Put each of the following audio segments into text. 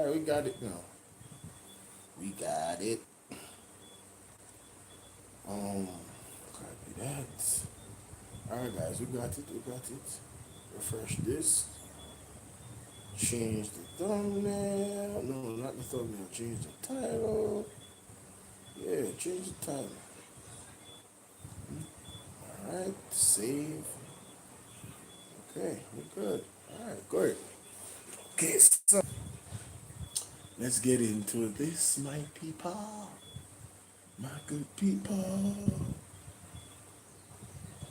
Alright, we got it now. We got it. Copy that. Alright guys, we got it, Refresh this. Change the thumbnail. No, not the thumbnail. Change the title. Yeah, change the title. Alright, save. Okay, we're good. Alright, good. Okay, so let's get into this, my people. My good people.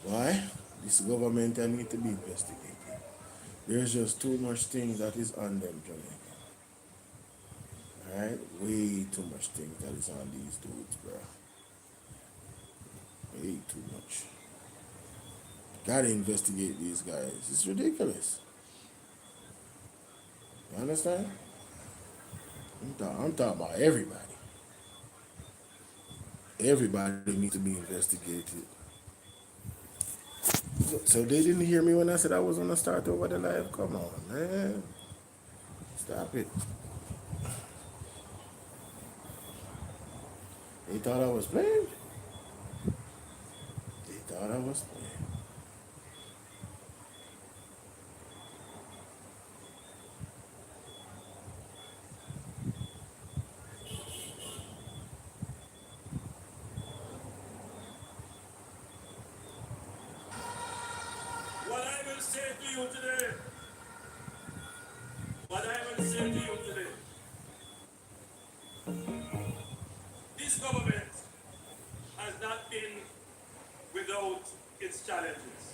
Why? This government I need to be investigated. There's just too much things that is on them, Jamaica. Alright? Way too much things that is on these dudes, bro. Way too much. Gotta investigate these guys. It's ridiculous. You understand? I'm talking about everybody. Everybody needs to be investigated. So they didn't hear me when I said I was gonna start over the live? Come on, man. Stop it. They thought I was playing? They thought I was playing. What I will say to you today, this government has not been without its challenges.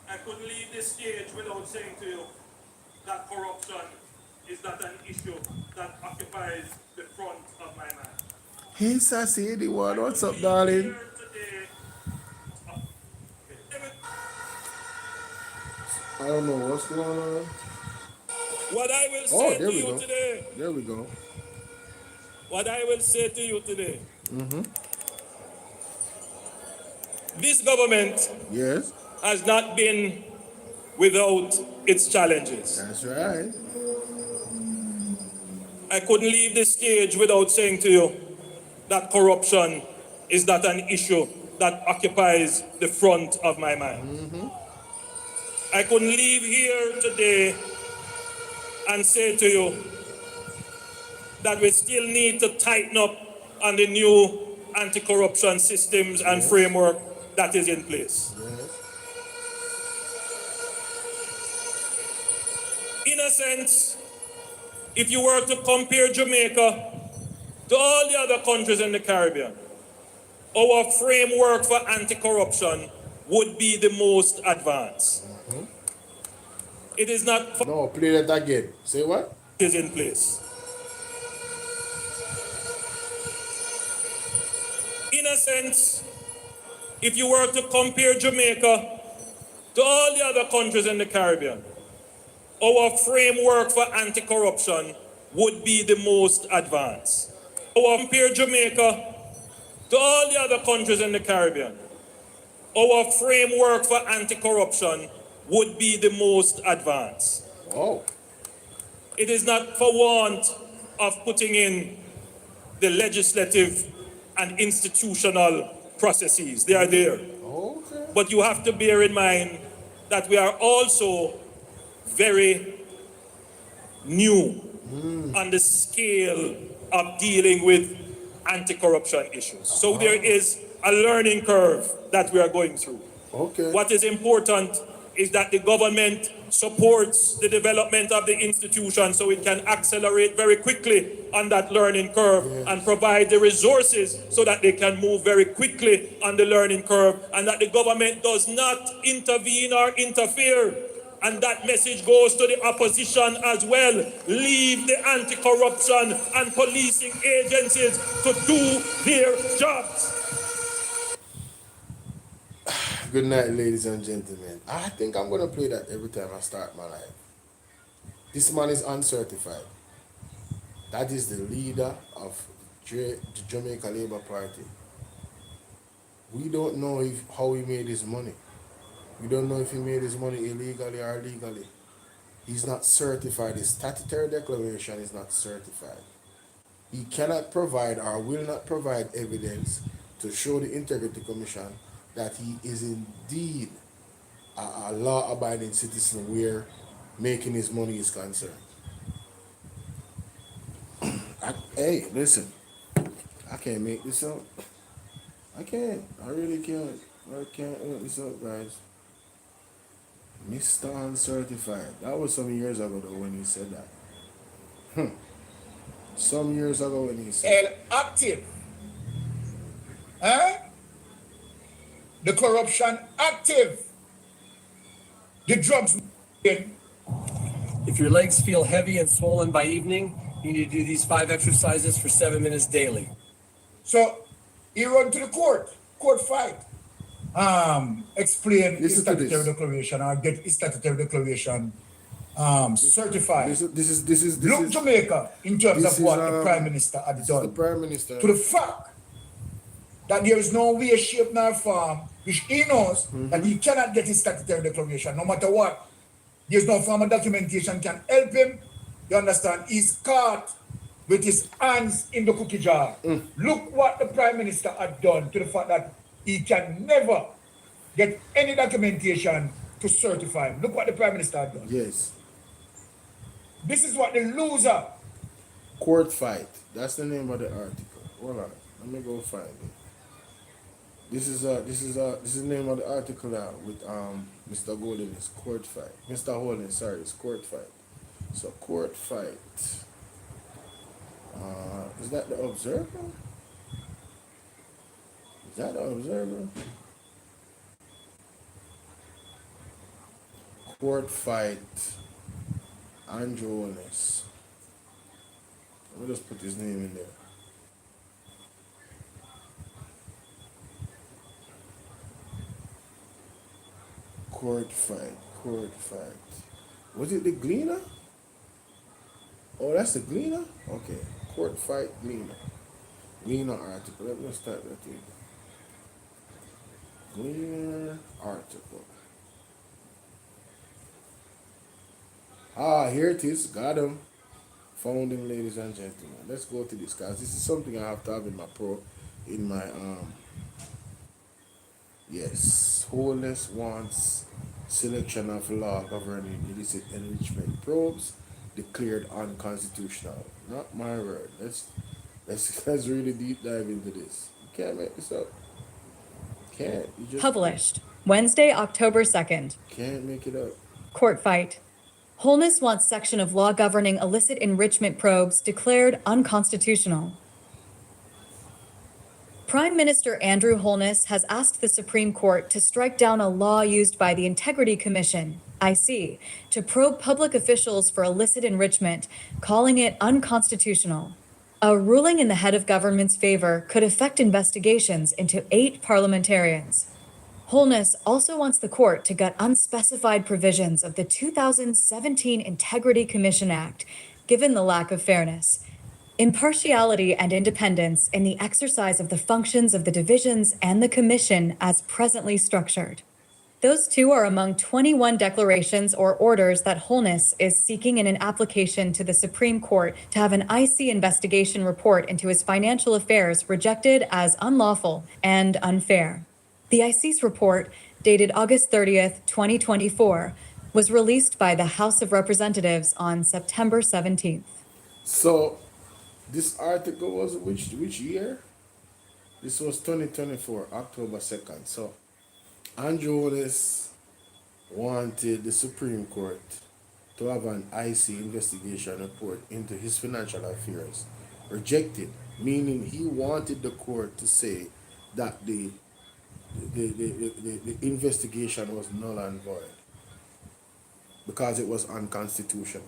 I couldn't leave this stage without saying to you that corruption is not an issue that occupies the front of my mind. Hey, Sassy, the one. What's up, darling? I don't know what's going on. What I will Oh, say there to we you go. today, There we go. what I will say to you today, this government Yes, has not been without its challenges. that's right. I couldn't leave this stage without saying to you that corruption is not an issue that occupies the front of my mind. I couldn't leave here today and say to you that we still need to tighten up on the new anti-corruption systems and framework that is in place. Yes. In a sense, if you were to compare Jamaica to all the other countries in the Caribbean, our framework for anti-corruption would be the most advanced. It is not No, play that again. Say what? is in place. In a sense, if you were to compare Jamaica to all the other countries in the Caribbean, our framework for anti-corruption would be the most advanced. Compare Jamaica to all the other countries in the Caribbean, our framework for anti-corruption would be the most advanced. Oh. It is not for want of putting in the legislative and institutional processes. They are there. Okay. But you have to bear in mind that we are also very new on the scale of dealing with anti-corruption issues. So there is a learning curve that we are going through. Okay. What is important is that the government supports the development of the institution so it can accelerate very quickly on that learning curve and provide the resources so that they can move very quickly on the learning curve, and that the government does not intervene or interfere. And that message goes to the opposition as well. Leave the anti-corruption and policing agencies to do their jobs. Good night, ladies and gentlemen. I think I'm going to play that every time I start my life. This man is uncertified. That is the leader of the Jamaica Labour Party. We don't know how he made his money. We don't know if he made his money illegally or legally. He's not certified. His statutory declaration is not certified. He cannot provide or will not provide evidence to show the Integrity Commission that he is indeed a law-abiding citizen where making his money is concerned. Hey, listen, I can't make this up. I can't. I really can't. I can't make this up, guys. Mr. Uncertified. That was some years ago though when he said that. Some years ago when he said active. Huh? The corruption active. The drugs. If your legs feel heavy and swollen by evening, you need to do these 5 exercises for 7 minutes daily. So he run to the court fight. Explain his statutory declaration or get his statutory declaration certified. This is Look Jamaica in terms of what the Prime Minister had done. The Prime Minister. To the fact that there is no way, shape, nor form which he knows that he cannot get his statutory declaration, no matter what. There's no form of documentation can help him. You understand? He's caught with his hands in the cookie jar. Look what the Prime Minister had done to the fact that he can never get any documentation to certify him. Look what the Prime Minister had done. Yes. This is what the loser. Court fight. That's the name of the article. Hold on. Let me go find it. This is the name of the article with Mr. Golden is court fight. Mr. Holness, sorry, it's court fight. So court fight. Is that the Observer? Is that the Observer? Court fight. Andrew Holness. Let me just put his name in there. Court fight. Was it the Gleaner? Oh, that's the Gleaner? Okay. Court fight, Gleaner. Gleaner article. Let me start that here. Gleaner article. Here it is. Got him. Found him, ladies and gentlemen. Let's go to this, guys. This is something I have to have in my yes. Holness wants selection of law governing illicit enrichment probes declared unconstitutional. Not my word. Let's really deep dive into this. You can't make this up. Can't. You just Published Wednesday, October 2nd. can't make it up. Court fight. Holness wants section of law governing illicit enrichment probes declared unconstitutional. Prime Minister Andrew Holness has asked the Supreme Court to strike down a law used by the Integrity Commission, IC, to probe public officials for illicit enrichment, calling it unconstitutional. A ruling in the head of government's favor could affect investigations into 8 parliamentarians. Holness also wants the court to gut unspecified provisions of the 2017 Integrity Commission Act, given the lack of fairness, impartiality, and independence in the exercise of the functions of the divisions and the commission as presently structured. Those 2 are among 21 declarations or orders that Holness is seeking in an application to the Supreme Court to have an IC investigation report into his financial affairs rejected as unlawful and unfair. The IC's report, dated August 30th, 2024, was released by the House of Representatives on September 17th. So this article was which year? This was 2024, October 2nd. So Andrew Holness wanted the Supreme Court to have an IC investigation report into his financial affairs rejected, meaning he wanted the court to say that the investigation was null and void because it was unconstitutional.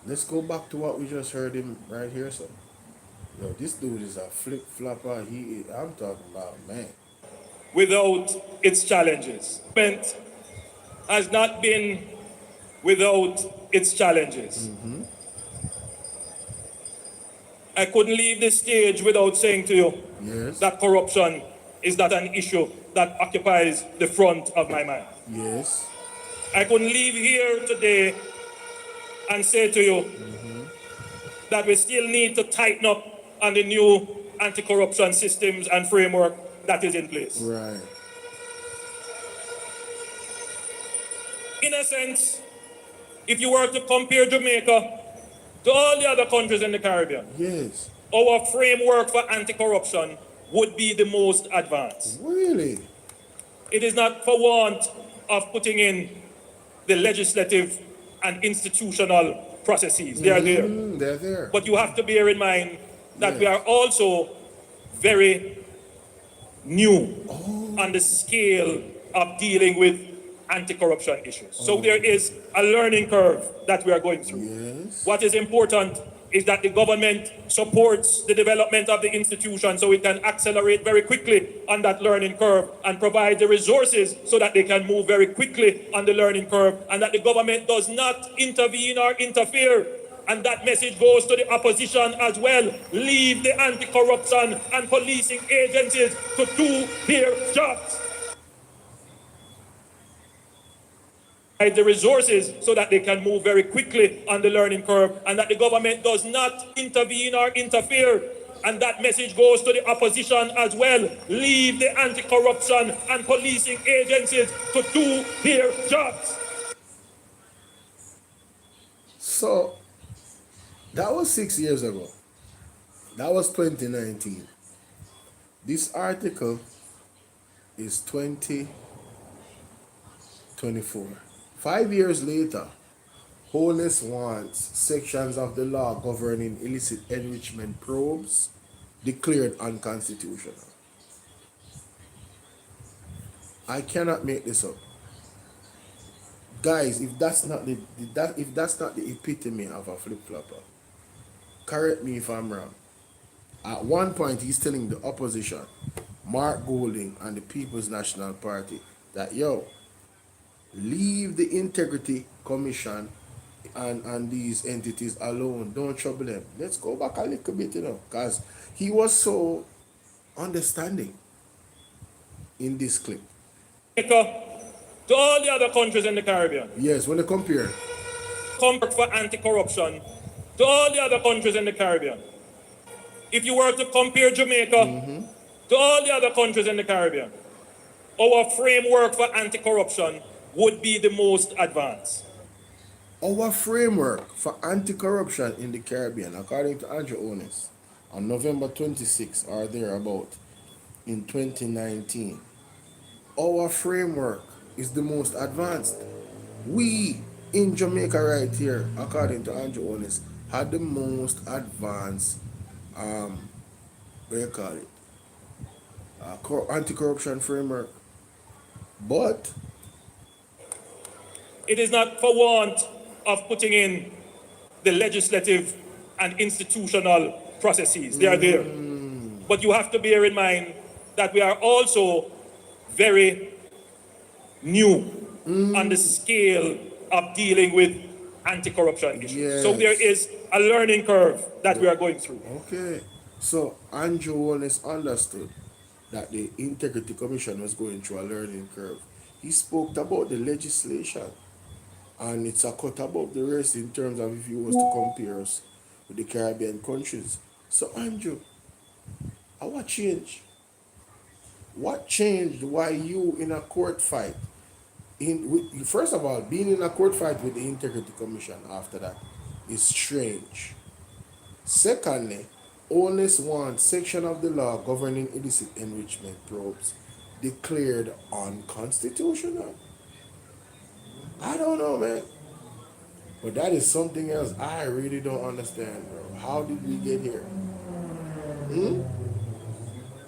Let's go back to what we just heard him right here, so. Yo, this dude is a flip-flopper. I'm talking about, man. Without its challenges. Government has not been without its challenges. I couldn't leave this stage without saying to you Yes. that corruption is not an issue that occupies the front of my mind. Yes. I couldn't leave here today and say to you that we still need to tighten up on the new anti-corruption systems and framework that is in place. Right. In a sense, if you were to compare Jamaica to all the other countries in the Caribbean, Yes. our framework for anti-corruption would be the most advanced. Really? It is not for want of putting in the legislative and institutional processes. They are there. They're there. But you have to bear in mind that Yes. we are also very new on the scale of dealing with anti-corruption issues. So there is a learning curve that we are going through. Yes. What is important is that the government supports the development of the institution so it can accelerate very quickly on that learning curve and provide the resources so that they can move very quickly on the learning curve, and that the government does not intervene or interfere. And that message goes to the opposition as well. Leave the anti-corruption and policing agencies to do their jobs. The resources so that they can move very quickly on the learning curve, and that the government does not intervene or interfere. And that message goes to the opposition as well. Leave the anti-corruption and policing agencies to do their jobs. So, that was 6 years ago. That was 2019. This article is 2024. 5 years later, Holness wants sections of the law governing illicit enrichment probes declared unconstitutional. I cannot make this up. Guys, if that's not the epitome of a flip-flopper, correct me if I'm wrong. At one point, he's telling the opposition, Mark Golding and the People's National Party, that, yo, leave the Integrity Commission and these entities alone. Don't trouble them. Let's go back a little bit, because he was so understanding in this clip. To all the other countries in the Caribbean. Yes, when they compare. Comfort for anti-corruption to all the other countries in the Caribbean. If you were to compare Jamaica to all the other countries in the Caribbean, our framework for anti-corruption would be the most advanced. Our framework for anti-corruption in the Caribbean, according to Andrew Holness, on November 26 or thereabout in 2019, our framework is the most advanced. We in Jamaica right here, according to Andrew Holness, had the most advanced anti-corruption framework. But it is not for want of putting in the legislative and institutional processes. They are there. But you have to bear in mind that we are also very new on the scale of dealing with anti-corruption issues. Yes. So there is a learning curve that we are going through. okay, so Andrew Holness understood that the Integrity Commission was going through a learning curve. He spoke about the legislation, and it's a cut above the rest in terms of if you was to compare us with the Caribbean countries. So Andrew, what changed? What changed? Why you in a court fight? First of all, being in a court fight with the Integrity Commission after that is strange. Secondly, Holness wants section of the law governing illicit enrichment probes declared unconstitutional. I don't know, man. But that is something else I really don't understand, bro. How did we get here?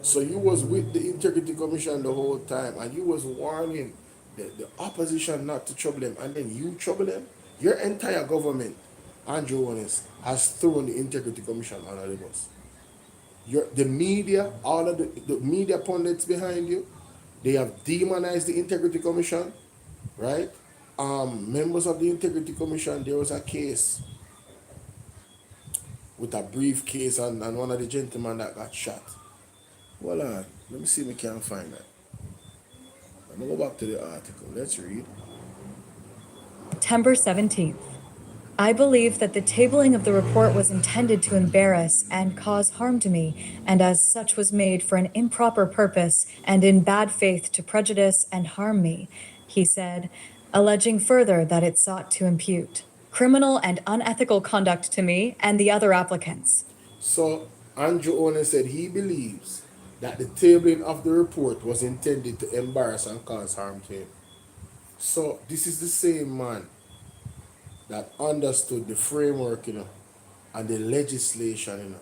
So you was with the Integrity Commission the whole time, and you was warning the opposition not to trouble them, and then you trouble them? Your entire government, Andrew Holness, has thrown the Integrity Commission under the bus. The media, all of the media pundits behind you, they have demonized the Integrity Commission, right? Members of the Integrity Commission, there was a case with a briefcase and one of the gentlemen that got shot. Hold on, let me see if I can find that. I'm gonna go back to the article. Let's read. September 17th. I believe that the tabling of the report was intended to embarrass and cause harm to me, and as such was made for an improper purpose and in bad faith to prejudice and harm me, he said, alleging further that it sought to impute criminal and unethical conduct to me and the other applicants. So Andrew Owens said he believes that the tabling of the report was intended to embarrass and cause harm to him. So this is the same man that understood the framework, and the legislation,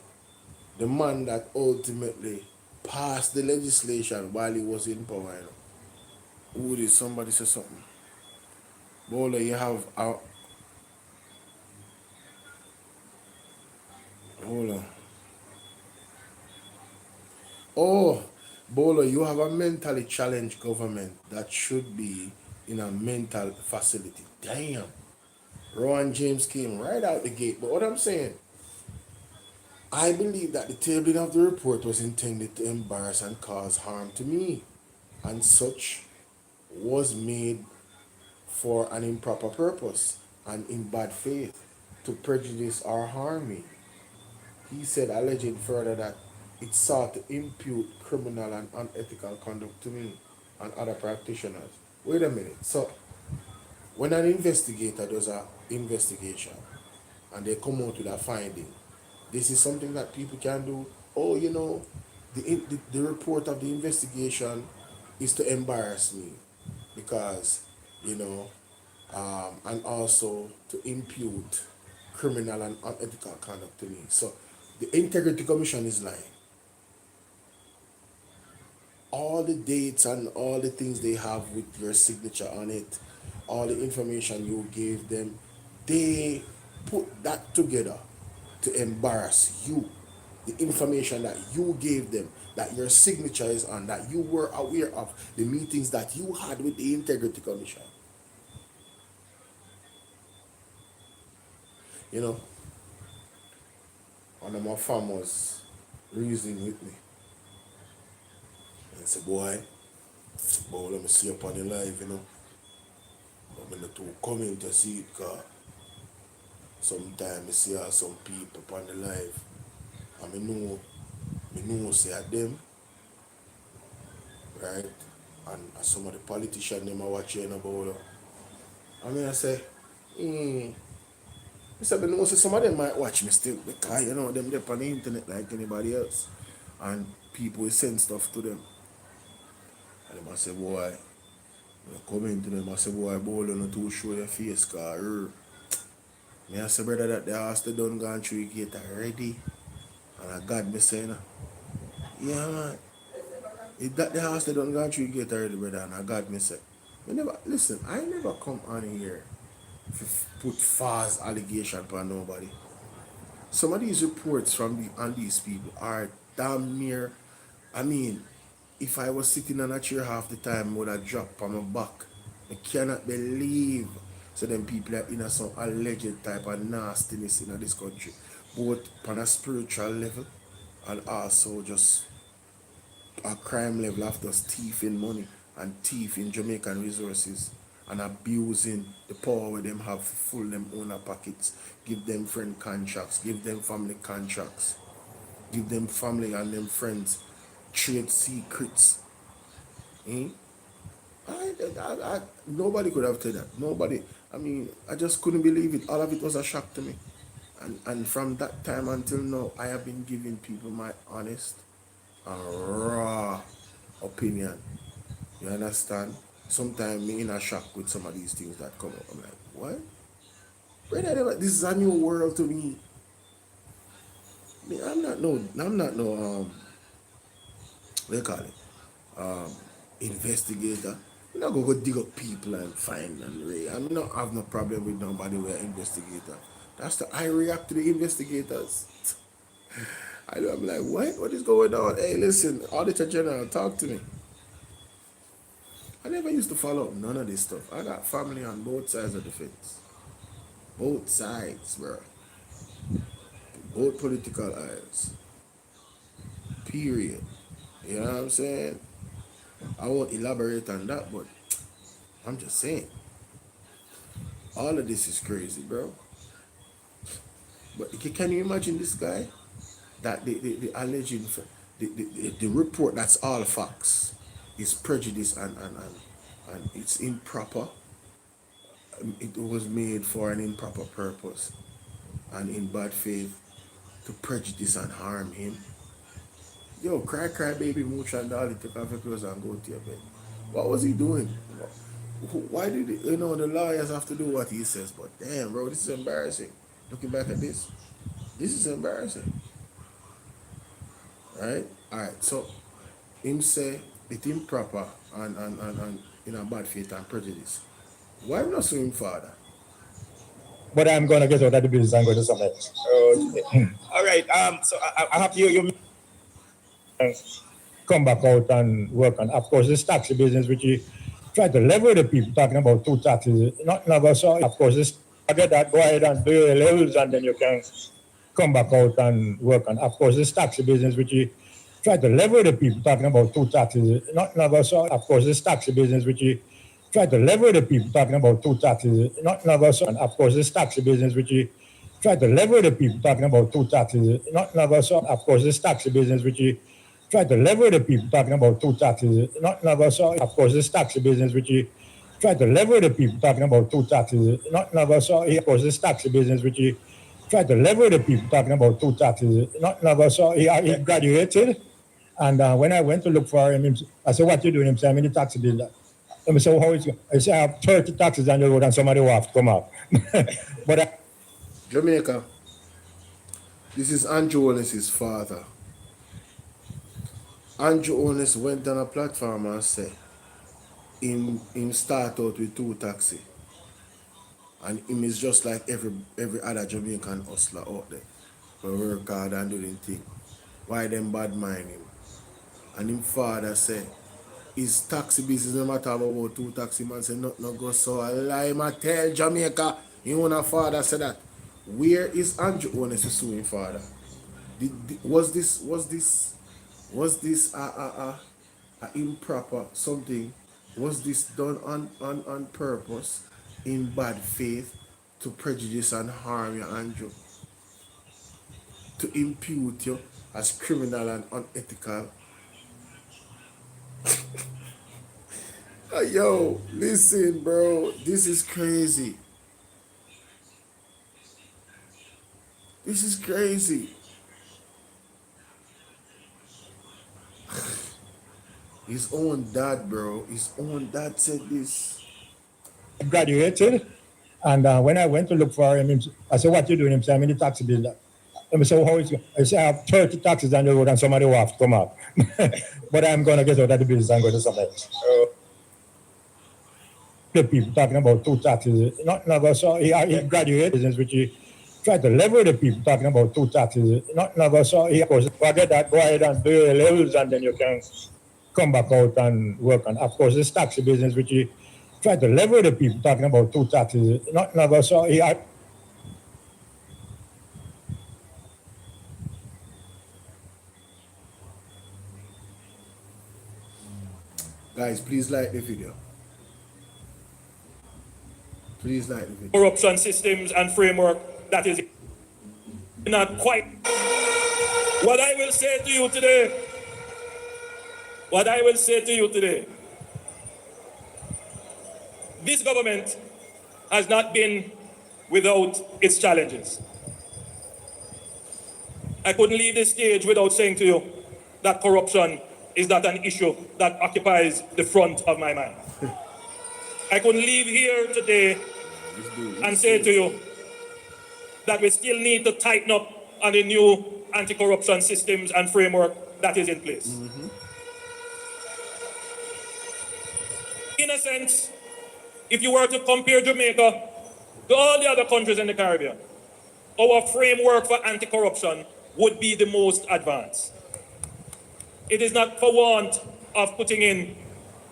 The man that ultimately passed the legislation while he was in power. Who did somebody say something? Bolo, you have a hold on. Oh, Bolo, you have a mentally challenged government that should be in a mental facility. Damn. Rowan James came right out the gate. But what I'm saying, I believe that the tabling of the report was intended to embarrass and cause harm to me, and such was made for an improper purpose and in bad faith to prejudice or harm me. He said, alleging further that it sought to impute criminal and unethical conduct to me and other practitioners. Wait a minute. So, when an investigator does an investigation and they come out with a finding, this is something that people can do. Oh, the report of the investigation is to embarrass me because, and also to impute criminal and unethical conduct to me. So the Integrity Commission is lying. All the dates and all the things they have with your signature on it, all the information you gave them, they put that together to embarrass you. The information that you gave them, that your signature is on, that you were aware of, the meetings that you had with the Integrity Commission. One of my farmers reasoning with me. And I said, boy, let me see up on the live, But I'm not too coming to see it because sometimes I see some people on the live and I know say at them, right? And some of the politicians them are watching about it. I say, I said, I know say some of them might watch me still because them they're on the internet like anybody else. And people will send stuff to them. And they must say, boy, comment to them, I say, boy, Bolo not to show your face, cause I say, brother, that the house they done gone through the gate already. And I God me say, yeah, man. If that the house they done gone through the gate already, brother, and I God me say, I never come on here to put false allegation upon nobody. Some of these reports on these people are damn near, if I was sitting on a chair half the time, I would have dropped on my back. I cannot believe so them people are in some alleged type of nastiness in this country, both on a spiritual level and also just a crime level of just thieving money and thieving Jamaican resources and abusing the power where them have to full them owner pockets, give them friend contracts, give them family contracts, give them family and them friends trade secrets. Nobody could have said that. Nobody. I just couldn't believe it. All of it was a shock to me. And from that time until now, I have been giving people my honest and raw opinion. You understand? Sometimes me in a shock with some of these things that come up. I'm like, what? Brother, this is a new world to me. I'm not no what do you call it? Investigator. I'm not gonna go dig up people and find and raid. I don't have no problem with nobody with an investigator. I react to the investigators. I'm like, what is going on? Hey, listen, Auditor General, talk to me. I never used to follow up none of this stuff. I got family on both sides of the fence. Both sides, bro. Both political aisles. Period. You know what I'm saying? I won't elaborate on that, but I'm just saying. All of this is crazy, bro. Can you imagine this guy? That the alleged, the report that's all facts is prejudice and it's improper. It was made for an improper purpose and in bad faith to prejudice and harm him. Yo, cry baby, mooch and dolly, take off your clothes and go to your bed. What was he doing? Why did he, the lawyers have to do what he says? But damn, bro, this is embarrassing. Looking back at this is embarrassing. Right? Alright, so him say it improper and in a bad faith and prejudice. Why not sue him father? But I'm gonna get out of the business and go to something else. All right. So I have you Come back out and work on. Of course, this taxi business, which you try to level the people talking about 2 taxes. Not never so. Of course, this get that, go ahead and do your levels, and then you can come back out and work on. Of course, this taxi business, which you try to level the people talking about 2 taxes. Not never so. Of course, this taxi business, which you try to level the people talking about 2 taxes. Not never so. And of course, this taxi business, which you try to level the people talking about 2 taxes. Not never so. Of course, this taxi business, which you try to level the people talking about 2 taxes. Not never so. Of course, this taxi business, which you try to level the people talking about 2 taxes. Not never so. Of course, this taxi business, which you try to level the people talking about 2 taxes. Not never so. He graduated, and when I went to look for him, I said, "What you doing?" He said, "I'm in the taxi business." I said, "How is it?" I said, "I have 30 taxis on the road, and somebody will have to come out." But Jamaica, this is Andrew Holness's father. Andrew Holness went on a platform and said, him start out with 2 taxi. And him is just like every other Jamaican hustler out there. We work hard and do the thing. Why them bad mind him? And him father said, his taxi business no matter about 2 taxi man say nothing no go so a lie. I tell Jamaica, you own a father said that. Where is Andrew Holness suing father? Was this a improper something? Was this done on purpose, in bad faith, to prejudice and harm you, Andrew? To impute you as criminal and unethical? Yo, listen, bro, this is crazy. This is crazy. His own dad, bro. His own dad said this. graduated, and when I went to look for him, I said, "What you doing?" He said, "I'm in the taxi business." I said, "How is it?" I said, "I have 30 taxis on the road, and somebody will have to come out." But I'm gonna get out of the business and go to something else. The people talking about 2 taxis. Not never so. He graduated business, which he tried to level the people talking about 2 taxis. Not never so. He of course forget that, go ahead and do your levels, and then you can come back out and work on. Of course, this taxi business, which he tried to level the people talking about 2 taxis. Not never so. Guys, please like the video. Please like the video. Corruption systems and framework that is not quite. What I will say to you today, this government has not been without its challenges. I couldn't leave this stage without saying to you that corruption is not an issue that occupies the front of my mind. I couldn't leave here today and say to you that we still need to tighten up on the new anti-corruption systems and framework that is in place. In a sense, if you were to compare Jamaica to all the other countries in the Caribbean, our framework for anti-corruption would be the most advanced. It is not for want of putting in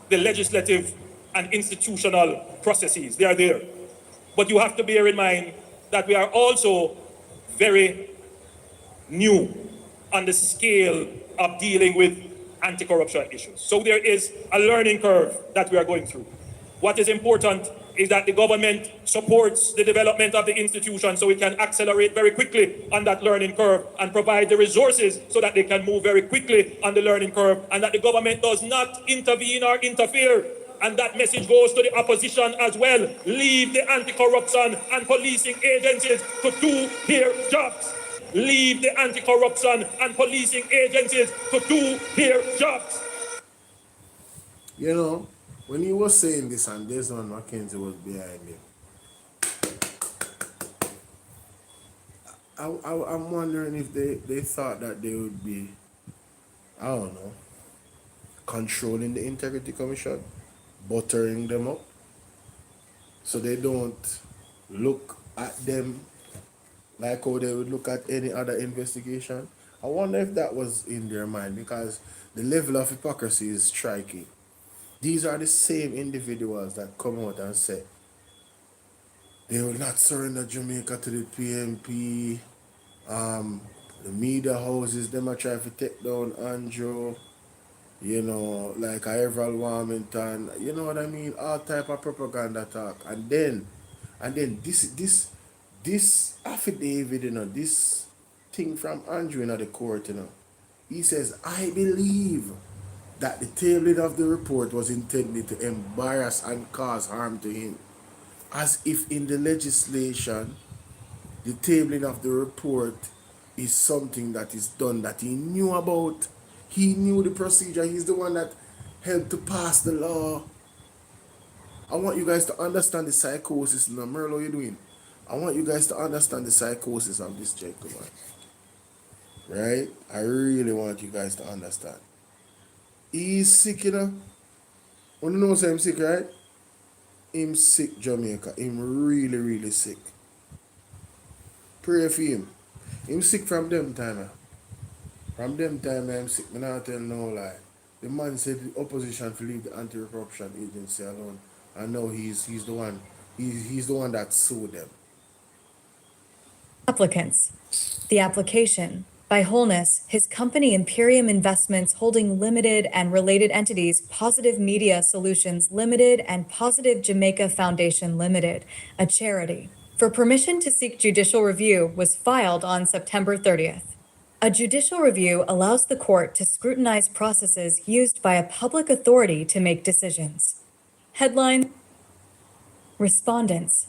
the legislative and institutional processes. They are there. But you have to bear in mind that we are also very new on the scale of dealing with anti-corruption issues. So there is a learning curve that we are going through. What is important is that the government supports the development of the institution so it can accelerate very quickly on that learning curve and provide the resources so that they can move very quickly on the learning curve, and that the government does not intervene or interfere. And that message goes to the opposition as well. Leave the anti-corruption and policing agencies to do their jobs. Leave the anti-corruption and policing agencies to do their jobs. You know, when he was saying this and Desmond Mackenzie was behind him, I'm wondering if they thought that they would be, I don't know, controlling the Integrity Commission, buttering them up, so they don't look at them like how they would look at any other investigation. I wonder if that was in their mind, because the level of hypocrisy is striking. These are the same individuals that come out and say they will not surrender Jamaica to the PMP. The media houses, them are trying to take down Andrew, you know, like Everal Warmington, you know what I mean? All type of propaganda talk. And then this affidavit, you know, this thing from Andrew in the court, you know, he says, I believe that the tabling of the report was intended to embarrass and cause harm to him, as if in the legislation the tabling of the report is something that is done that he knew about. He knew the procedure. He's the one that helped to pass the law. I want you guys to understand the psychosis. Now, Merlo, what are you doing? I want you guys to understand the psychosis of this gentleman. Right? I really want you guys to understand. He's sick, you know. You know say him sick, right? Him sick, Jamaica. Him really, really sick. Pray for him. Him sick from them time. From them time, I'm sick. I'm not telling no lie. The man said the opposition to leave the anti-corruption agency alone, and now he's the one. He's the one that sued them. Applicants. The application by Holness, his company Imperium Investments Holding Limited and related entities Positive Media Solutions Limited and Positive Jamaica Foundation Limited, a charity, for permission to seek judicial review was filed on September 30th. A judicial review allows the court to scrutinize processes used by a public authority to make decisions. Headline: Respondents.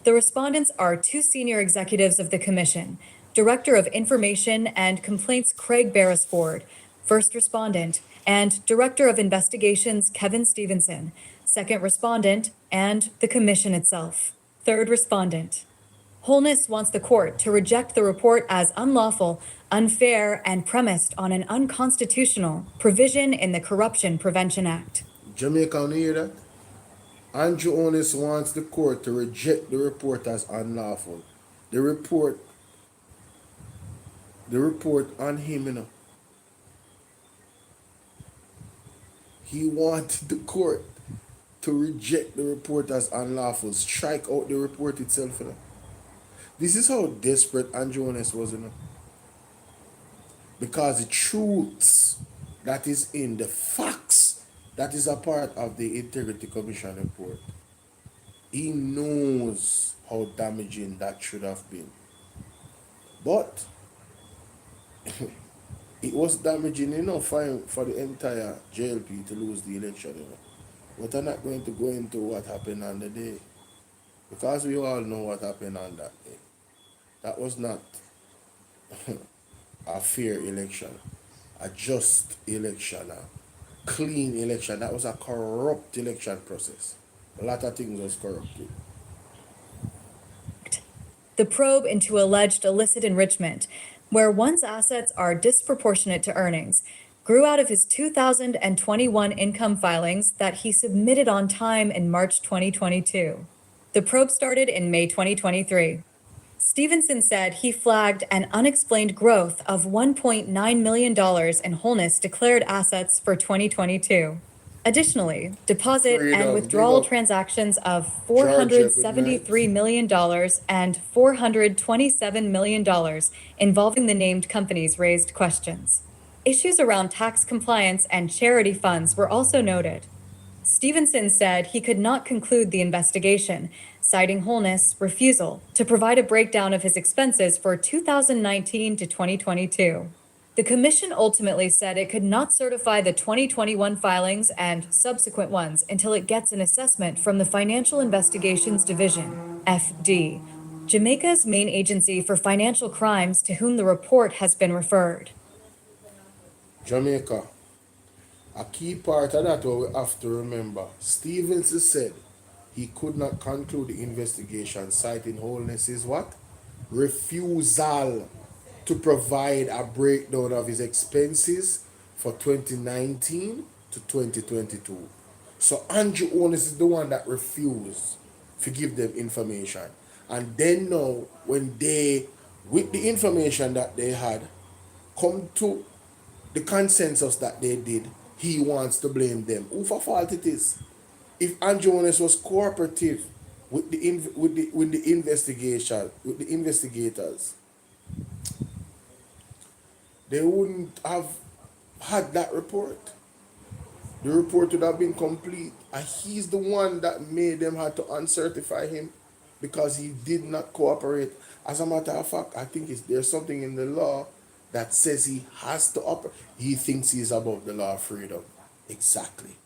The respondents are two senior executives of the Commission, Director of Information and Complaints Craig Beresford, first respondent, and Director of Investigations Kevin Stevenson, second respondent, and the Commission itself, third respondent. Holness wants the court to reject the report as unlawful, unfair, and premised on an unconstitutional provision in the Corruption Prevention Act. Jamaica, you hear that? Andrew Holness wants the court to reject the report as unlawful. The report on him, you know. He wanted the court to reject the report as unlawful, strike out the report itself, you know. This is how desperate Andrew Holness was, you know. Because the truths that is in the facts that is a part of the Integrity Commission report, he knows how damaging that should have been. But it was damaging enough for the entire JLP to lose the election, you know. But I'm not going to go into what happened on the day, because we all know what happened on that day. That was not a fair election, a just election, a clean election. That was a corrupt election process. A lot of things was corrupted. The probe into alleged illicit enrichment, where one's assets are disproportionate to earnings, grew out of his 2021 income filings that he submitted on time in March 2022. The probe started in May 2023. Stevenson said he flagged an unexplained growth of $1.9 million in Holness declared assets for 2022. Additionally, deposit and withdrawal transactions of $473 million and $427 million involving the named companies raised questions. Issues around tax compliance and charity funds were also noted. Stevenson said he could not conclude the investigation, citing Holness' refusal to provide a breakdown of his expenses for 2019 to 2022. The commission ultimately said it could not certify the 2021 filings and subsequent ones until it gets an assessment from the Financial Investigations Division, FD, Jamaica's main agency for financial crimes to whom the report has been referred. Jamaica. A key part of that what we have to remember. Stevenson said he could not conclude the investigation, citing Holness's what? Refusal to provide a breakdown of his expenses for 2019 to 2022. So Andrew Holness is the one that refused to give them information. And then now, when they, with the information that they had, come to the consensus that they did, he wants to blame them. Who for fault it is? If Andrew Holness was cooperative with the investigation, with the investigators, they wouldn't have had that report. The report would have been complete. And he's the one that made them have to uncertify him because he did not cooperate. As a matter of fact, I think there's something in the law that says he has to operate. He thinks he's above the law of freedom. Exactly.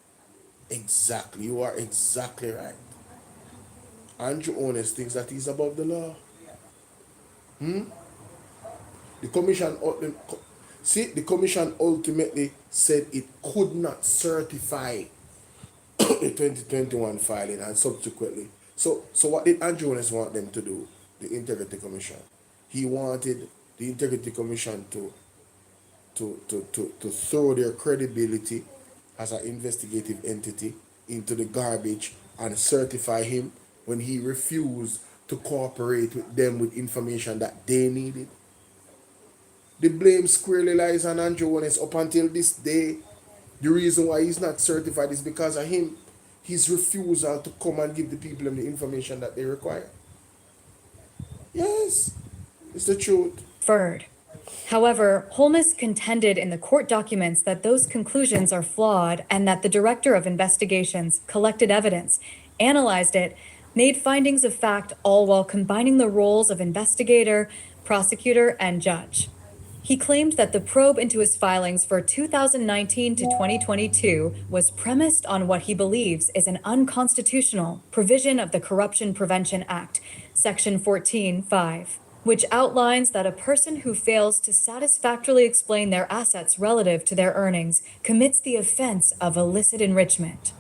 Exactly. You are exactly right. Andrew Holness thinks that he's above the law. The commission ultimately said it could not certify the 2021 filing and subsequently. So what did Andrew Holness want them to do? The Integrity Commission. He wanted the Integrity Commission to throw their credibility as an investigative entity into the garbage and certify him when he refused to cooperate with them with information that they needed. The blame squarely lies on Andrew Holness up until this day. The reason why he's not certified is because of him. His refusal to come and give the people the information that they require. Yes, it's the truth. Referred. However, Holness contended in the court documents that those conclusions are flawed and that the Director of Investigations collected evidence, analyzed it, made findings of fact, all while combining the roles of investigator, prosecutor, and judge. He claimed that the probe into his filings for 2019 to 2022 was premised on what he believes is an unconstitutional provision of the Corruption Prevention Act, Section 14(5), which outlines that a person who fails to satisfactorily explain their assets relative to their earnings commits the offense of illicit enrichment.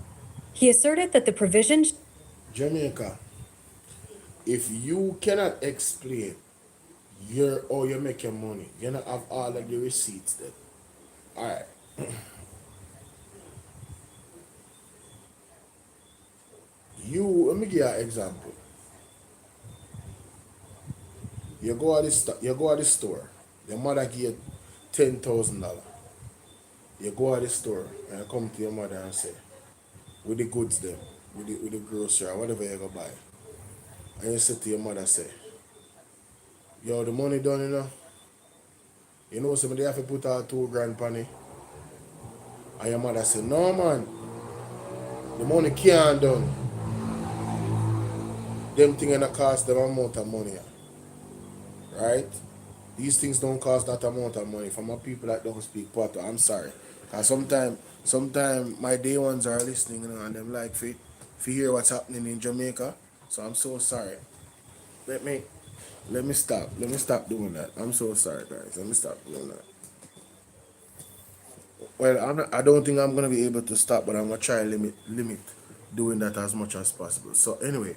He asserted that the provision... Jamaica, if you cannot explain how you make your money, you don't have all of the receipts then. Alright. Let me give you an example. You go to the store, your mother give you $10,000. You go to the store and you come to your mother and say, with the goods them, with the grocery or whatever you go buy. And you say to your mother, say, yo, the money done, you know? You know somebody have to put out $2,000 on it. And your mother say, no man, the money can't done. Them things gonna cost them amount of money. Right? These things don't cost that amount of money. For my people that don't speak Panton, I'm sorry. Cause sometimes my day ones are listening, you know, and them like if you hear what's happening in Jamaica. So I'm so sorry. Let me stop. Let me stop doing that. I'm so sorry, guys. Let me stop doing that. Well, I don't think I'm gonna be able to stop, but I'm gonna try limit doing that as much as possible. So anyway,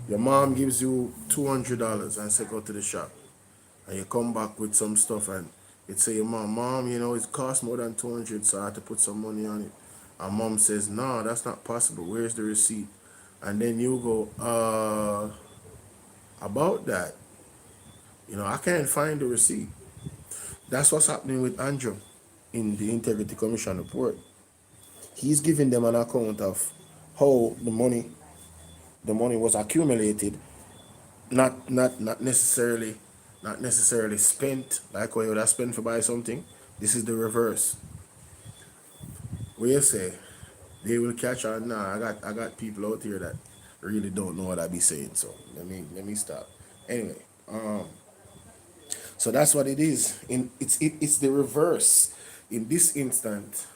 your mom gives you $200 and say go to the shop, and you come back with some stuff and it say, mom, you know, it costs more than 200, so I have to put some money on it. And mom says, no, that's not possible. Where's the receipt? And then you go, about that, you know, I can't find the receipt. That's what's happening with Andrew in the Integrity Commission report. He's giving them an account of how the money was accumulated, not necessarily spent like how you would have spent to buy something. This is the reverse. Where you say they will catch on. Nah, I got people out here that really don't know what I be saying. So let me stop. Anyway, so that's what it is. It's the reverse. In this instance,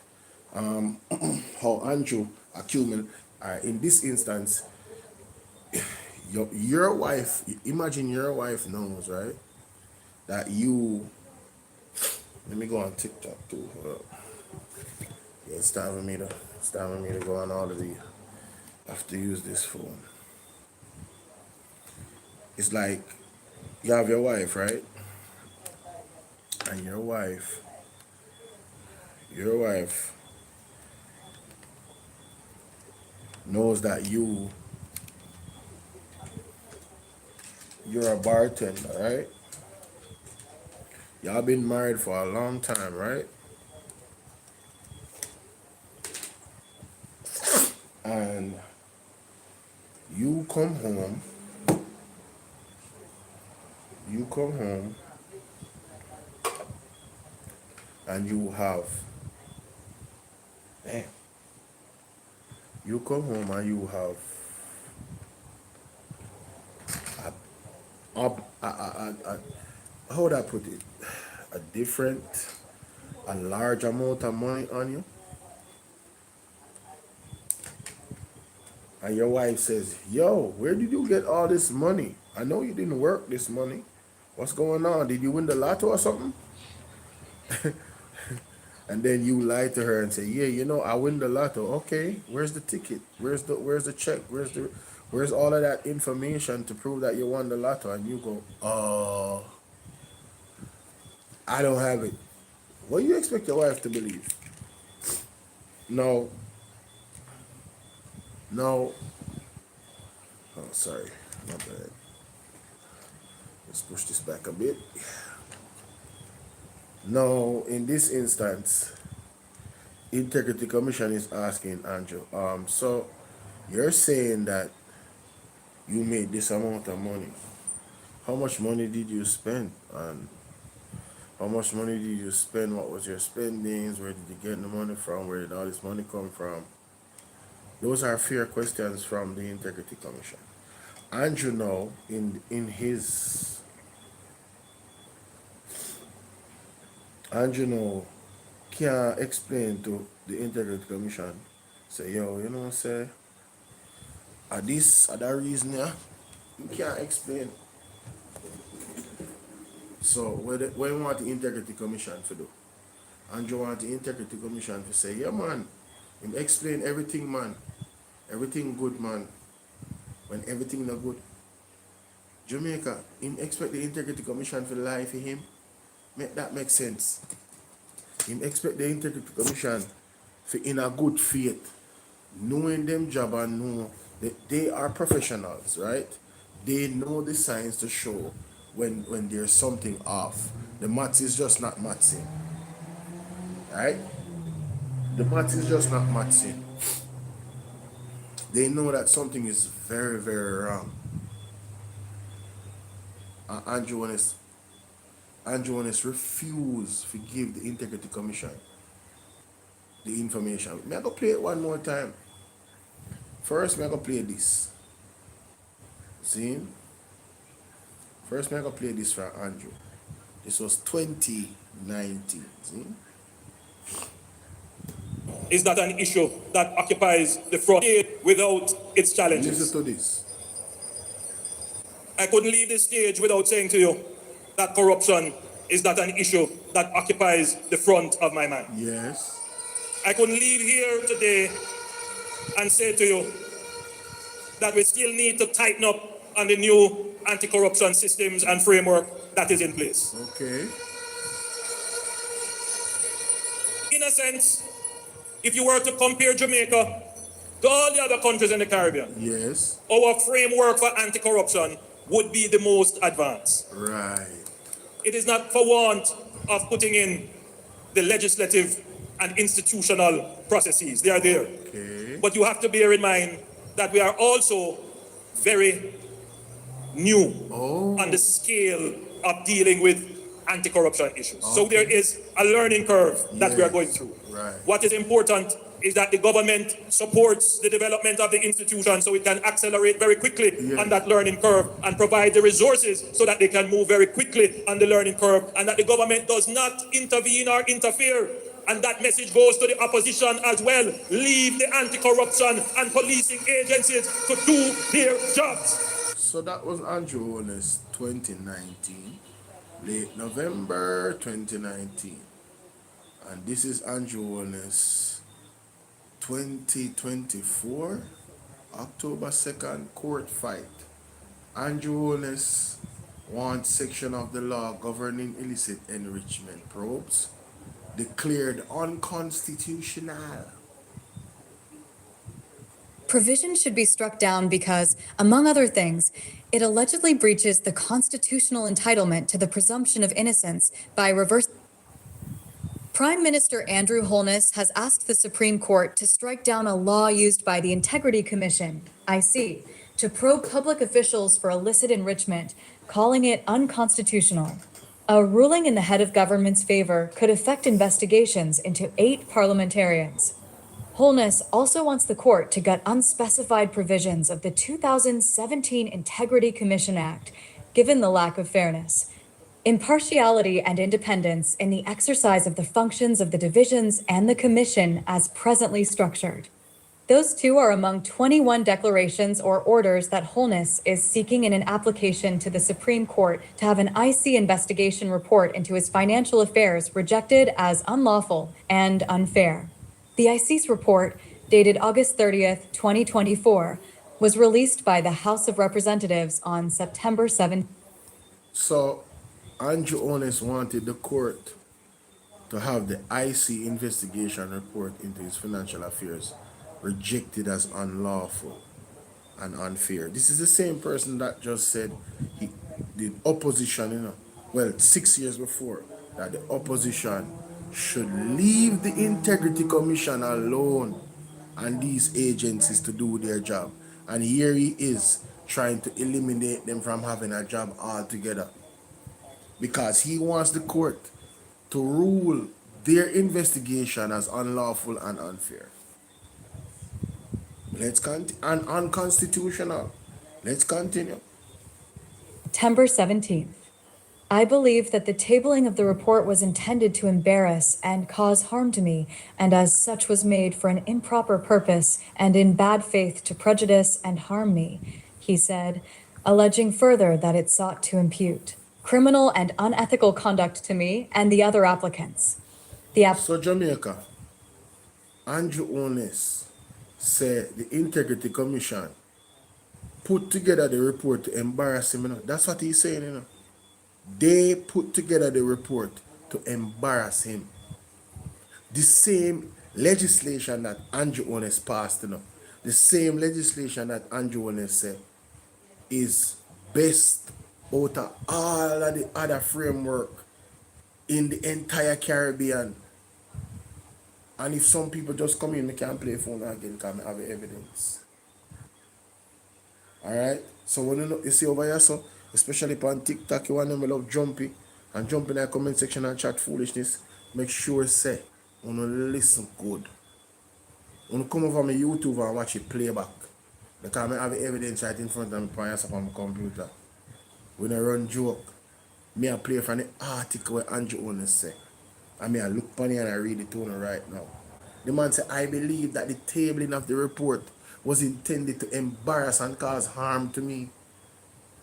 how Andrew accumulate. In this instance, your wife. Imagine your wife knows, right, that you. Let me go on TikTok too. Hold up. Yeah, it's time for me to go on all of the. I have to use this phone. It's like you have your wife, right? And your wife knows that you're a bartender, right? Y'all been married for a long time, right? And you come home and you have how would I put it? A large amount of money on you. And your wife says, yo, where did you get all this money? I know you didn't work this money. What's going on? Did you win the lotto or something? And then you lie to her and say, yeah, I win the lotto. Okay, where's the ticket? Where's the check? Where's all of that information to prove that you won the lotto? And you go, I don't have it. What do you expect your wife to believe? No. Oh, sorry. My bad. Let's push this back a bit. No, in this instance, Integrity Commission is asking Andrew, so you're saying that you made this amount of money. How much money did you spend? And how much money did you spend? What was your spendings? Where did you get the money from? Where did all this money come from? Those are fair questions from the Integrity Commission. Andrew now, Andrew now can't explain to the Integrity Commission, say, yo, say, are that reason, yeah? You can't explain. So what you want the Integrity Commission to do? Andrew want the Integrity Commission to say, yeah, man, him explain everything, man. Everything good, man. When everything not good. Jamaica, him expect the Integrity Commission to lie for him. Make that make sense. Him expect the Integrity Commission for in a good faith, knowing them job and know that they are professionals, right? They know the signs to show when there's something off. The maths is just not mathsing. Right? The maths is just not mathsing. They know that something is very, very wrong. Andrew Holness refuse to give the Integrity Commission the information. May I go play it one more time? First, may I go play this. See? First, may I go play this for Andrew. This was 2019. See? Is that an issue that occupies the front without its challenges? Listen to this. I couldn't leave this stage without saying to you that corruption is not an issue that occupies the front of my mind. Yes. I couldn't leave here today and say to you that we still need to tighten up on the new anti-corruption systems and framework that is in place. Okay. In a sense, if you were to compare Jamaica to all the other countries in the Caribbean, Yes. our framework for anti-corruption would be the most advanced. Right. It is not for want of putting in the legislative and institutional processes. They are there. Okay. But you have to bear in mind that we are also very new on the scale of dealing with anti-corruption issues. So there is a learning curve that we are going through. Right. What is important is that the government supports the development of the institution so it can accelerate very quickly on that learning curve and provide the resources so that they can move very quickly on the learning curve, and that the government does not intervene or interfere. And that message goes to the opposition as well. Leave the anti-corruption and policing agencies to do their jobs. So that was Andrew Holness 2019, late November 2019. And this is Andrew Holness 2024, October 2nd, court fight. Andrew Holness wants section of the law governing illicit enrichment probes declared unconstitutional. Provision should be struck down because, among other things, it allegedly breaches the constitutional entitlement to the presumption of innocence by reverse. Prime Minister Andrew Holness has asked the Supreme Court to strike down a law used by the Integrity Commission, IC, to probe public officials for illicit enrichment, calling it unconstitutional. A ruling in the head of government's favor could affect investigations into 8 parliamentarians. Holness also wants the court to gut unspecified provisions of the 2017 Integrity Commission Act, given the lack of fairness, impartiality, and independence in the exercise of the functions of the divisions and the commission as presently structured. Those two are among 21 declarations or orders that Holness is seeking in an application to the Supreme Court to have an IC investigation report into his financial affairs rejected as unlawful and unfair. The IC's report, dated August 30th, 2024, was released by the House of Representatives on September 7th. So Andrew Holness wanted the court to have the IC investigation report into his financial affairs rejected as unlawful and unfair. This is the same person that just said the opposition, well, 6 years before, that the opposition should leave the Integrity Commission alone and these agencies to do their job. And here he is trying to eliminate them from having a job altogether, because he wants the court to rule their investigation as unlawful and unfair. And unconstitutional. Let's continue. September 17th. I believe that the tabling of the report was intended to embarrass and cause harm to me, and as such was made for an improper purpose and in bad faith to prejudice and harm me, he said, alleging further that it sought to impute criminal and unethical conduct to me and the other applicants. So Jamaica, Andrew Holness said the Integrity Commission put together the report to embarrass him. That's what he's saying. They put together the report to embarrass him. The same legislation that Andrew Holness passed, the same legislation that Andrew Holness said is best out of all of the other framework in the entire Caribbean. And if some people just come in, I can't play phone again because I have evidence. Alright? So when you see over here, so especially on TikTok, you want them to love jumpy and jump in the comment section and chat foolishness. Make sure say, you listen good. You come over my YouTube and watch it playback. Because I have evidence right in front of me on my computer. When I run joke, I play from the article where Andrew Holness say. I look on it and I read it to you right now. The man said, I believe that the tabling of the report was intended to embarrass and cause harm to me.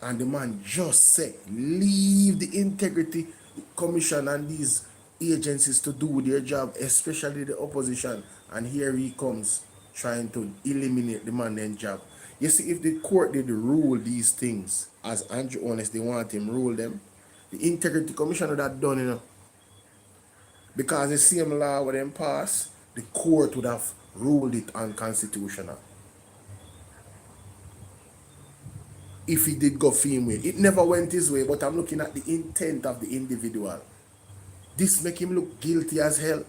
And the man just said, leave the Integrity Commission and these agencies to do their job, especially the opposition. And here he comes trying to eliminate the man's job. You see, if the court did rule these things, as Andrew Holness, they want him rule them, the Integrity Commission would have done, because the same law would then pass, the court would have ruled it unconstitutional. If he did go for him way. It never went his way, but I'm looking at the intent of the individual. This make him look guilty as hell.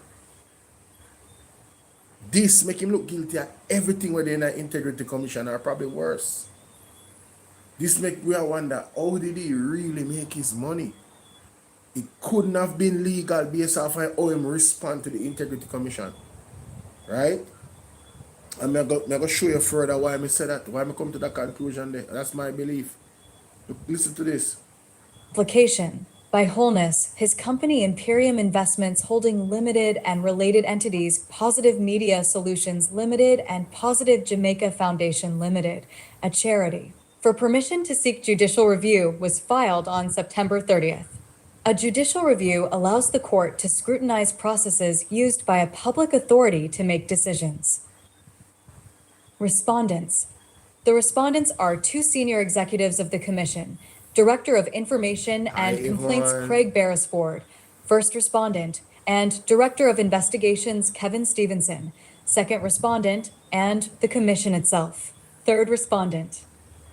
This make him look guilty at everything within the Integrity Commission, or probably worse. This make we wonder, how did he really make his money? It couldn't have been legal based off how him respond to the Integrity Commission. Right? And I'm going to show you further why I say that, why I come to that conclusion there. That's my belief. Listen to this. Application by Holness, his company Imperium Investments Holding Limited and related entities Positive Media Solutions Limited and Positive Jamaica Foundation Limited, a charity, for permission to seek judicial review was filed on September 30th. A judicial review allows the court to scrutinize processes used by a public authority to make decisions. Respondents. The respondents are two senior executives of the Commission, Director of Information and Hi, Complaints Yvonne. Craig Beresford, first respondent, and Director of Investigations Kevin Stevenson, second respondent, and the Commission itself, third respondent.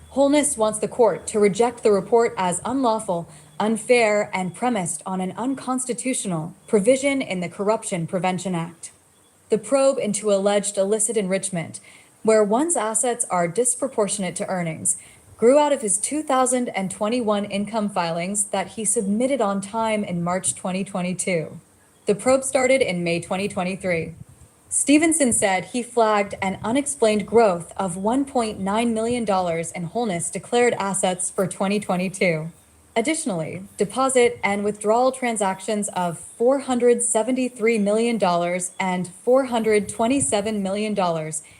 Holness wants the court to reject the report as unlawful, unfair, and premised on an unconstitutional provision in the Corruption Prevention Act. The probe into alleged illicit enrichment, where one's assets are disproportionate to earnings, grew out of his 2021 income filings that he submitted on time in March 2022. The probe started in May 2023. Stevenson said he flagged an unexplained growth of $1.9 million in Holness declared assets for 2022. Additionally, deposit and withdrawal transactions of $473 million and $427 million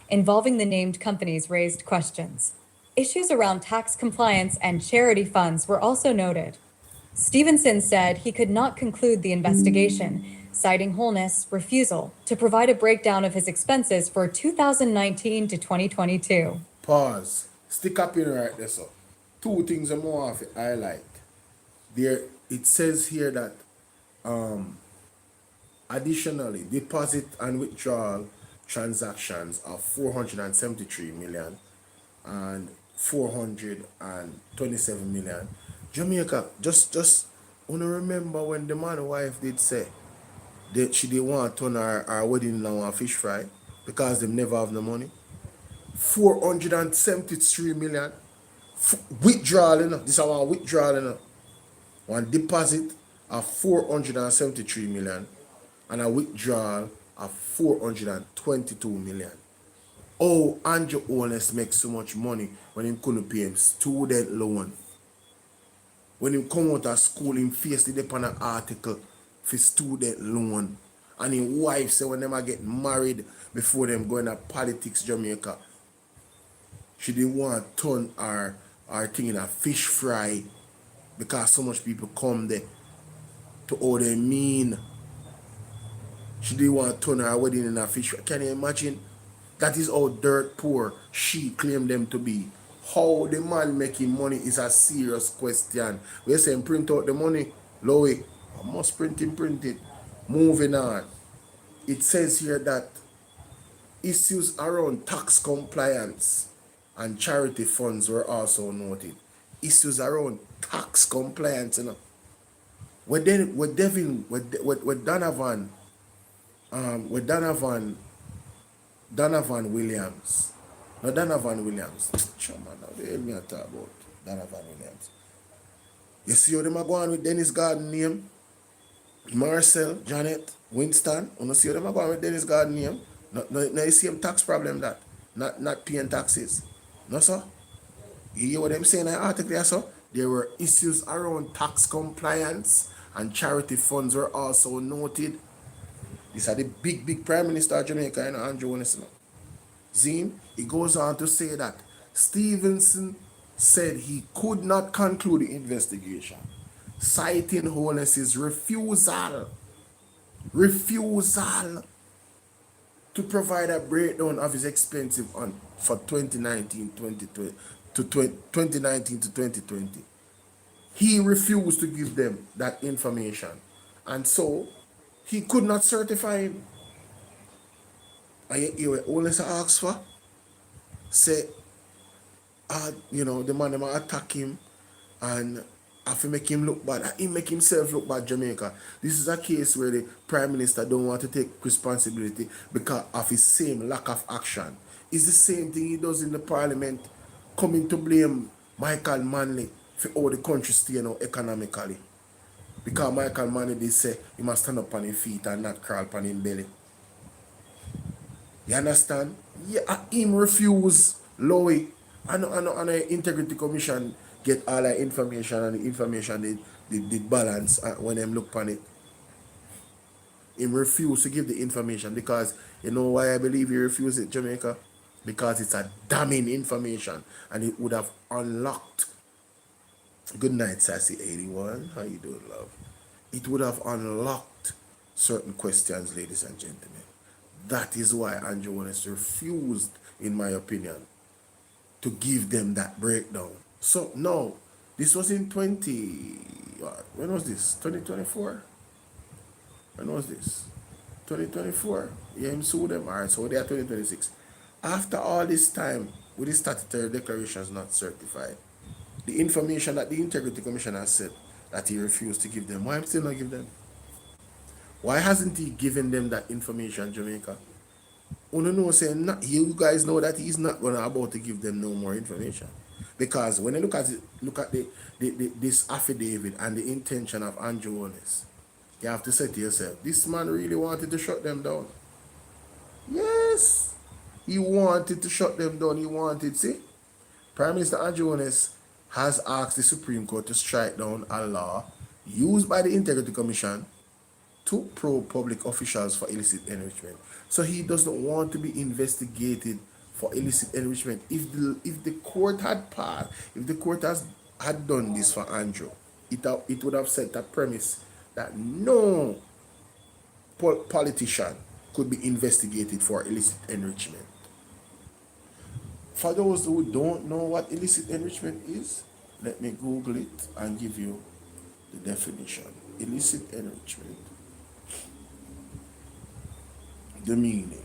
involving the named companies raised questions. Issues around tax compliance and charity funds were also noted. Stevenson said he could not conclude the investigation, citing Holness' refusal to provide a breakdown of his expenses for 2019 to 2022. Pause. Stick up in right there, so. Two things I'm more of I highlight. There, it says here that additionally, deposit and withdrawal transactions of 473 million and 427 million. Jamaica, just wanna remember when the man and wife did say that she didn't want to turn her wedding now on fish fry because they never have the money. 473 million withdrawal, you know. This is our withdrawal, you know. One deposit of 473 million and a withdrawal of 422 million. Oh, Andrew Holness makes so much money when he couldn't pay him student loan. When he come out of school, he faced it upon an article for student loan. And his wife said when them get married before them going to politics Jamaica, she didn't want to turn her thing in a fish fry because so much people come there to all they mean. She didn't want to turn her wedding in a fish fry. Can you imagine? That is how dirt poor she claimed them to be. How the man making money is a serious question. We're saying print out the money. Lowy, I must print it. Moving on. It says here that issues around tax compliance and charity funds were also noted. Issues around tax compliance, you know. With Donovan Williams. No, Donovan Williams. Chuma, now they help me to talk about Donovan Williams. You see how them are going with Dennis Garden name? Marcel, Janet, Winston. You see how them are going with Dennis Garden name? No, you see them tax problem that. Not paying taxes. No, sir? You hear what I'm saying in the article there, sir? There were issues around tax compliance and charity funds were also noted. These are the big Prime Minister of Jamaica, you know, Andrew Holness. Zim, he goes on to say that Stevenson said he could not conclude the investigation, citing Holness's refusal to provide a breakdown of his expenses for 2019 to 2020. He refused to give them that information, and so he could not certify him. And you were Holness asked for, say, you know, the man them attack him and have to make him look bad. He make himself look bad, Jamaica. This is a case where the Prime Minister don't want to take responsibility because of his same lack of action. It's the same thing he does in the Parliament, coming to blame Michael Manley for how the country stay now economically. Because Michael Manley, they say he must stand up on his feet and not crawl on his belly. You understand? Yeah, him refuse Lowy. And the Integrity Commission get all the information, and the information did balance when them look on it. Him refuse to give the information because you know why I believe he refused it, Jamaica? Because it's a damning information and it would have unlocked. Good night, Sassy 81. How you doing, love? It would have unlocked certain questions, ladies and gentlemen. That is why Andrew Holness refused, in my opinion, to give them that breakdown. So no, this was in when was this? 2024? When was this? 2024. Yeah, him sued them. Alright, so they are 2026. After all this time, with the statutory declarations not certified, the information that the Integrity Commission has said that he refused to give them, why am still not give them? Why hasn't he given them that information, Jamaica? You guys know that he's not gonna about to give them no more information. Because when you look at this affidavit and the intention of Andrew Holness, you have to say to yourself, this man really wanted to shut them down. Yes, he wanted to shut them down. He wanted, see? Prime Minister Andrew Holness has asked the Supreme Court to strike down a law used by the Integrity Commission to probe public officials for illicit enrichment. So he doesn't want to be investigated for illicit enrichment. If the court had passed, if the court had done this for Andrew, it would have set that premise that no politician could be investigated for illicit enrichment. For those who don't know what illicit enrichment is, let me Google it and give you the definition. Illicit enrichment. The meaning.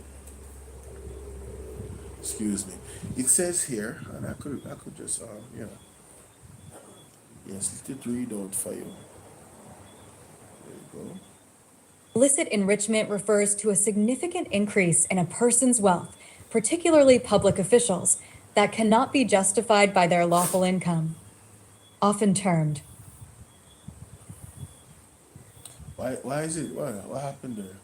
Excuse me. It says here, and I could just yes, let it read out for you. There you go. Illicit enrichment refers to a significant increase in a person's wealth, particularly public officials, that cannot be justified by their lawful income, often termed. Why is it? What happened there?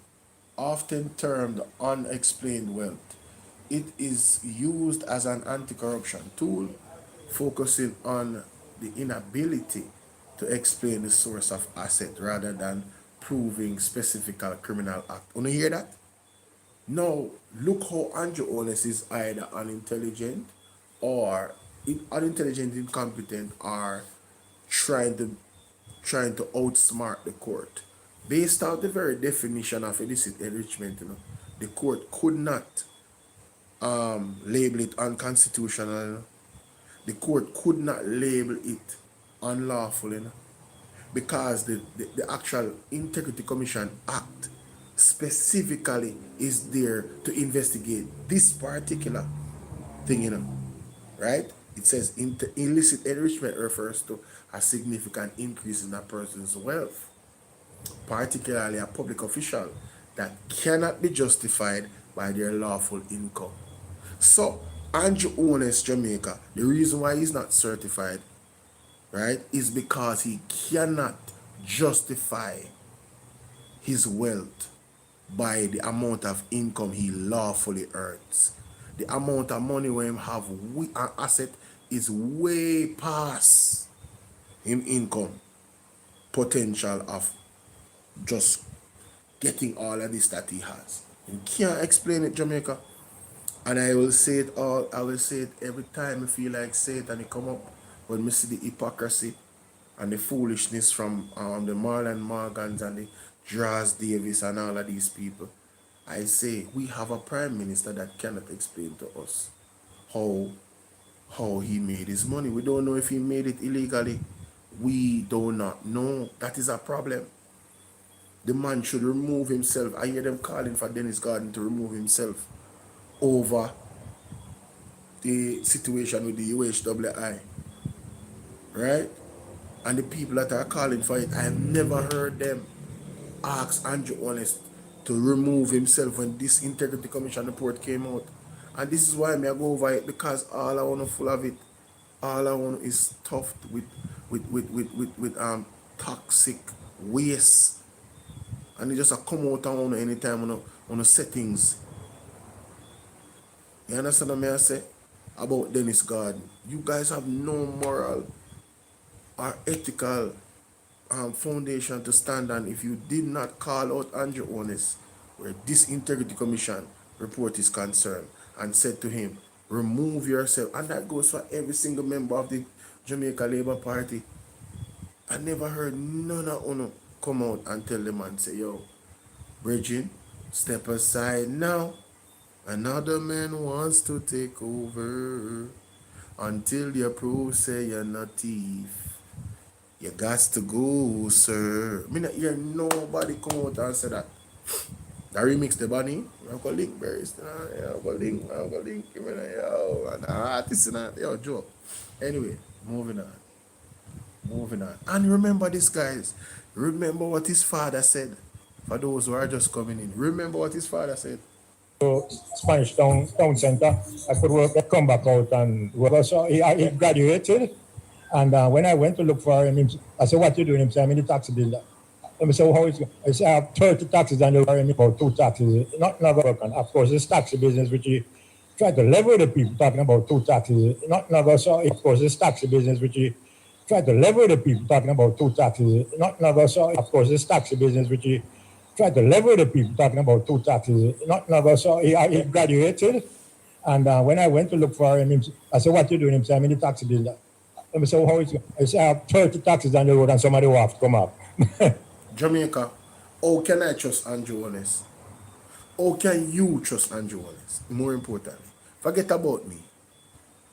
Often termed unexplained wealth. It is used as an anti-corruption tool, focusing on the inability to explain the source of asset rather than proving specific criminal act. Want to hear that? Now, look how Andrew Holness is either unintelligent or unintelligent, incompetent, or trying to outsmart the court. Based on the very definition of illicit enrichment, the court could not label it unconstitutional. The court could not label it unlawful, because the actual Integrity Commission Act specifically is there to investigate this particular thing, right? It says illicit enrichment refers to a significant increase in a person's wealth, particularly a public official, that cannot be justified by their lawful income. So, Andrew Holness, Jamaica, the reason why he's not certified, right, is because he cannot justify his wealth by the amount of income he lawfully earns. The amount of money where him have an asset is way past him income potential of just getting all of this that he has. You can't explain it, Jamaica. And I will say it every time I feel like say it, and it come up when we see the hypocrisy and the foolishness from the Marlon Morgans and the Draws Davis and all of these people. I say we have a prime minister that cannot explain to us how he made his money. We don't know if he made it illegally. We do not know. That is a problem. The man should remove himself. I hear them calling for Dennis Gordon to remove himself over the situation with the UHWI, right? And the people that are calling for it, I have never heard them ask Andrew Holness to remove himself when this Integrity Commission report came out. And this is why I go over it, because all I want to full of it, all I want is stuffed with toxic waste. And it just come out on anytime on the settings. You understand what I say? About Dennis Garden. You guys have no moral or ethical foundation to stand on if you did not call out Andrew Holness where this integrity commission report is concerned and said to him, remove yourself. And that goes for every single member of the Jamaica Labour Party. I never heard none of you come out and tell the man, say, yo, Bridget, step aside now. Another man wants to take over. Until you prove say you're not thief. You got to go, sir. I mean, not hear nobody come out and say that. The remix, the bunny, I'm going to link berries. I'm going to link. Yo, and artist, yo, joke. Anyway, moving on. And remember this, guys. Remember what his father said. For those who are just coming in. Remember what his father said. to Spanish Town Center. I could work, I come back out and work. So he graduated. And when I went to look for him, I said, what you doing? He said, I'm in the taxi builder. And I said, how is it? I said, I have 30 taxis and they're me about 2 taxis. Not work. And of course, this taxi business, which he tried to level the people talking about 2 taxis. Not so, of course, this taxi business, which he tried to level the people talking about 2 taxis. Not so, of course, this taxi business, which he tried to level the people talking about 2 taxis. Not so, he graduated. And when I went to look for him, I said, what you doing? He said, I'm in the taxi builder. And I said, how is it? I said, I have 30 taxis on the road and somebody will have to come up. Jamaica, how can I trust Andrew Holness? How can you trust Andrew Holness? More importantly, forget about me.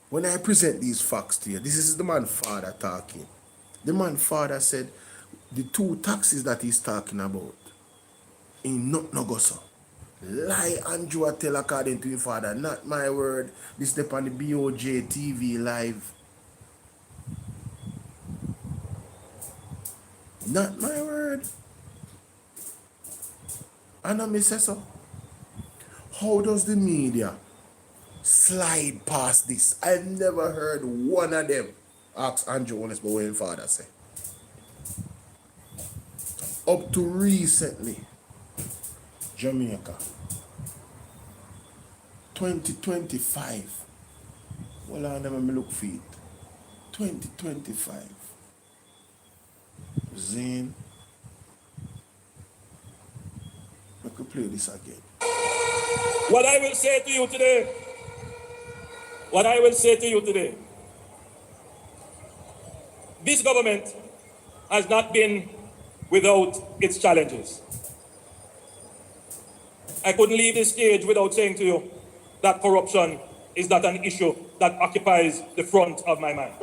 When I present these facts to you, this is the man father talking. The man father said the 2 taxis that he's talking about in not Nogoso. Lie Andrew tell according to his father, not my word. This step on the BOJ TV live. Not my word. And I say so. How does the media slide past this? I've never heard one of them ask Andrew Holness about what his father said. Up to recently, Jamaica, 2025. Well, I never look for it. 2025. Zane, I could play this again. What I will say to you today, this government has not been without its challenges. I couldn't leave this stage without saying to you that corruption is not an issue that occupies the front of my mind.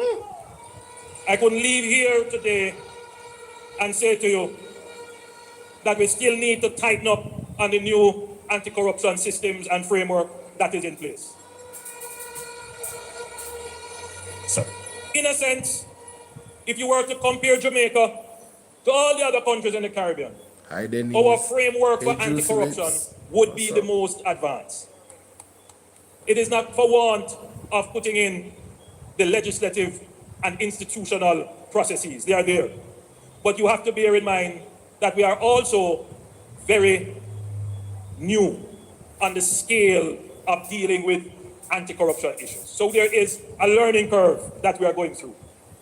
I couldn't leave here today and say to you that we still need to tighten up on the new anti-corruption systems and framework that is in place. So, in a sense, if you were to compare Jamaica to all the other countries in the Caribbean, our framework for anti-corruption would be the most advanced. It is not for want of putting in the legislative and institutional processes. They are there. But you have to bear in mind that we are also very new on the scale of dealing with anti-corruption issues. So there is a learning curve that we are going through.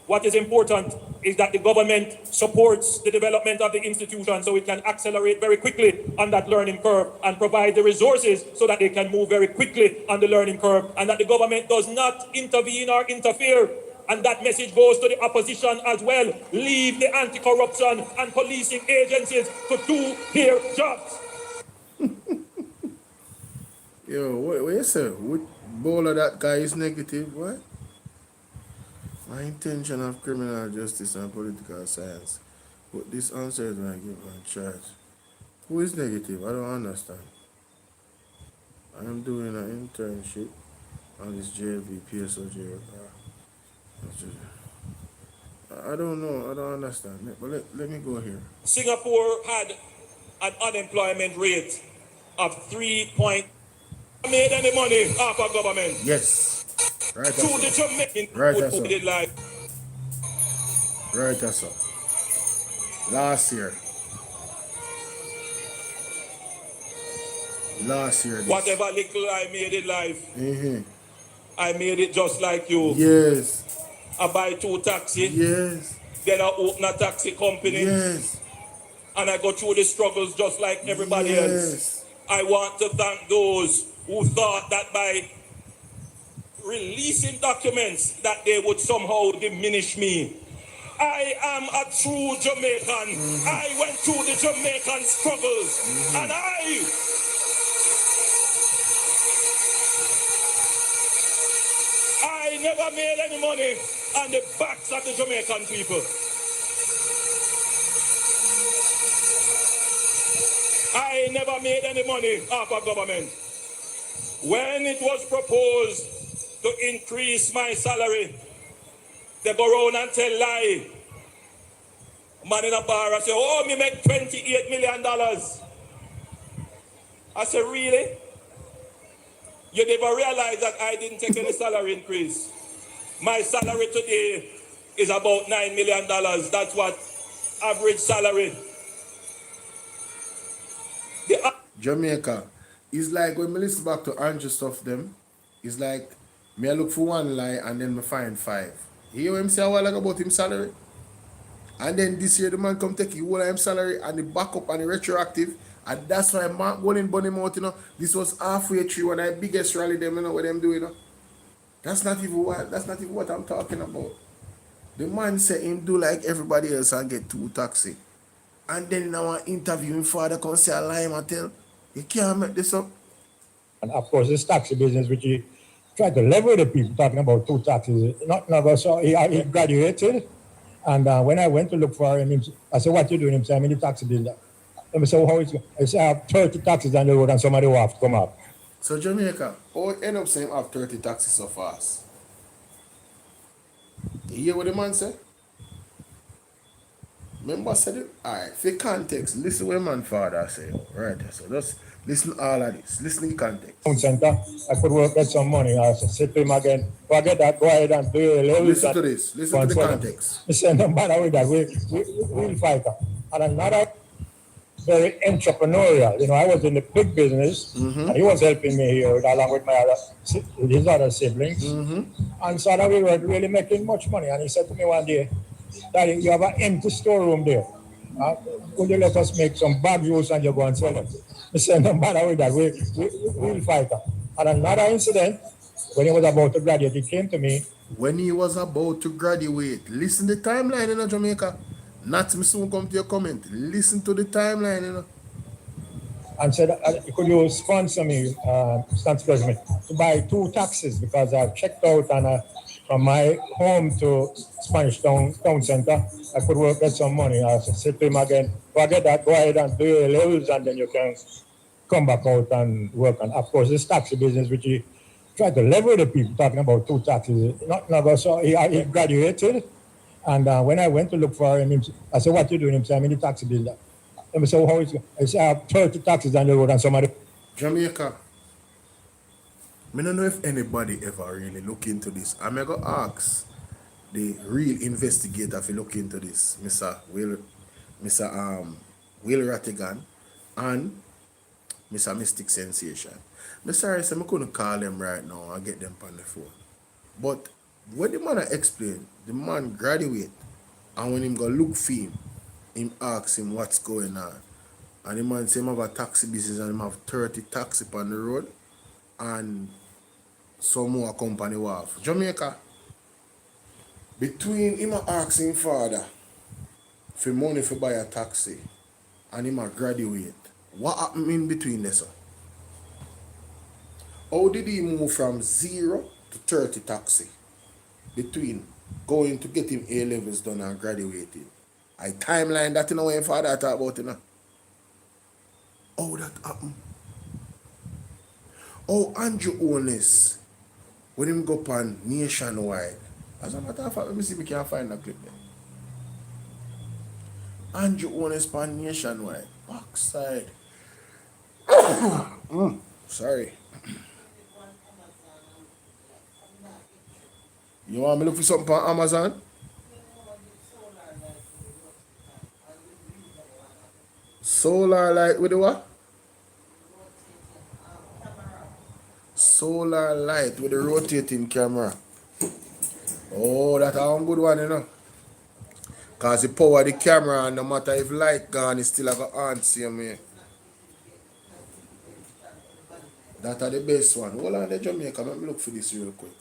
What is important is that the government supports the development of the institution so it can accelerate very quickly on that learning curve and provide the resources so that they can move very quickly on the learning curve, and that the government does not intervene or interfere. And that message goes to the opposition as well. Leave the anti-corruption and policing agencies to do their jobs. Yo, what you say? What BOLO that guy is negative, what? My intention of criminal justice and political science. But this answer is when I give my charge. Who is negative? I don't understand. I am doing an internship on this JLP, PSO, I don't know. I don't understand. But let me go here. Singapore had an unemployment rate of 3 point. Made any money off of government? Yes. Right. To the Jamaican Right. who did like. Right. That's up. Last year. Whatever little I made in life, Mm-hmm. I made it just like you. Yes. I buy 2 taxi, Yes. then I open a taxi company, Yes. and I go through the struggles just like everybody else. Yes. I want to thank those who thought that by releasing documents that they would somehow diminish me. I am a true Jamaican. I went through the Jamaican struggles, and I never made any money on the backs of the Jamaican people. I never made any money off of government. When it was proposed to increase my salary, they go around and tell lie. Man in a bar, I say, oh, me make $28 million. I say, really? You never realize that I didn't take any salary increase. My salary today is about $9 million. That's what average salary. Jamaica. It's like when me listen back to Andrew stuff them, it's like me I look for one lie and then me find 5. You hear what him say a while ago about him salary? And then this year the man come take his whole of him salary and the backup and the retroactive. And that's why Mark going burn him out, you know. This was halfway through when I biggest rally them, you know what them doing, you know. That's not even what I'm talking about. The man said him do like everybody else and get 2 taxi. And then in our interview, him father come say a lie and tell, you can't make this up. And of course, this taxi business, which he tried to level the people, talking about 2 taxes. Not never saw. He graduated, and when I went to look for him, I said, "What you doing?" He said, "I'm in the taxi business." And I said, "How is it?" I said, "I have 30 taxis on the road, and somebody will have to come up." So Jamaica, how end up saying have 30 taxis so fast? You hear what the man said? Remember I said it? Alright, for context, listen what the man father say. Right, so just listen all of this. Listen in context. Town center, I could work, get some money. I said to him again, forget that, go ahead and do your level. Listen to this. Listen to the context. He said, no matter with that, we'll fight. And another very entrepreneurial. You know, I was in the big business, and he was helping me here along with his other siblings. And so that we were really making much money. And he said to me one day, "Daddy, you have an empty storeroom there. Would you let us make some bag rolls and you go and sell them?" I said, no matter with that, we'll fight. And another incident, when he was about to graduate, he came to me. When he was about to graduate, listen to the timeline in Jamaica. Not me soon come to your comment. Listen to the timeline, you know. And said, could you sponsor me, to buy 2 taxis, because I've checked out and from my home to Spanish Town Center, I could work, get some money. I said to him again, forget that, go ahead and do your levels and then you can come back out and work. And of course, this taxi business, which he tried to level the people, talking about 2 taxis. Not never saw. He graduated, and when I went to look for him, I said, "What you doing?" He said, "I'm in the taxi business." And I said, "How is it?" I said, "I have 30 taxis on the road and somebody." Jamaica. I don't know if anybody ever really look into this. I'm going to ask the real investigator if you look into this, Mr. Will Rattigan and Mr. Mystic Sensation. I'm sorry, so I couldn't call them right now and get them on the phone. But when the man explained, the man graduate, and when him go look for him ask him what's going on. And the man say him have a taxi business and him have 30 taxi on the road and some more company off. Jamaica, between him asking father for money for buy a taxi and him graduate, what happened in between this? How did he move from 0 to 30 taxi between going to get him A-levels done and graduating? I timeline that, you know, when father talk about, you know. How that happened? Oh, Andrew Holness, when him go on nationwide. As a matter of fact, let me see if we can find that clip there. Andrew Holness on nationwide. Backside. Sorry. You want me to look for something on Amazon? Solar light with the what? solar light with the rotating camera. Oh, that's a good one, you know. Cause the power of the camera, and no matter if light gone, it's still have a on same way. That are the best one. Hold on, the Jamaica. Let me look for this real quick.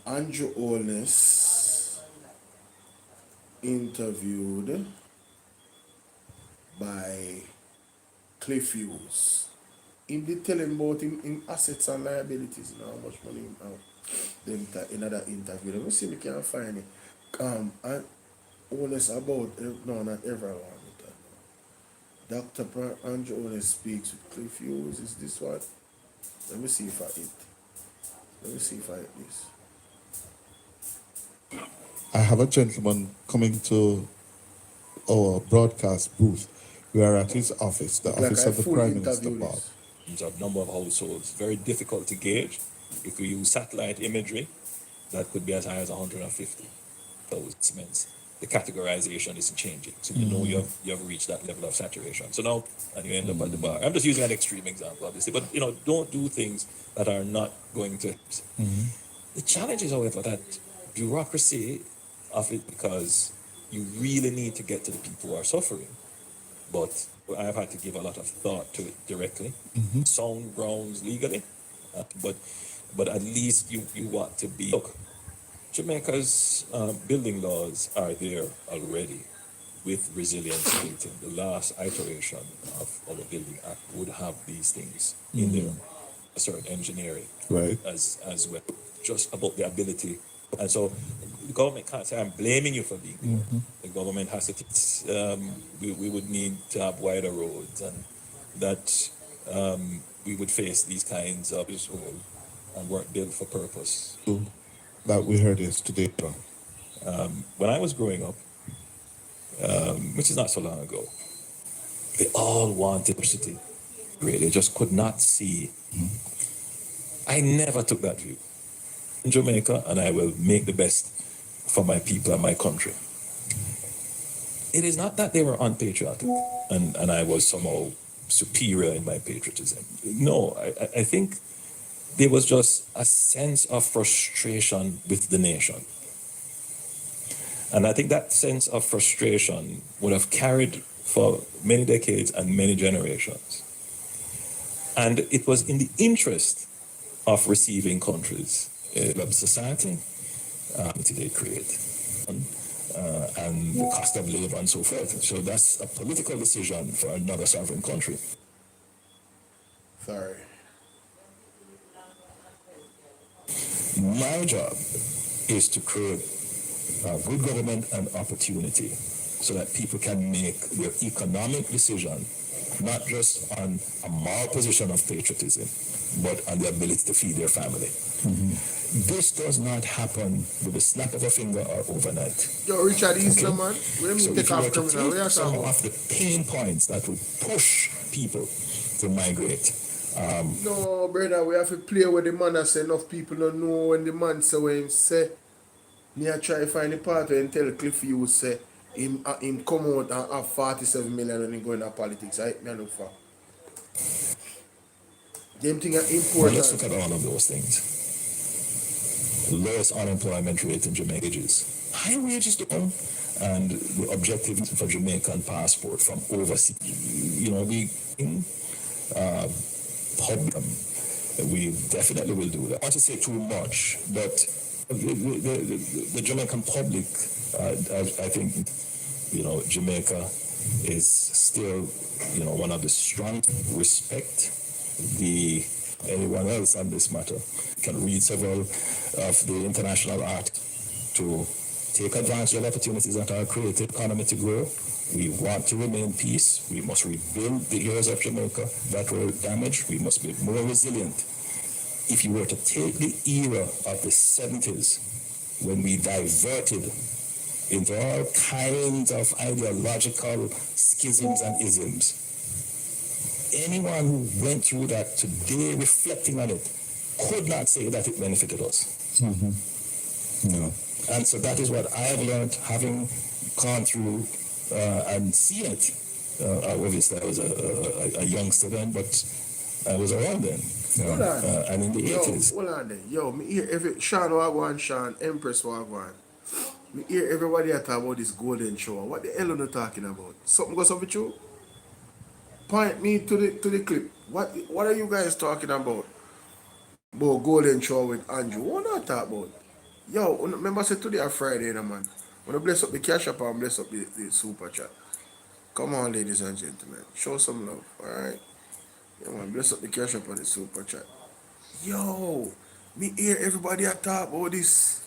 Andrew Holness interviewed by Cliff Hughes. Him did tell him about him assets and liabilities. You know, how much money in that interview. Let me see if we can find it. And Holness about no, not everyone. Dr. Andrew Holness speaks with Cliff Hughes. Is this one? Let me see if I hit. Let me see if I hit this. I have a gentleman coming to our broadcast booth. We are at his office, the office of the Prime Minister, Bob. Of number of households, very difficult to gauge. If we use satellite imagery, that could be as high as 150,000. The categorization isn't changing, so you know you have reached that level of saturation. So now, and you end up at the bar. I'm just using an extreme example, obviously, but you know, don't do things that are not going to. The challenge is, however, that bureaucracy of it, because you really need to get to the people who are suffering, but I've had to give a lot of thought to it directly, sound grounds legally, but at least you want to be. Look, Jamaica's building laws are there already with resilience built in. The last iteration of our building act would have these things in there, a certain engineering, Right. as well, just about the ability. And so the government can't say, I'm blaming you for being there. The government has to, we would need to have wider roads, and that we would face these kinds of issues and weren't built for purpose. That we heard yesterday. When I was growing up, which is not so long ago, they all wanted diversity. They just could not see. I never took that view. In Jamaica, and I will make the best for my people and my country. It is not that they were unpatriotic and I was somehow superior in my patriotism. No, I think there was just a sense of frustration with the nation. And I think that sense of frustration would have carried for many decades and many generations. And it was in the interest of receiving countries, society, they create, and the cost of labor and so forth. So that's a political decision for another sovereign country. Sorry. My job is to create good government and opportunity so that people can make their economic decision not just on a moral position of patriotism, but on the ability to feed their family. This does not happen with the snap of a finger or overnight. Yo, Richard Eastland, man. Let me So take if you off were to criminal. take some of the pain points that would push people to migrate. No, brother, we have to play with the man. I say enough people don't know when the man say what him say. Me I try to find the part where and tell Cliff Hughes say him come out and have 47 million and he go into politics. I me look for. Them thing are Well, important. let's look at all of those things. Lowest unemployment rate in Jamaica is high wages down, and the objective for Jamaican passport from overseas. You know, we definitely will do that. I want to say too much, but the Jamaican public, I think, you know, Jamaica is still, you know, one of the strong respect anyone else on this matter. Can read several of the international art to take advantage of opportunities that are created, economy to grow. We want to remain peace. We must rebuild the areas of Jamaica that were damaged. We must be more resilient. If you were to take the era of the 70s, when we diverted into all kinds of ideological schisms and isms, anyone who went through that today, reflecting on it, could not say that it benefited us. No. And so that is what I have learned, having gone through and seen it. Obviously, I was a youngster then, but I was around then. Hold on. And in the Yo, 80s. hold on there. Yo, me hear every Sean Wagwan, Sean, Empress Wagwan. Me hear everybody talk about this golden shower. What the hell are you talking about? Something goes up with you? Point me to the clip. What are you guys talking about? About golden shower with Andrew. What not talk about? Yo, remember I said today a Friday, man. When I bless up the cash up and bless up the super chat. Come on, ladies and gentlemen. Show some love. Alright? Yeah, man, bless up the cash up on the super chat. Yo, me hear everybody a talk about this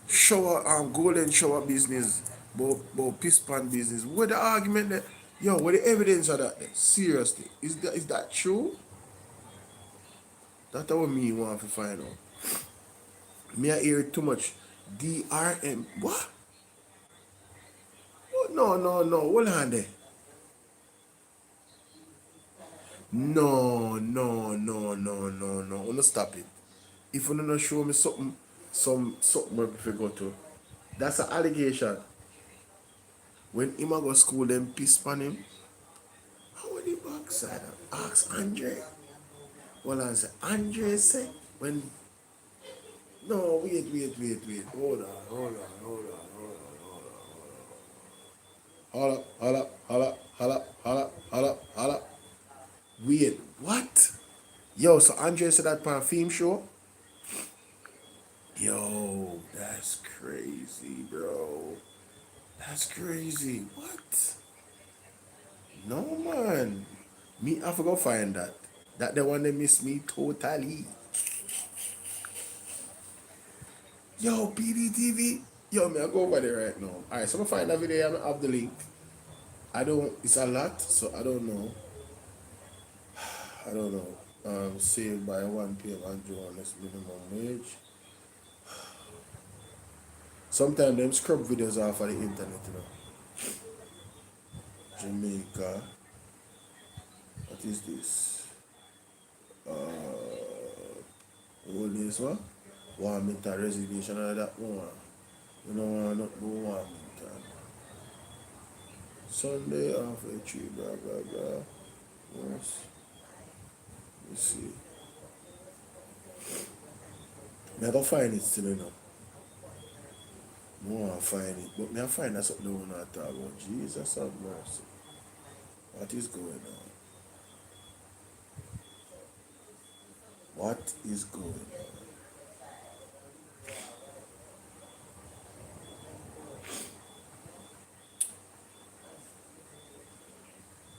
shower golden shower business, about piss pan business. What the argument that what the evidence of that then? Seriously. Is that true? That's what me want to find out. Me I hear too much DRM. What? No. Hold on there. No. Wanna stop it. If you don't show me something where we go to. That's an allegation. When him a go school, them piss pan him. How are the backside? Ask Andre. Well, I say Andre say when. No, wait. Hold on. Hold up. Wait, what? Yo, so Andre said that on film show? Yo, that's crazy, bro. That's crazy. What? No, man. Me, I forgot find that. That the one that miss me totally. Yo, PDTV. Yo, me, I go over there right now. Alright, so I'm gonna find that video. I'm gonna have the link. It's a lot, so I don't know. Saved by 1 p.m. Andrew Holness minimum wage. Sometimes them scrub videos off of the internet, Jamaica. What is this? All this one? Warmington resignation of that one. You know what? Not go Warmington. Sunday off a tree, blah. Yes. Let's see. Never find it still enough. No, I find it. But me I find that something I want to talk about. Jesus have mercy. What is going on? What is going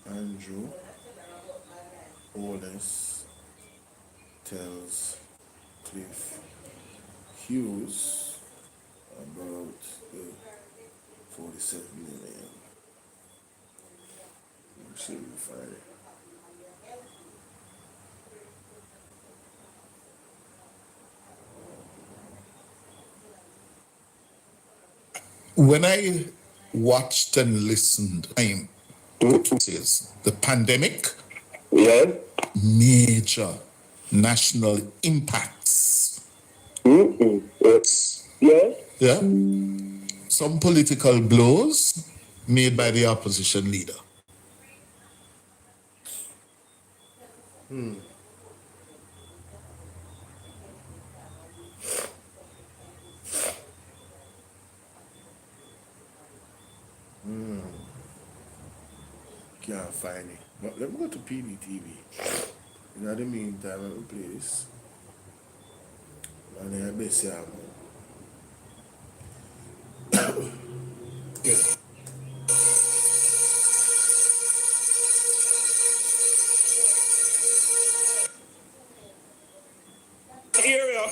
on? Andrew Holness tells Cliff Hughes about the 47 million. Let's see if we find it. When I watched and listened, the pandemic, major national impacts. Yeah. Some political blows made by the opposition leader. Can't find it. But let me go to PDTV. In the meantime, let me play this. And then I bet you Area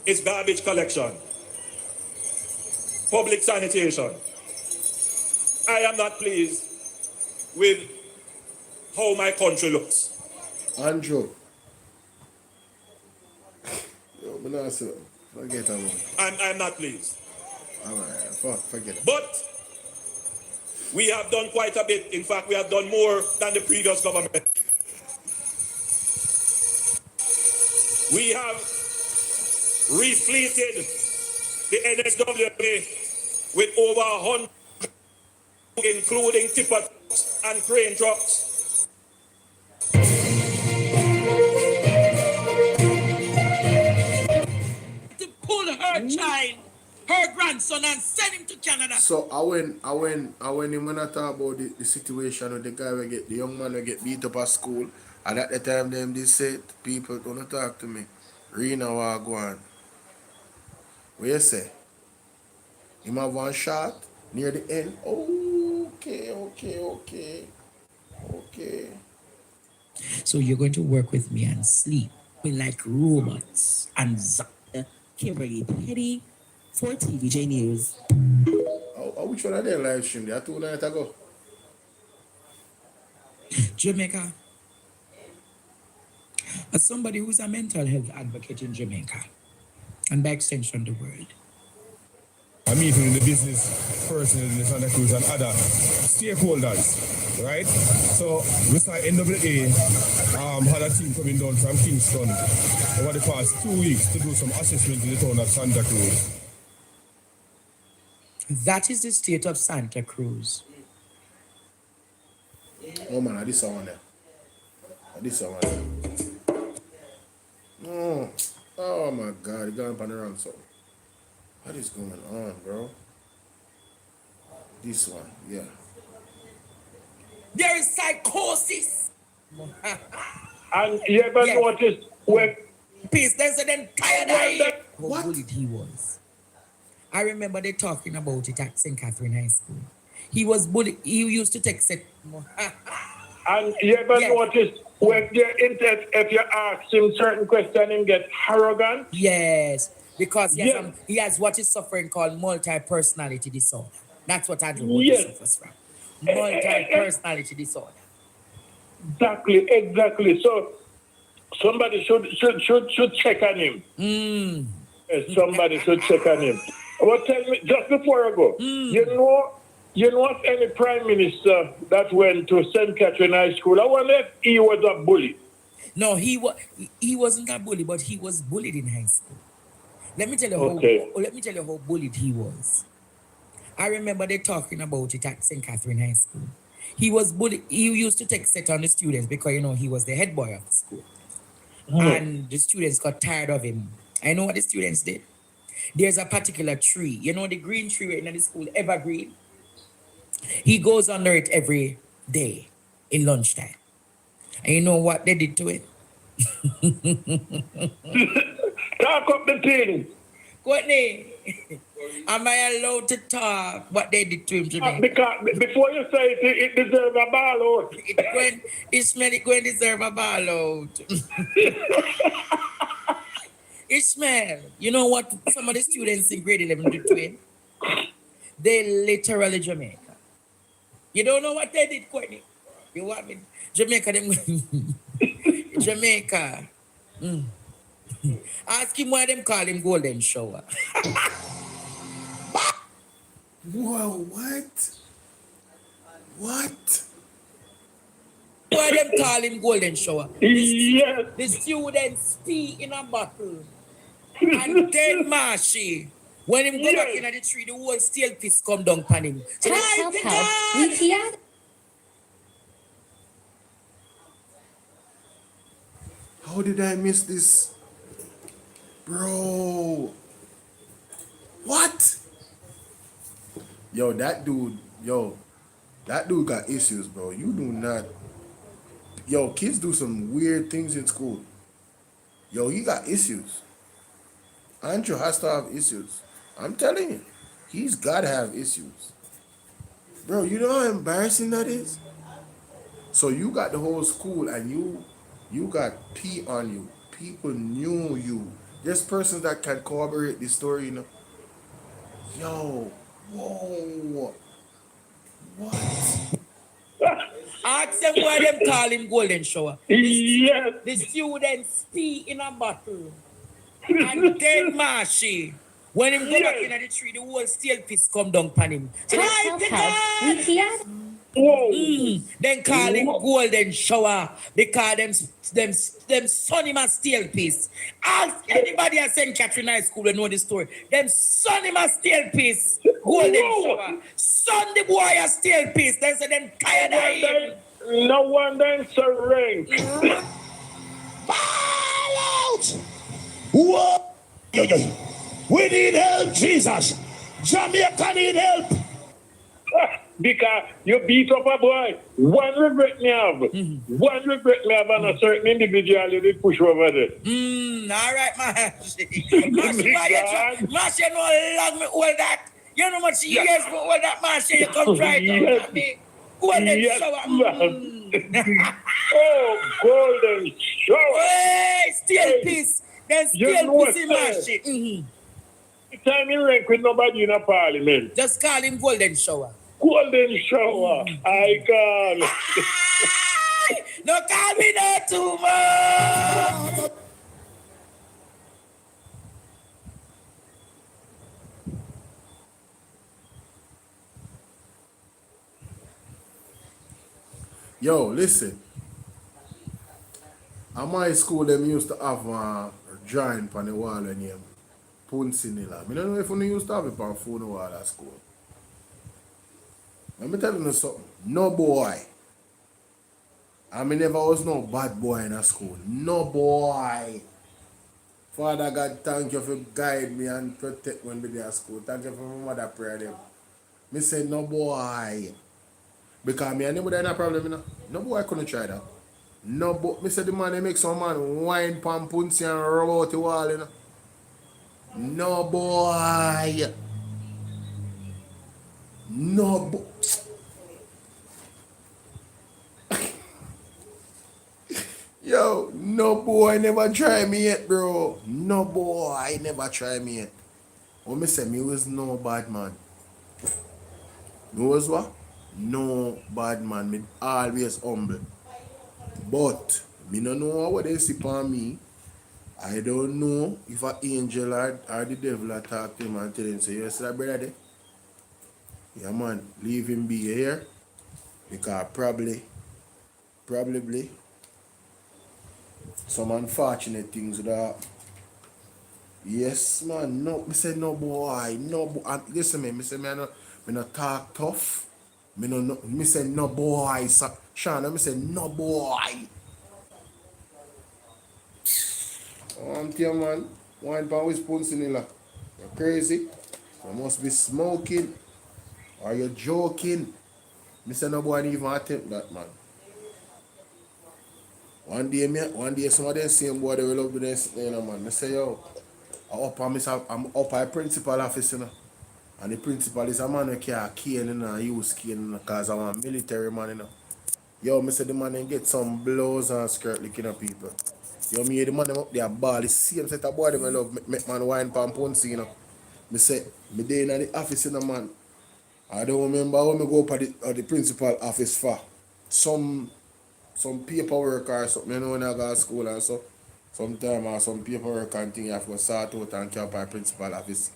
is garbage collection, public sanitation. I am not pleased with how my country looks. Andrew. Yo, but no, sir. Forget about it. I'm not pleased. Alright, forget it. But we have done quite a bit. In fact, we have done more than the previous government. We have refleeted the NSWA with over including tipper trucks and crane trucks. To pull her child, her grandson, and send him to Canada. So I when him when I talk about the situation with the guy we get the young man we get beat up at school, and at the time them they said people don't talk to me. Rena Wagwan. What you say? Him have one shot near the end. Okay. So you're going to work with me and sleep with like robots and Kimberly Petty for TVJ News. Which one of them live stream? They are 2 nights ago. Jamaica. As somebody who's a mental health advocate in Jamaica, and by extension the world, I'm meeting with the business person in the Santa Cruz and other stakeholders, right? So we saw NWA had a team coming down from Kingston over the past 2 weeks to do some assessment in the town of Santa Cruz. that is the state of Santa Cruz. Oh man, this one there. This one there. No. Oh my God, it's going on the wrong side. What is going on, bro? This one, yeah. There is psychosis. And you ever notice when Peace, there's an entire day. What? How bullied he was. I remember they talking about it at St. Catherine High School. He was bullied. He used to take set. and you ever notice when if you ask him certain questions and get arrogant? Yes, because he has what is suffering called multi-personality disorder. That's what Andrew suffers from. Multi-personality disorder. Exactly. So somebody should check on him. Yes, somebody should check on him. Well, tell me just before I go. You know of any prime minister that went to St. Catherine High School? I wonder if he was a bully. No, he wasn't a bully, but he was bullied in high school. Let me tell you how bullied he was. I remember they talking about it at St. Catherine High School. He was bullied. He used to take set on the students because he was the head boy of the school. And the students got tired of him. I know what the students did. There's a particular tree. The green tree right in the school, evergreen. He goes under it every day in lunchtime. And you know what they did to it? Talk up the thing. Courtney, am I allowed to talk what they did to him, Jamaica? Because before you say it deserves a ball out. Ishmael, going to deserve a ball out. Ishmael, you know what some of the students in grade 11 did to him? They literally Jamaica. You don't know what they did, Courtney? You want me? Jamaica, Jamaica. Ask him why them call him Golden Shower. Whoa, what? Why them call him Golden Shower? Yes. The students pee in a bottle. And then Marshy, when him go back in the tree, the whole steel piece come down on him. How did I miss this? Bro. What? That dude got issues, bro. You do not. Kids do some weird things in school. He got issues. Andrew has to have issues. I'm telling you. He's got to have issues. Bro, you know how embarrassing that is? So you got the whole school and you got pee on you. People knew you. There's persons that can corroborate this story, Whoa. What? Ask them why them call him Golden Shower. Yes. The students pee in a bottle. And then Marshy, when him go back in the tree, the whole steel piece come down on him. Whoa. Then call him golden shower because them son him a steel piece. Ask anybody at St. Catherine High School will know the story. Them son him a steel piece. Golden shower. Son the boy a steel piece. They say them tired of him. No wonder it's a rank. Fall out! Whoa! We need help, Jesus. Jamaica need help. Because you beat up a boy. One regret me have. One regret me have on a certain individual you did push over there. All right, Mash, you know long me all that. You know much years for all that, Mash, you come try to at me. Golden shower. Oh, golden shower. Hey, steel piece. Then steel piece in Mash. The time you rank with nobody in a parliament. Just call him golden shower. Golden shower. I call. No call me no too much. Yo, listen. At my school, them used to have a drawing on the wall named Punsinilla. I don't know if we used to have it on phone wall at school. Let me tell you something. No boy. I mean, never was no bad boy in a school. No boy. Father God, thank you for guide me and protect me when I at school. Thank you for my mother prayer them. Me say no boy. Because me and nobody had a problem, you know. No boy couldn't try that. No boy. Me say the man they make some man wine pan punsi and rub out the wall, you know. No boy. No boy. Yo, no boy never try me yet, bro. No boy never try me yet. When me say me was no bad man. Me was what? No bad man. Me always humble. But me no know what they see upon me. I don't know if an angel or the devil attack him and tell him, say, you see that brother there? Yeah man, leave him be here. Because probably some unfortunate things would happen. Yes man, no, me say no boy, no boy. Listen me say me no talk tough. Me say no boy, Sean, me say no boy. I'm telling you man, wine pan with Punsinilla. You're crazy. You must be smoking. Or you're joking. Me say no boy even attempt that man. One day some of them same boy they will up to this, you know man. I say yo, I'm up at principal office, you know. And the principal is a man who carry cane, you know, use cane, you know, cause I'm a military man, you know. Yo, me say the man get some blows and skirt looking at people. Yo, me the man them up there ball, the same set of boy them I love make man wine pan punsi, you know. Me say, me day in the office, you know man. I don't remember when me go up at the principal office for some paperwork or something, you know, when I go to school and so. Sometimes or some paperwork and thing you have to sort out and carry up at principal office.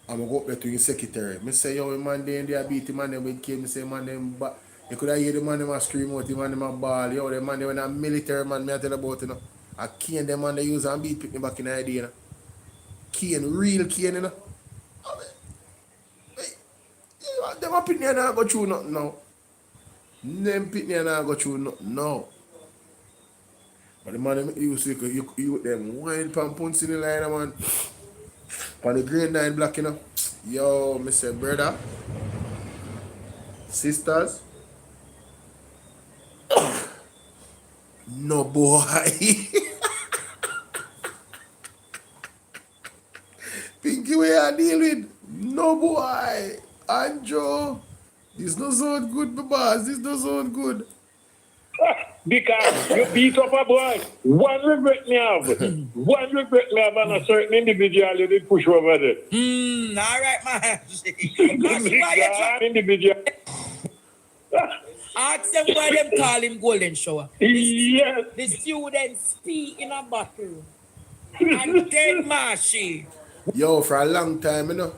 I'm going to go up there to the secretary. I say, yo, man, they beat the man them with cane. I say, man, them, but you could have hear the man them a scream out, the man them a ball. Yo, the man, they were a military man, me I tell about, you know. A cane, the man they use and beat me back in the idea, you know. Cane, real cane, you know. Them a pitney and I go through nothing now. Them pitney and I go through nothing now. But the man them used to you them wild pan punts in the line, man. On the grade 9 block, you know. Yo, me say, brother, sisters, no boy. Pinky way I deal with, no boy. Andrew, this no sound good, my boss. This no sound good. Because you beat up a boy. One regret me have. One regret me have on a certain individual you did push over there. All right, man. Individual. Ask them why them call him golden shower. Yes. The students pee in a bottle. And dead marshy. Yo, for a long time, you know.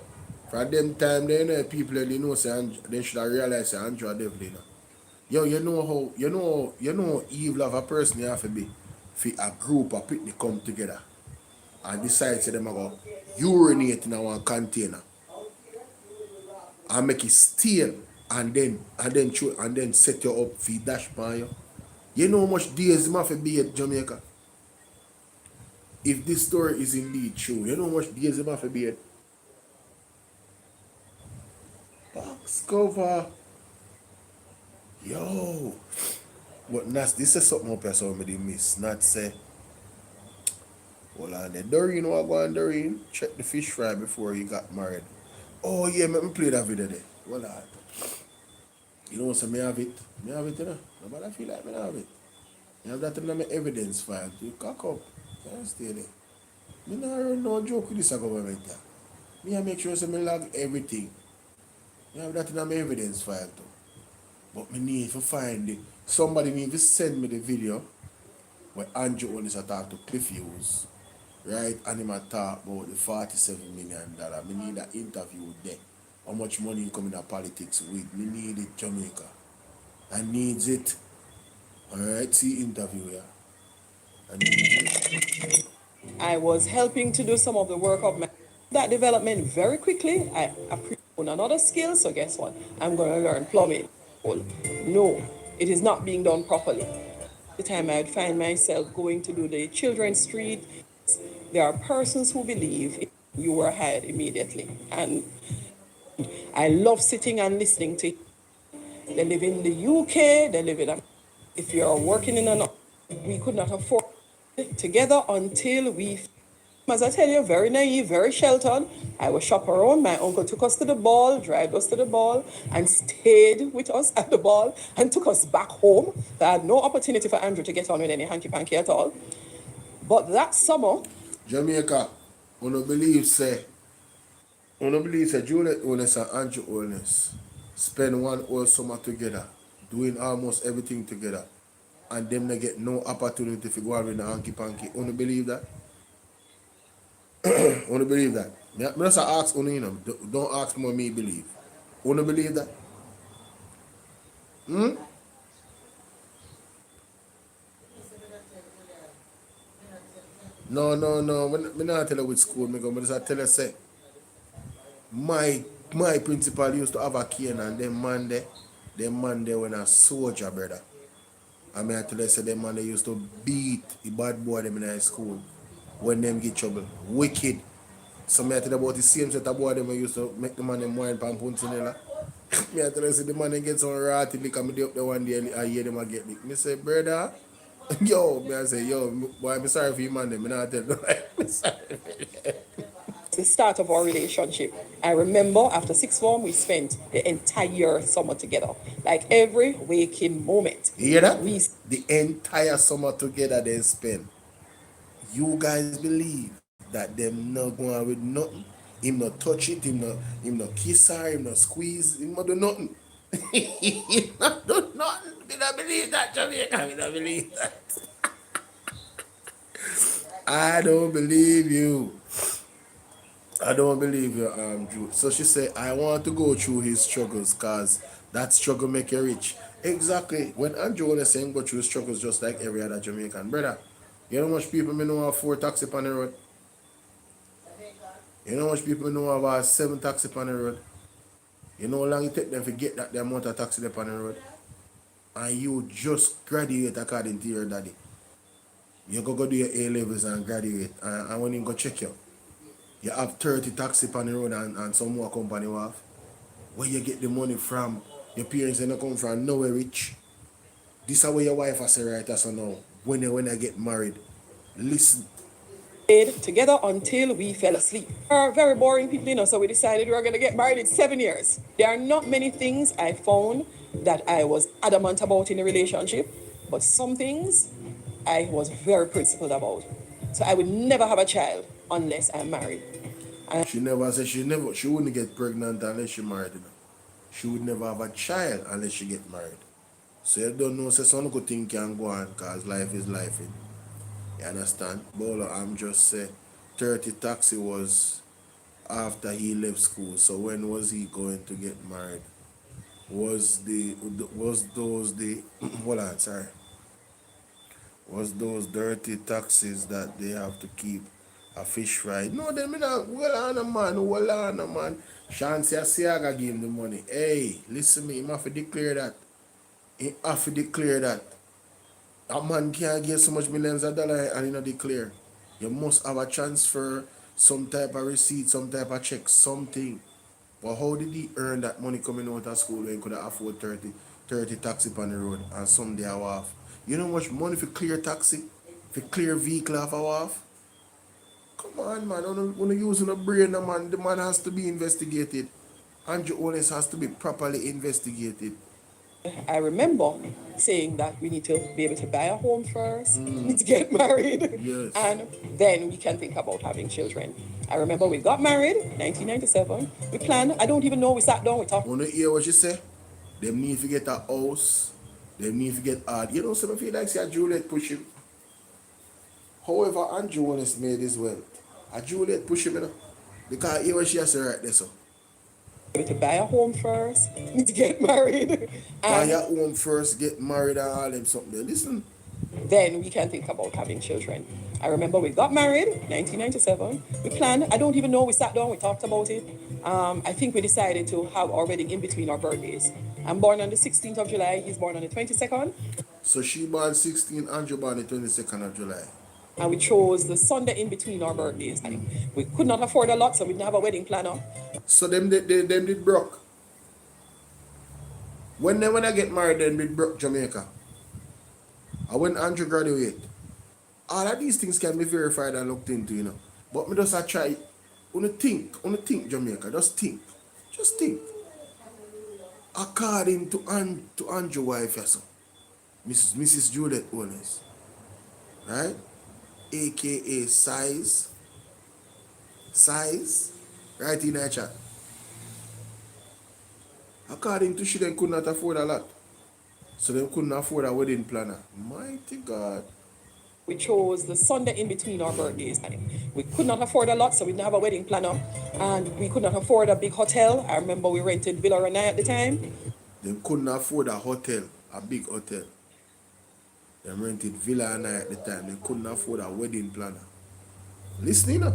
For them time, they, you know, people, they know, say, they should have realized, say, Andrew a devil, you know. Yo, you know evil of a person you have to be for a group of people come together and decide to them about urinate in one container and make it stale and then set you up for dash pan you. You know how much days you have to be at Jamaica? If this story is indeed true, you know how much days you have to be at? Box cover. Yo. But this is something up here somebody miss. Not say, hold on there. Doreen, what go on Doreen? Check the fish fry before you got married. Oh yeah, let me play that video there. Hold on. You know, so me have it. Me have it, you know. Nobody feel like me have it. You have that in my evidence file. You cock up. Can't stay there. Me not run no joke with this government. Me I make sure so me log everything. You have that in my evidence file too. But me need to find it. Somebody need to send me the video where Andrew Holness talk to Cliff Hughes, right? And him talk about the $47 million. Me need that interview there. How much money you come in politics with? Me need it, Jamaica. I needs it. Alright, see interview here. I needs it. I was helping to do some of the work of that development very quickly. I appreciate another skill, so guess what? I'm going to learn plumbing. No, it is not being done properly. The time I would find myself going to do the children's street, there are persons who believe you were hired immediately. And I love sitting and listening to it. They live in the UK, they live in if you're working in we could not afford it together until we, as I tell you, very naive, very sheltered. I was chaperone. My uncle took us to the ball, drive us to the ball, and stayed with us at the ball and took us back home. I had no opportunity for Andrew to get on with any hanky-panky at all. But that summer... Jamaica, I don't believe say Juliet Holness and Andrew Holness spend one whole summer together, doing almost everything together, and them they get no opportunity to go out with a hanky-panky. I don't believe that. I don't believe that. I just ask you know, don't ask me what me believe. I don't believe that. No. I not tell you which school I go, but I tell you say my principal used to have a cane and them man there when a soldier, brother. I mean I tell you say them man they used to beat the bad boy them in high school when them get trouble. Wicked. So I tell you about the same set of boy them used to make the man them wine pan puntinella. Me I tell you say the man they get some ratty lick and me up there one day I hear them a get lick. Me say brother. Yo, me I say, yo, boy, I'm sorry for you, man. Me not tell you. The start of our relationship. I remember after sixth form, we spent the entire summer together. Like every waking moment. You hear that? The entire summer together they spend. You guys believe that them not going with nothing? Him not touch it, him not kiss her, him not squeeze, him not do nothing. He not do nothing. We don't believe that, Jamaica. We don't believe that. I don't believe you. I don't believe you, Drew. So she said, I want to go through his struggles because that struggle make you rich. Exactly. When Andrew was saying go through struggles just like every other Jamaican. Brother, you know how much people know have 4 taxi on the road? You know how much people know have 7 taxi on the road? You know how long it take them to get that the amount of taxi on the road? And you just graduate according to your daddy. You go do your A-levels and graduate. And when you go check you have 30 taxi on the road and some more company you have. Where you get the money from? Your parents don't come from nowhere rich. This is where your wife has say right as so now. When I get married. Listen. Together until we fell asleep. We are very boring people, you know, so we decided we were going to get married in 7 years. There are not many things I found that I was adamant about in a relationship, but some things I was very principled about. So I would never have a child unless I'm married. She never said she wouldn't get pregnant unless she married. You know? She would never have a child unless she get married. So you don't know, say some good thing can go on because life is life. You understand? Bolo, I'm just say 30 taxi was after he left school. So when was he going to get married? was hold on, sorry. Was those dirty taxes that they have to keep a fish fry? No, they mean hold on, man. Shansi Asiaga give him the money. Hey, listen me, him have to declare that. He have to declare that. A man can't get so much millions of dollars and he not declare. You must have a transfer, some type of receipt, some type of check, something. But how did he earn that money coming out of school when he could afford 30 taxi on the road and someday a off? You know how much money for clear taxi? For clear vehicle off a off? Come on, man. When you're using a brain, man, the man has to be investigated. Andrew Holness has to be properly investigated. I remember saying that we need to be able to buy a home first, we need to get married, Yes. and then we can think about having children. I remember we got married, 1997. We planned, I don't even know, we sat down, we talked. Wanna hear what you say? They need to get a house. They need to get hard. You know, some of you like say Juliet push him. However, Andrew Holness made his wealth. A Juliet push him, you know. Because he was she has to right there, so. To buy a home first, we need to get married. Buy your home first, get married and all them something there. Listen. Then we can think about having children. I remember we got married, 1997. We planned, I don't even know, we sat down, we talked about it. I think we decided to have our wedding in between our birthdays. I'm born on the 16th of July, he's born on the 22nd. So she born 16, Andrew born the 22nd of July. And we chose the Sunday in between our birthdays. We could not afford a lot, so we didn't have a wedding planner. So them did broke. When I get married, them did broke Jamaica. And when Andrew graduate, all of these things can be verified and looked into, you know. But me just I try, wanna think Jamaica, just think. According to Andrew wife, yes, Mrs. Juliet Holness, right? AKA size, right in her chat. According to she, they could not afford a lot. So they couldn't afford a wedding planner. Mighty God. We chose the Sunday in between our birthdays. We could not afford a lot, so we didn't have a wedding planner. And we could not afford a big hotel. I remember we rented Villa Renai at the time. They couldn't afford a hotel, a big hotel. They rented Villa Renai at the time. They couldn't afford a wedding planner. Listening up.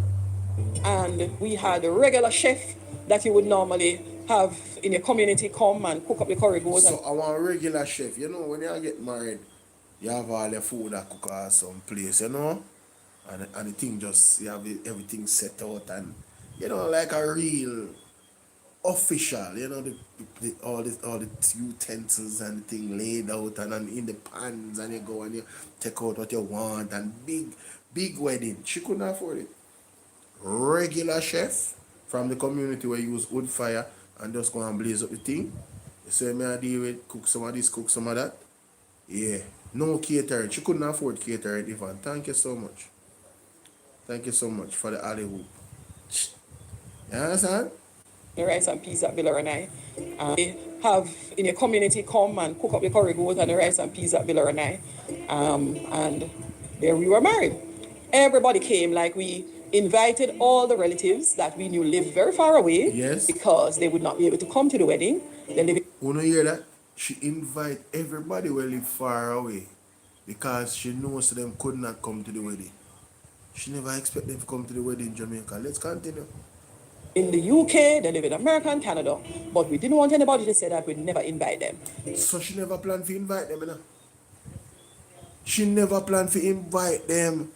And we had a regular chef that you would normally have in your community come and cook up the curry goat. So I want a regular chef. You know, when you get married, you have all your food that cook at some place, you know? And the thing just, you have everything set out and, you know, like a real official, you know, all the utensils and the thing laid out and in the pans, and you go and you take out what you want, and big wedding. She couldn't afford it. Regular chef from the community where you use wood fire and just go and blaze up the thing. You say, may I deal with cook some of this, cook some of that? Yeah. No catering. She couldn't afford catering even. Thank you so much. Thank you so much for the alley hoop. You understand? The rice and peas at Villa Renai. They have in your community come and cook up the curry goat and the rice and peas at Villa Renai. And there we were married. Everybody came, like we invited all the relatives that we knew lived very far away. Yes. Because they would not be able to come to the wedding. They live. Wanna hear that? She invite everybody who live far away because she knows them could not come to the wedding. She never expect them to come to the wedding in Jamaica. Let's continue. In the UK, they live in America and Canada, but we didn't want anybody to say that we'd never invite them. So she never planned to invite them, you know? She never planned to invite them,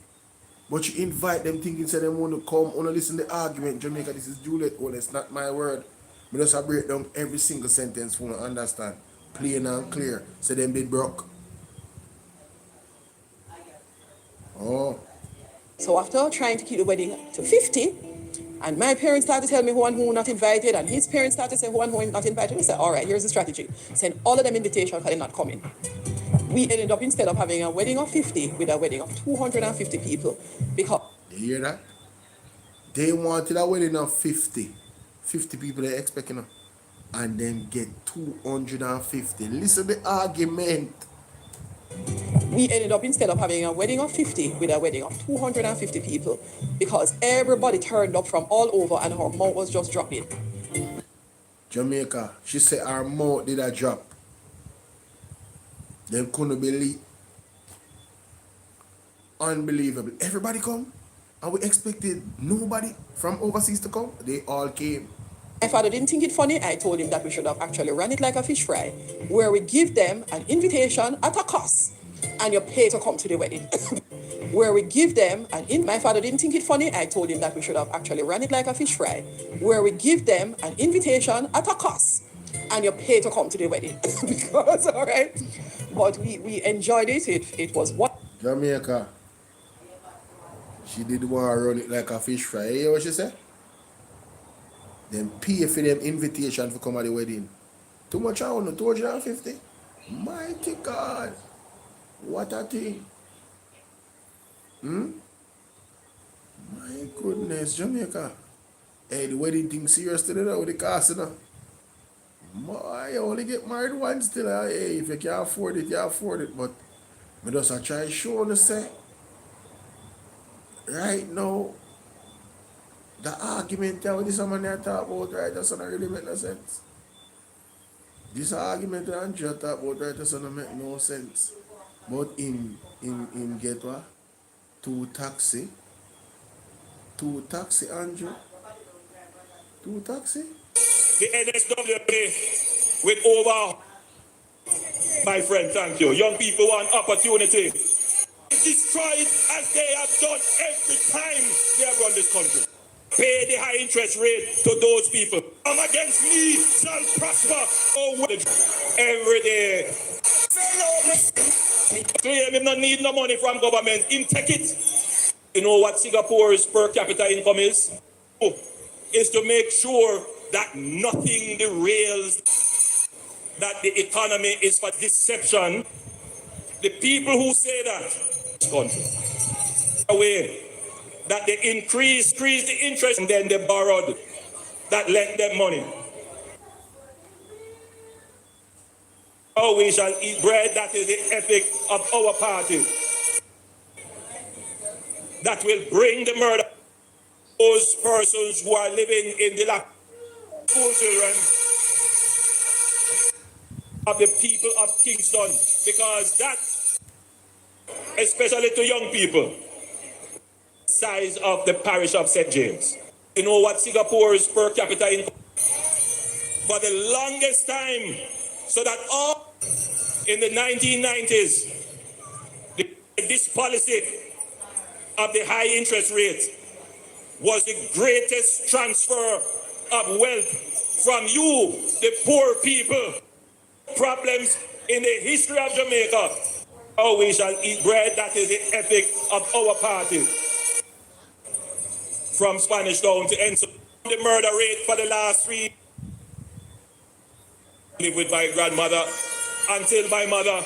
but she invite them thinking say they want to come, want to listen to the argument. Jamaica, this is Juliet Holness, not my word. I just break down every single sentence for you to understand. Plain and clear. So them did broke. Oh. So after trying to keep the wedding to 50, and my parents started to tell me who and who not invited, and his parents started to say who and who not invited, we said, all right, here's the strategy. Send all of them invitations because they're not coming. We ended up, instead of having a wedding of 50, with a wedding of 250 people. Because... You hear that? They wanted a wedding of 50. 50 people they expecting, you know, and then get 250. Listen to the argument. We ended up, instead of having a wedding of 50, with a wedding of 250 people, because everybody turned up from all over and her mouth was just dropping. Jamaica, she said our mouth did a drop. Them couldn't believe. Unbelievable. Everybody come. And we expected nobody from overseas to come. They all came. My father didn't think it funny. I told him that we should have actually run it like a fish fry, where we give them an invitation at a cost, and you pay to come to the wedding. Where we give them my father didn't think it funny. I told him that we should have actually run it like a fish fry, where we give them an invitation at a cost, and you pay to come to the wedding. Because, all right, but we enjoyed it. It was what Jamaica. She did want to run it like a fish fry. You hear what she said? Then pay for them invitation to come at the wedding. Too much I want, 250. Mighty God. What a thing. My goodness, Jamaica. Hey, the wedding thing serious today now with the cost, you know. You only get married once still. Hey, if you can't afford it, you afford it. But I just try to show you say, right now, the argument that this man talk about right, that's not really make no sense. This argument that Andrew talk about right, that's not make no sense. But in get what? Two taxi, Andrew. Two taxi. The NSWP with over, my friend, thank you. Young people want opportunity. Destroy it as they have done every time they have run this country. Pay the high interest rate to those people. Come against me shall prosper. Oh, every day. Claim him not need no money from government. In take it. You know what Singapore's per capita income is? Is to make sure that nothing derails, that the economy is for deception. The people who say that country away, that they increase the interest and then they borrowed, that lent them money. Oh, we shall eat bread, that is the ethic of our party. That will bring the murder of those persons who are living in the lap. School children of the people of Kingston, because that, especially to young people, size of the parish of St. James. You know what Singapore's per capita income for the longest time, so that all in the 1990s, this policy of the high interest rate was the greatest transfer of wealth from you, the poor people. Problems in the history of Jamaica. Oh, we shall eat bread, that is the ethic of our party. From Spanish Town to end the murder rate for the last 3 live with my grandmother until my mother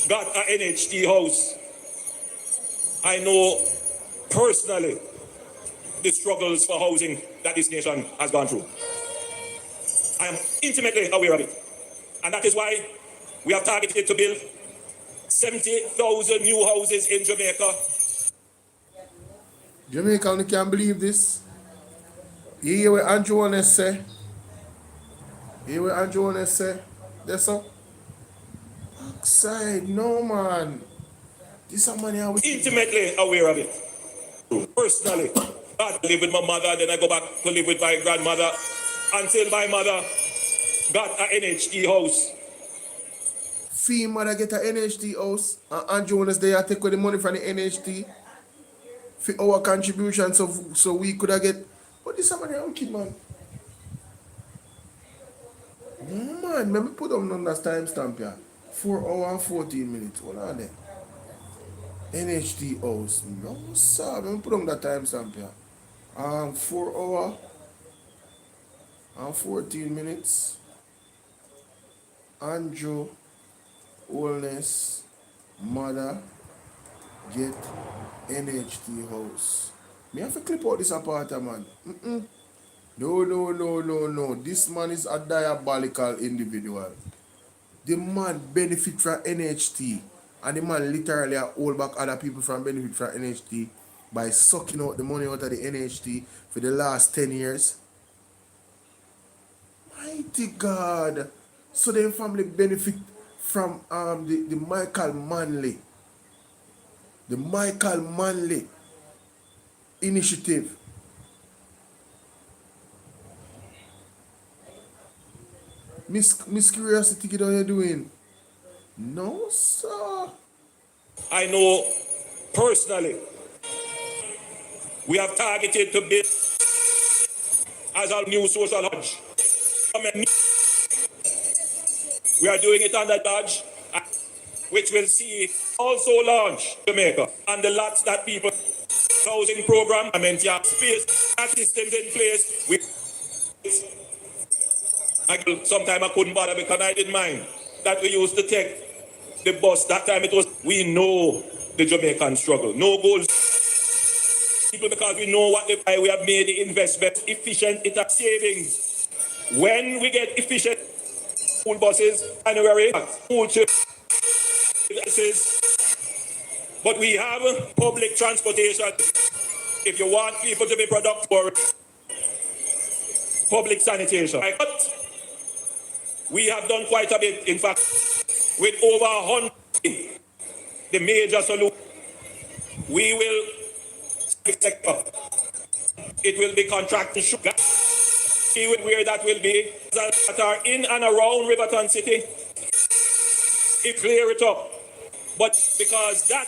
got an NHT house. I know personally the struggles for housing that this nation has gone through. I am intimately aware of it. And that is why we have targeted to build 70,000 new houses in Jamaica. Jamaica, you can't believe this. You hear what Andrew Holness say? You hear what Andrew Holness say? That's all. Backside, no man. This is money I was Intimately aware of it. Personally. I live with my mother, then I go back to live with my grandmother until my mother got an NHT house. Fee mother get an NHT house, and Andrew Holness there take away the money from the NHT for our contribution, so we could have get. But this somebody I'm kid man. Man, let me put them on that timestamp here. 4 hours and 14 minutes. Hold on there. NHT house. No sir, let me put on that timestamp here. 4 hours and 14 minutes. Andrew Holness mother get NHT house. Me have to clip out this apartment, man. No. This man is a diabolical individual. The man benefit from NHT, and the man literally hold back other people from benefit from NHT by sucking out the money out of the NHT for the last 10 years. My Mighty God. So the family benefit from the Michael Manley. The Michael Manley initiative. Miss Curiosity, what are you doing? No, sir. I know personally we have targeted to build as our new social lodge. We are doing it under Dodge, which will see also launch Jamaica and the lots that people housing program, space systems in place. Sometimes I couldn't bother because I didn't mind that we used to take the bus. That time it was, we know the Jamaican struggle. No goals. People, because we know what we have made the investment efficient, it has savings. When we get efficient school buses, January, school trips, but we have public transportation. If you want people to be productive for public sanitation. But we have done quite a bit. In fact, with over 100, the major solution, we will sector. It will be contracting sugar. See where that will be. That are in and around Rebutting City. It clear it up. But because that,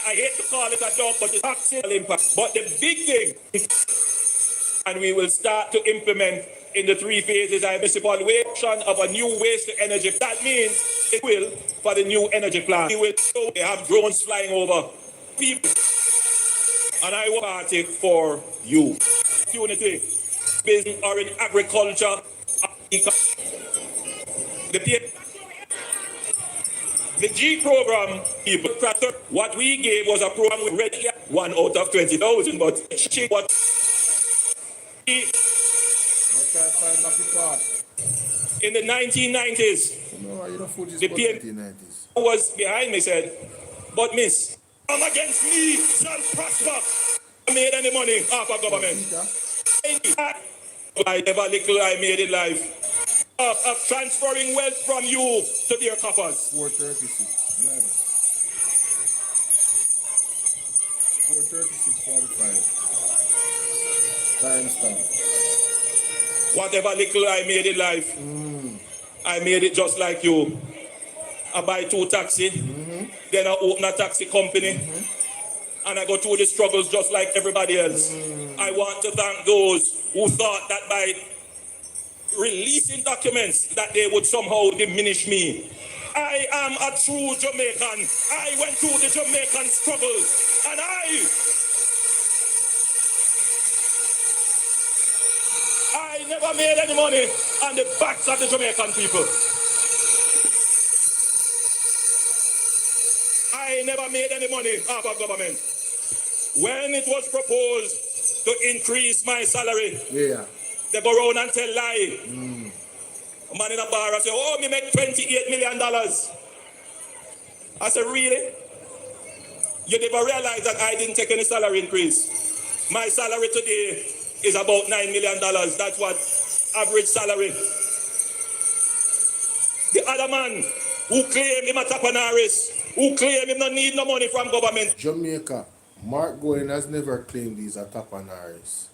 I hate to call it a dump, but it's taxable impact. But the big thing, and we will start to implement in the 3 phases, a municipal option of a new waste to energy. That means it will for the new energy plant. We will have drones flying over people. And I want party for you. Unity, business or in agriculture, the G program, people, what we gave was a program with regular 1 out of 20,000, but what in the 1990s, the PM was behind me said, but miss, come against me shall prosper. I made any money off of government. I never little I made in life. Of transferring wealth from you to their coffers. 436. Nice. 436.45. Timestamp. Whatever little I made in life, I made it just like you. I buy 2 taxi, then I open a taxi company, and I go through the struggles just like everybody else. I want to thank those who thought that by releasing documents that they would somehow diminish me. I am a true Jamaican. I went through the Jamaican struggles, and I never made any money on the backs of the Jamaican people. I never made any money off of government. When it was proposed to increase my salary, they go around and tell lie. A man in a bar, I say, oh, me make $28 million. I said, really? You never realize that I didn't take any salary increase. My salary today is about $9 million. That's what average salary. The other man who claim him a tapanaris, who claim him not need no money from government. Jamaica, Mark Goen has never claimed he's a tapanaris.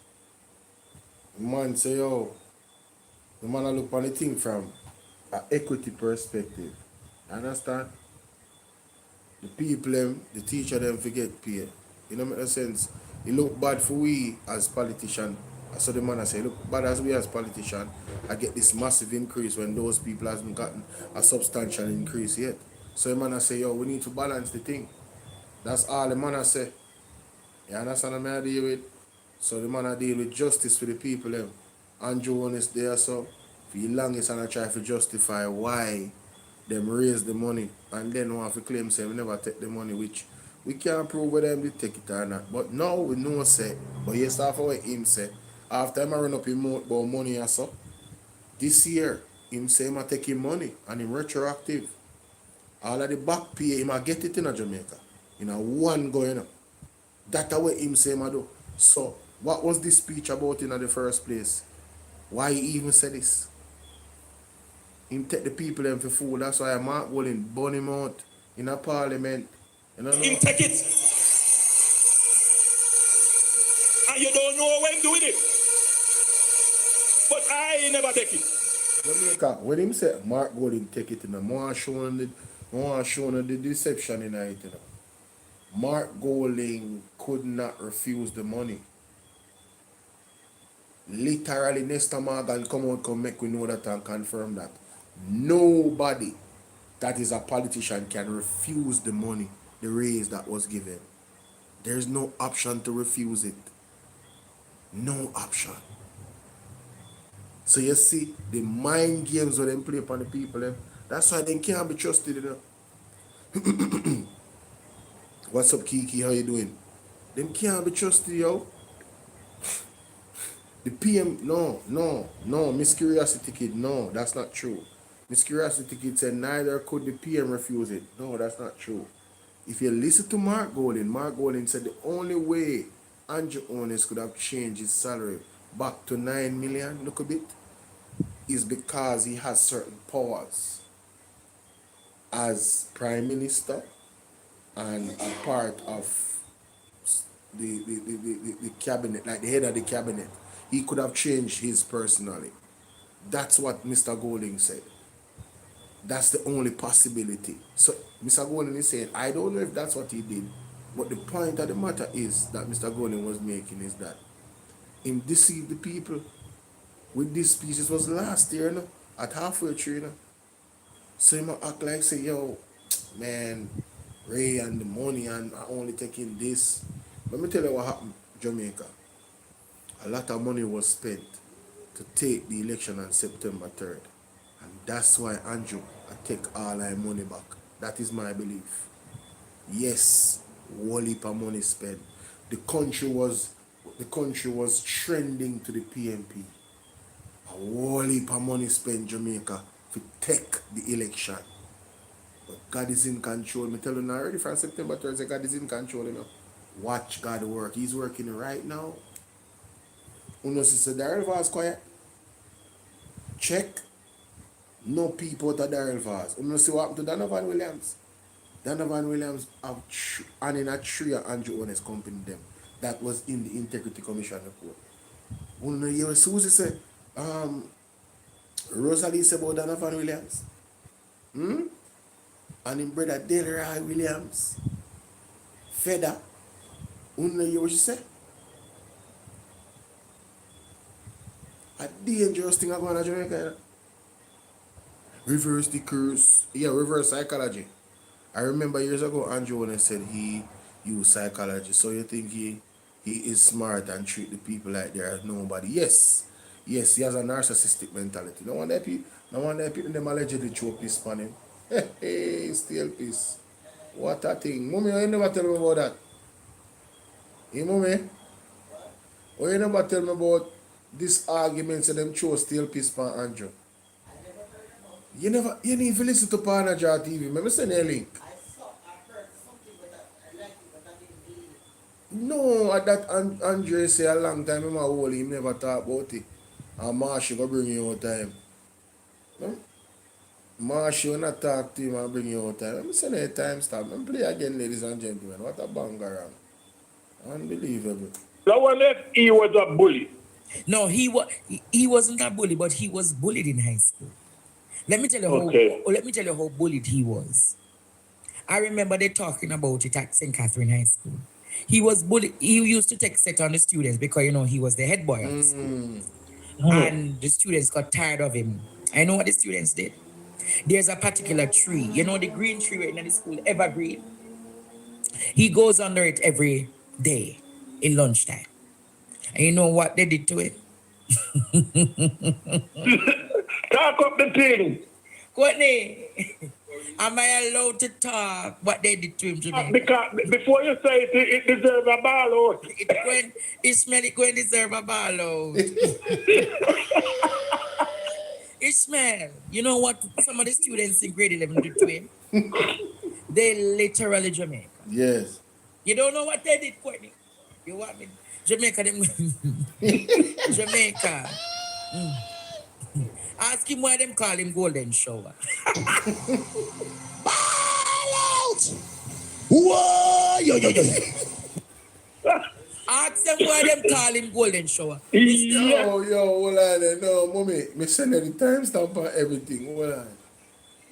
The man say, yo, the man I look on the thing from an equity perspective. Understand? The people them, the teacher them forget pay. You know make sense? It look bad for we as politicians. So the man I say, look bad as we as politicians, I get this massive increase when those people hasn't gotten a substantial increase yet. So the man I say, yo, we need to balance the thing. That's all the man I say. You understand what I deal with? So the man I deal with justice for the people them. Andrew Holness there, so for the longest and I try to justify why them raise the money and then want to claim say we never take the money, which we can't prove whether them did take it or not. But now we know say, but yes, after what him say, after him I run up him mouth about money and so, this year, him say him take him money and him retroactive. All of the back pay, him I get it in a Jamaica. In a one going up. That's what him say him do. So, what was this speech about in the first place? Why he even said this? Him take the people them for food. That's why Mark Golding burn him out in a parliament. You know? Him take it. And you don't know when doing it. But I never take it. Jamaica, when him say Mark Golding take it, you know, more showing the deception in it, you know. Mark Golding could not refuse the money. Literally, Nestor Morgan come make we know that and confirm that. Nobody that is a politician can refuse the money, the raise that was given. There's no option to refuse it. No option. So you see, the mind games where they play upon the people, that's why they can't be trusted, you know. What's up, Kiki? How you doing? Them can't be trusted, yo. The PM, no, Miss Curiosity Kid, no, that's not true. Miss Curiosity Kid said neither could the PM refuse it. No, that's not true. If you listen to Mark Golding said the only way Andrew Holness could have changed his salary back to 9 million, look a bit, is because he has certain powers as Prime Minister and a part of the cabinet, like the head of the cabinet. He could have changed his personally. That's what Mr. Golding said. That's the only possibility. So Mr. Golding is saying, I don't know if that's what he did, but the point of the matter is that Mr. Golding was making is that him deceived the people with this speech. This was last year, you know, at halfway through, you know. So he might act like, say, yo, man, Ray and the money and I only taking this. Let me tell you what happened, Jamaica. A lot of money was spent to take the election on September 3rd. And that's why Andrew take all our money back. That is my belief. Yes, whole heap of money spent. The country was trending to the PMP. A whole heap of money spent Jamaica to take the election. But God is in control. Me tell you now already from September 3rd, God is in control, you know. Watch God work. He's working right now. Uno sister Daryl Vaz quiet. Check. No people out of Daryl Vaz. Uno see what happened to Donovan Williams. Donovan Williams have and in a tree of Andrew Holness company them. That was in the Integrity Commission report. Uno hear Susie say, Rosalie said about Donovan Williams. And him brother Delroy Williams. Feda. Uno hear what she say? A dangerous thing going on in Jamaica, you know? Reverse the curse. Yeah, reverse psychology. I remember years ago, Andrew Holness said he used psychology. So you think he is smart and treat the people like they're nobody. Yes, he has a narcissistic mentality. No wonder people them allegedly throw piss on him. Hey, still piss. What a thing. Mommy, you never tell me about that. Hey, mommy? Why you never tell me about this argument so them throw still piss on Andrew? You need to listen to Panaja TV. Remember send a link. I heard something with that. I like it, but I didn't believe it. No, at that Andre say a long time him a hold him never talk about it. And Marshall go bring you out time. No? Marshall not talk to him and bring you out time. Let me send a time stop. Let me play again, ladies and gentlemen. What a banger. Unbelievable. So when he was a bully. No, he wasn't a bully, but he was bullied in high school. Let me tell you how bullied he was. I remember they talking about it at St. Catherine High School. He was bullied. He used to take set on the students because, you know, he was the head boy of the school. And the students got tired of him. I know what the students did. There's a particular tree, you know, the green tree right in the school, evergreen. He goes under it every day in lunchtime. And you know what they did to it? Talk up the thing. Courtney, am I allowed to talk what they did to him, Jamaica? Because before you say it deserves a ball out. Ishmael, going to deserve a ball out. Ishmael, you know what some of the students in grade 11 did to him? They literally Jamaica. Yes. You don't know what they did, Courtney? You want me? Jamaica, them. Jamaica. Ask him why them call him golden shower. Ball out! Whoa! Yo, yo, yo. Ask them why them call him golden shower. Yeah. Hold on there. No, mommy, me send you the timestamp and everything. Hold on.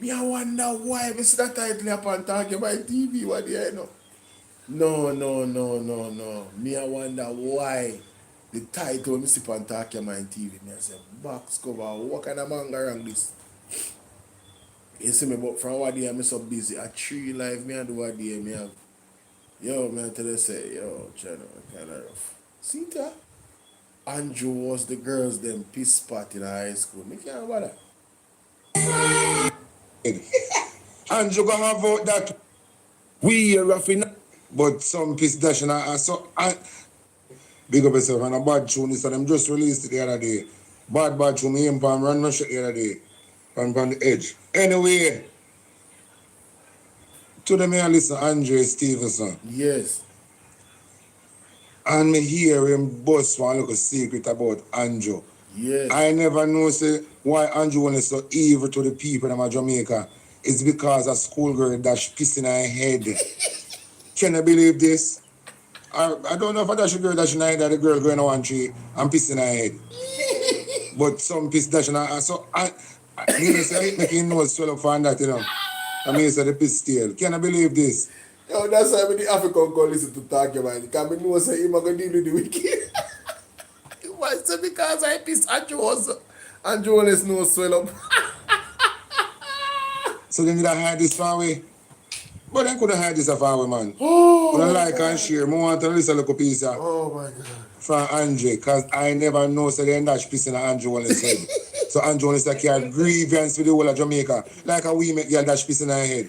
Me I wonder why me see that title up and talk about TV. What do you know? No. Me I wonder why the title me see on talk about TV. Me I say box cover. What kind of manga wrong this? You see me, but from what day I'm so busy. At 3 live me and do what day me have. Yo, man, tell you say, yo, channel kind of rough. See that? Andrew was the girls them piss spot in high school. Me can't bother. Andrew gonna have out that we are roughing, but some piss dash and I big up yourself and a bad tune is them just released it the other day. Bad tune me and Pam run my shit the other day. From the edge. Anyway, to the man listen Andre Stevenson. Yes. And me hear him bust one little secret about Andrew. Yes. I never know say why Andrew was so evil to the people in Jamaica. It's because a schoolgirl dash piss in her head. Can you believe this? I don't know if I dash a girl dash in her head or the girl going on one tree and piss in her head. But some piss dash in her head. So I say making nose swell up on that, you know. I mean, say the piss tail. Can I believe this? Yo, that's why the African call listen to talk about it. Because I know say him going to deal with the wicked. Why? So because I piss Andrew also. Andrew Holness no swell up. So they need to hide this far away. But they couldn't hide this far away, man. Oh, when I like and share, I want to listen to a little piece oh my God. from Andre, because I never know so they dash piece in Andrew Holness head. So Andrew Holness like carry grievance with the whole of Jamaica. Like a we make girl dash piece in her head.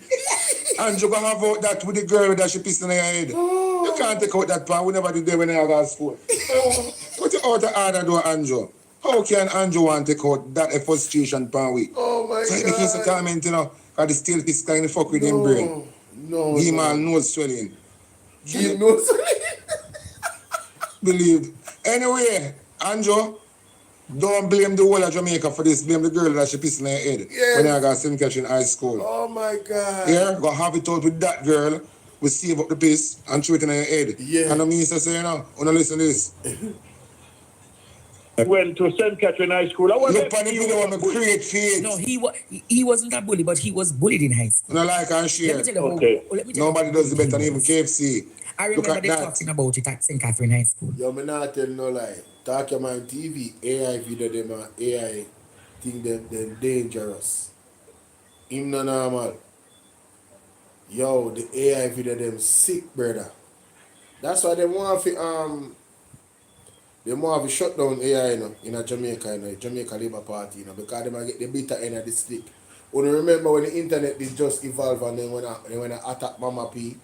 Andrew gonna have out that with the girl that she piss in her head. You can't take out that part. We never did that when I got school. Put it out the order do Andrew. How can Andrew want to take out that frustration pan we? Oh my so God. So he needs to comment, you know, because the still piss kind of fuck with him brain. Give him all nose swelling. Give him nose swelling. Believe. Anyway, Andrew, don't blame the whole of Jamaica for this. Blame the girl that she pissed in her head when I got same catch in high school. Oh my God. Yeah, go have it out with that girl. We save up the piss and throw it in her head. Yeah. And the minister say, you know, wanna listen to this. Went to St. Catherine High School. Look on the video and create faith. No, he wasn't a bully, but he was bullied in high school. No like and share. Let me tell you Okay. Nobody does it better than even KFC. I remember they talking about it at St. Catherine High School. Yo, me not tell no lie. Talk about on TV, AI video them and AI think them dangerous. Him no normal. Yo, the AI video them sick, brother. That's why they want to shut down AI, you know, in a Jamaica, you know, Jamaica Labour Party, you know, because they might get the bitter end of the stick. When you remember when the internet did just evolve and then when I attack Mama P,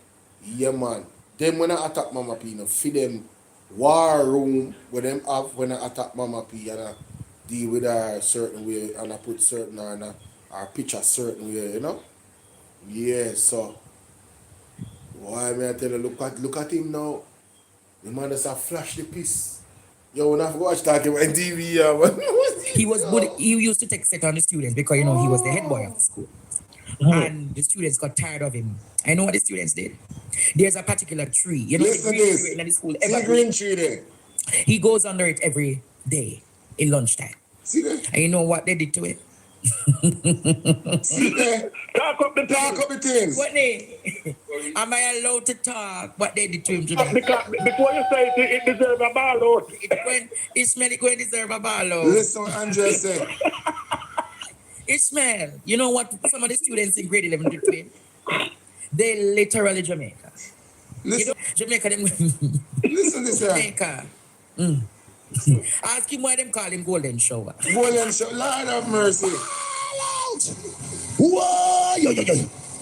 yeah man. Then when I attack Mama P, you know, feed them war room where them have when I attack Mama P and I deal with her a certain way and I put certain and I picture certain way, you know? Yeah, so why may I tell you, look at him now. The man just a flash the piece. Yo, when I watch talking about TV, yeah, man. He was bullied. He used to take set on the students because, you know, he was the head boy of the school. And the students got tired of him. I know what the students did. There's a particular tree. You know, Listen the to green this. tree in the school. See the green tree there. He goes under it every day in lunchtime. See that? And you know what they did to it? See there? Talk up the things. What they? Am I allowed to talk? What they did to him today? Because before you say it deserves a ball out. Ishmael, it going to deserve a ball out. Listen what Andrea said. Ishmael, you know what some of the students in grade 11 did to him? They literally Jamaica. Listen. You know, Jamaica, them. Listen to this here. Jamaica. Ask him why them call him golden shower. Golden shower. Lord have mercy. Whoa! Yo, yo, yo.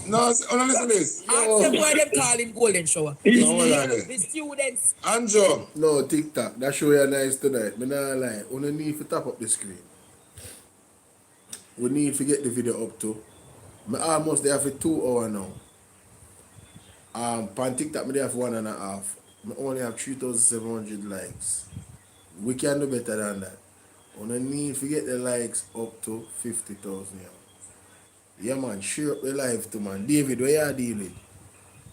No, listen to this. Ask them why them call him golden shower. The students. Andrew. No, TikTok. That show you nice tonight. Me not lie. We don't need to tap up the screen. We need to get the video up to. Me almost there for 2 hours now. On TikTok, me there for 1.5. I only have 3,700 likes. We can do better than that. On a need to get the likes up to 50,000. Yeah, man, share up the life to man. David, where you dealing?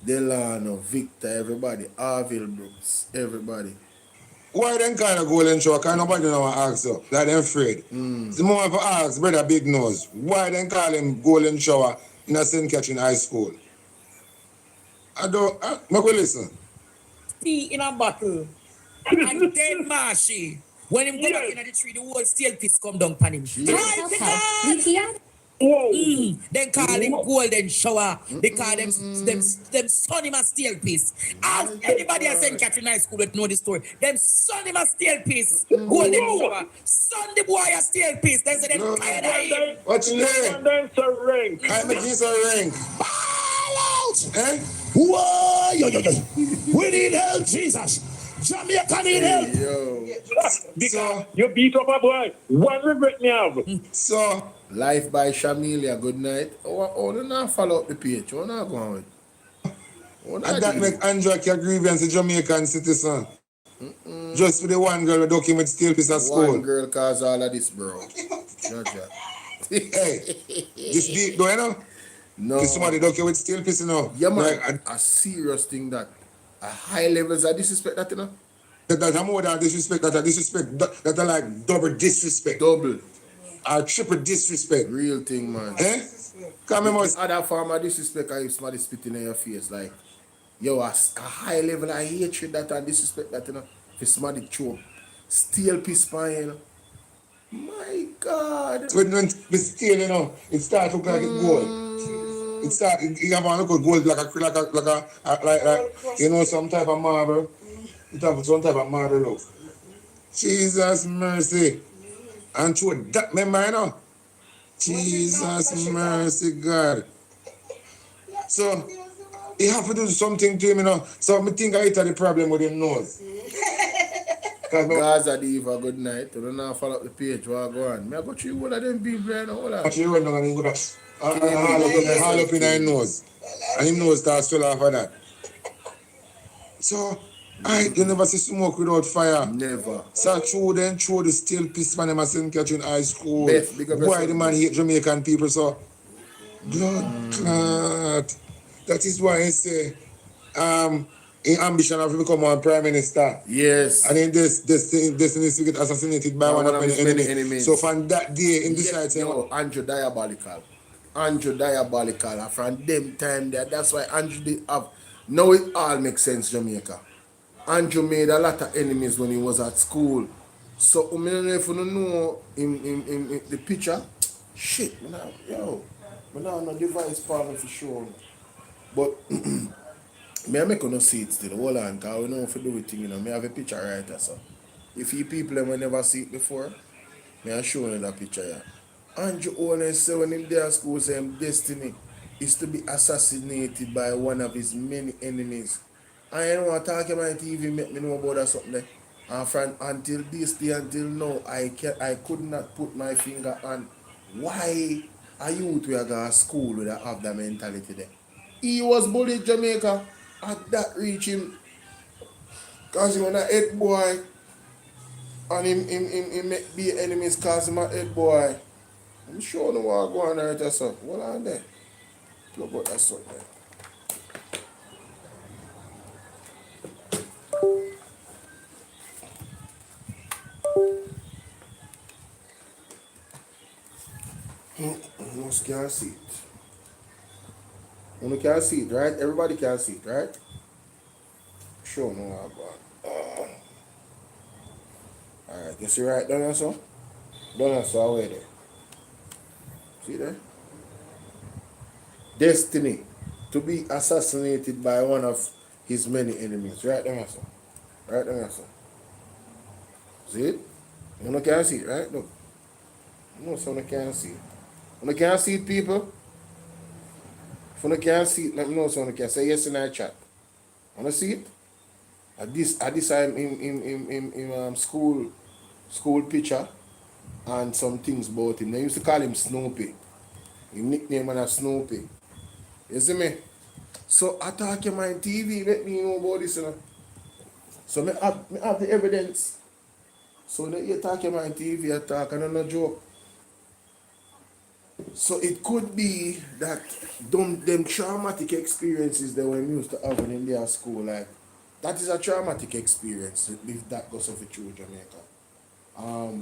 Delano, Victor, everybody. Arville Brooks, everybody. Why them kind of golden shower? Because nobody know what ask you. Like them afraid. The more for ask, brother Big Nose, why them call him golden shower in a St. Catherine High School? I don't, make we listen. Tea in a bottle. And then Marshy. When him go back in the tree, the whole steel piece come down upon him. Then call him golden shower. They call them son him a steel piece. As anybody at St. Catherine High School would know the story. Them son him a steel piece. Golden shower. Son the boy a steel piece. They say them tired of him. What's your name? A ring. I make this a ring. Ball out! Eh? Whoa! We need help, Jesus. Jamaica need help. Yo. So, You beat up a boy. One regret me have. so, Life by Shamilia, good night. Oh, do not follow up the page. What not going with? and that make Andrew a grievance a Jamaican citizen. Just for the one girl who document still piece of school. One girl cause all of this, bro. Judge. Hey, this deep though, you know? No. This somebody document still piece, you know? Yeah, man. Like, a serious thing that a high levels of disrespect that, you know? That's more than disrespect, that's a disrespect. That's like double disrespect. Double. Or triple disrespect. Real thing, man. Eh? Come on, The other form of disrespect if somebody spitting in your face, like, yo, a high level of hatred that and disrespect that, you know? If somebody choke, steal piece pan, you know? My God. when we steal, you know, it starts to look like it's gold. It starts, you have a look at gold like you know, some type of marble. It have some type of marble look. Jesus mercy. And through that, remember, you know? Jesus mercy, God. So, he have to do something to him, you know. So, I think I hit the problem with him nose. Gaza Diva, good night. You don't know follow up the page, what go on. I go through one of them people, you know, hold on. Actually, run down and go haul up in his nose. And his nose starts to swell off of that. So, you never see smoke without fire. Never. So, through the steel piece man, them St. Catherine High School. Beth, big up Why yourself. the man hate Jamaican people so? Blood clot. That is why he say, in ambition of become one prime minister. Yes. And in this needs to get assassinated by one of his enemies. So from that day, in this side, Andrew diabolical. Andrew diabolical. And from them time there, that's why Andrew did have. Now it all makes sense, Jamaica. Andrew made a lot of enemies when he was at school. So I don't know if you don't know in the picture. Shit, I don't know device problem for sure. But I make no see it still. Hold on, because we know if you do it thing, you know. I have a picture right there, so. If you people have never see it before, I show you that picture here. Andrew Holness said when him there at school, say his destiny is to be assassinated by one of his many enemies. And you know what talking about TV make me know about that something there. And from until this day, until now, I could not put my finger on why a youth we are going to school with have that mentality there. He was bullied Jamaica. At that reach him, cause he was a head boy, and him make be enemies cause him a head boy. I'm sure no one go on right there, so what on there? Look what that's up there. Most can't see it. You can see it, right? Everybody can see it, right? Sure, no, I'm going. Alright, you see right down there, so? Down there, so away there. See there? Destiny to be assassinated by one of his many enemies. Right down there, so. Right down there, so. See it? You can see it, right? Look. No, so you can't see it. You can't see it, people? If you can't see it, let me know so you can say yes in our chat. Wanna see it? At this time in school picture and some things about him. They used to call him Snoopy. His nickname was Snoopy. You see me? So I talk him on TV, let me know about this, you know. So I have the evidence. So when you talk about TV, you talk and no joke. So it could be that them traumatic experiences they were used to have in their school, like that is a traumatic experience if that goes off through Jamaica.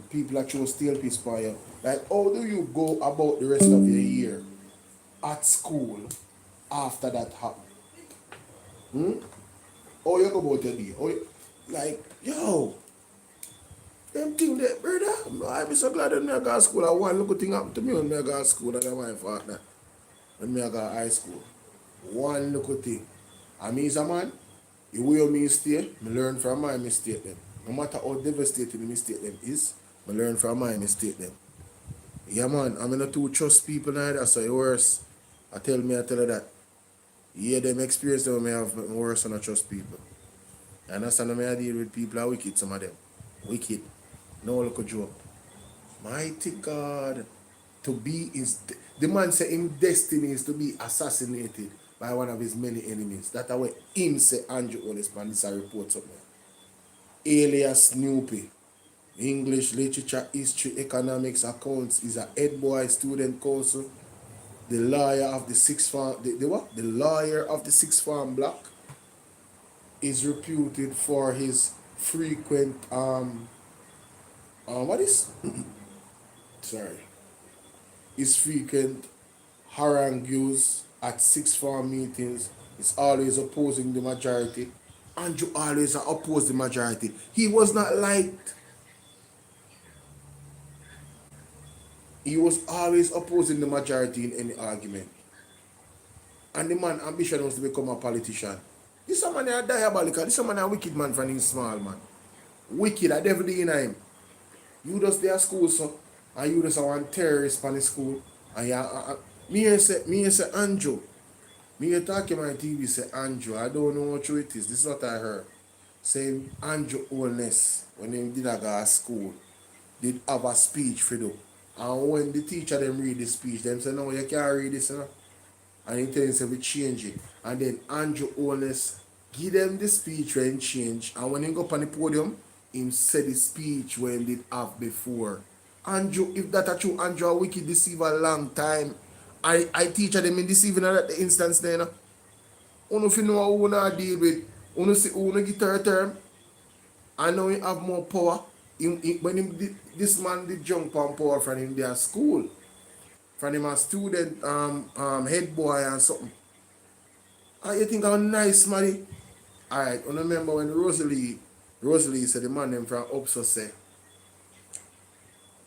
People that chose steel piece for you. Like how do you go about the rest of your year at school after that happened? How you go about your day? Like, yo, them thing that, brother, I be so glad when I go to school. I one little thing happened to me when I go to school, and that's my fault that. When I go to high school. One little thing. I mean, a man, the way me stay, I learn from my mistake them. No matter how devastating the mistake them is, I learn from my mistake them. Yeah, man, I'm not too trust people neither, so it worse. I tell you that. Yeah, them experience them may have worse than I trust people. And that's how I deal with people are wicked, some of them. Wicked. No look a joke. Mighty God. To be is the man say him destiny is to be assassinated by one of his many enemies. That's what him say Andrew Holness man this report something. Alias Snoopy. English, literature, history, economics, accounts. Is a head boy student council. The lawyer of the sixth form the lawyer of the sixth form block is reputed for his frequent what is sorry his frequent harangues at sixth form meetings. Is always opposing the majority. Andrew always opposed the majority. He was not liked. He was always opposing the majority in any argument. And the man ambition was to become a politician. This man is diabolical. This man is a wicked man from his small man. Wicked, a devil in him. You just there school, so, and you just want terrorist from the school. And me say Andrew. Me talking on TV say Andrew. I don't know what true it is. This is what I heard. Saying Andrew Holness, when he did go to school, did have a speech for them. And when the teacher them read the speech, them say, no, you can't read this, you know? And he tell them, say, we change it. And then Andrew Holness give them the speech when change. And when he go up on the podium, he said the speech when he did have before. Andrew, if that are true, Andrew a wicked deceiver a long time. I teach them in deceiving at the instance there, you know? You know if you know how you deal with, you see who you get her term, I know he have more power. This man did jump on power from him their school. From him a student head boy and something. And you think how nice man. Alright, I remember when Rosalie said the man them from Upso say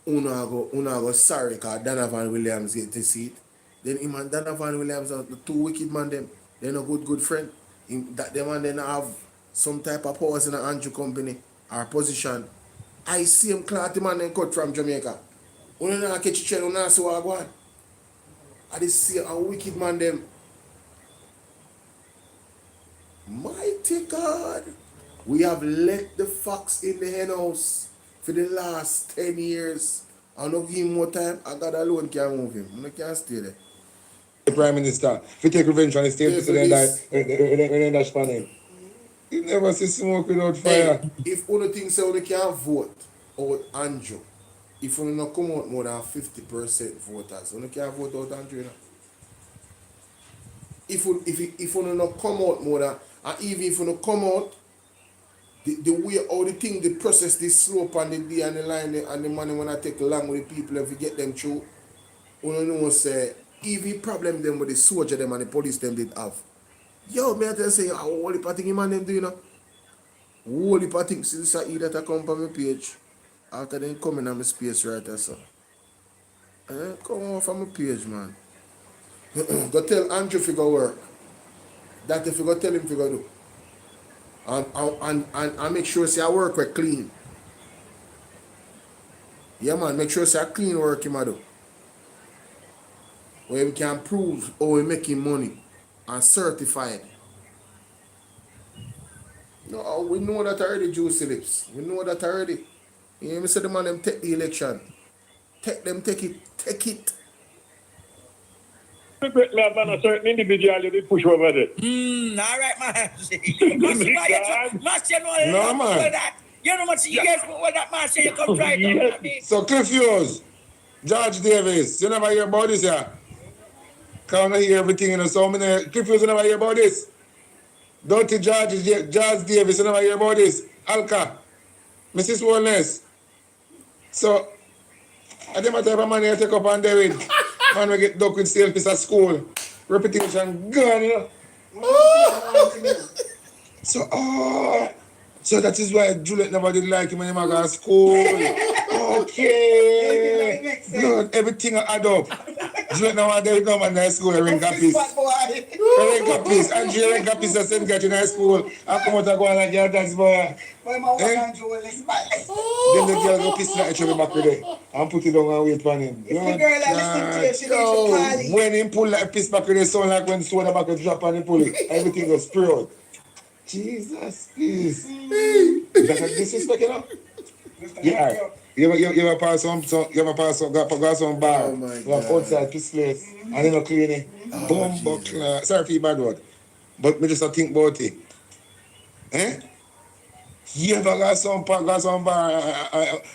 Una go sorry because Donovan Williams get to see it. Then him and Donovan Williams are the two wicked man them. They're no good friend. That them and then have some type of powers in the Andrew company or position. I see him cloth man then cut from Jamaica. When you not catch you, you not see what I want. I just see a wicked man them. Mighty God. We have let the fox in the hen house for the last 10 years. I don't give him more time. I got alone can't move him. I can't stay there. The Prime Minister, if you take revenge on the state president, when that's funny. You never see smoke without fire. Hey, if only thing say you can't vote out Andrew, if you not come out more than 50% voters, you can't vote out Andrew. You know? If you not come out more than, and even if you not come out, the way all the thing, the process, the slope and the day and the line and the money when I take along with the people if you get them through, you know say even problem them with the soldier them and the police them did have. Yo, may I tell you say, whole heap of things man them do, you know? Whole heap of things. See this is that I come from my page. After then coming on my space right there, so. Come on from my page, man. Go tell Andrew if you go work. That if you go tell him if you go do. And make sure say I work with clean. Yeah, man, make sure say I clean work him I do. Where we can prove how we making money and certified. No, we know that already, Juicy Lips. We know that already. You hear me say the man them take the election. Take it. Me have a certain individual you push over there. All right, man. No, man. You know much you guys what that man say you come try it out. I mean, So Cliff Hughes, George Davis, you never hear about this, yeah? Can't hear everything, you know, so many Cliff Hughes, you never hear about this? Dirty George Davis, you never hear about this? Alka, Mrs. Holness. So, I think my type of money I take up and there with. Man, we get duck with sale piece at school. Reputation gone, you know. So that is why Juliet never did like him when he was at school. Okay. Good, everything add up. Juliet now there with no man in high school, I rank a piece. I rank a piece. And she rank a piece the same guy in high school. I come out and go on like your dad's boy. Then the girl go piss like each back with it and put it down and wait for him. If the girl I listen to you, When he pull like piss back with it, sound like when soda back with drop and he pull it. Everything goes spray out. Jesus, please. That's a disrespect, you know? Yeah. You ever pass some bar, outside piss place, and you know clean it. Sorry for your bad word. But me just think about it. You ever got some bar,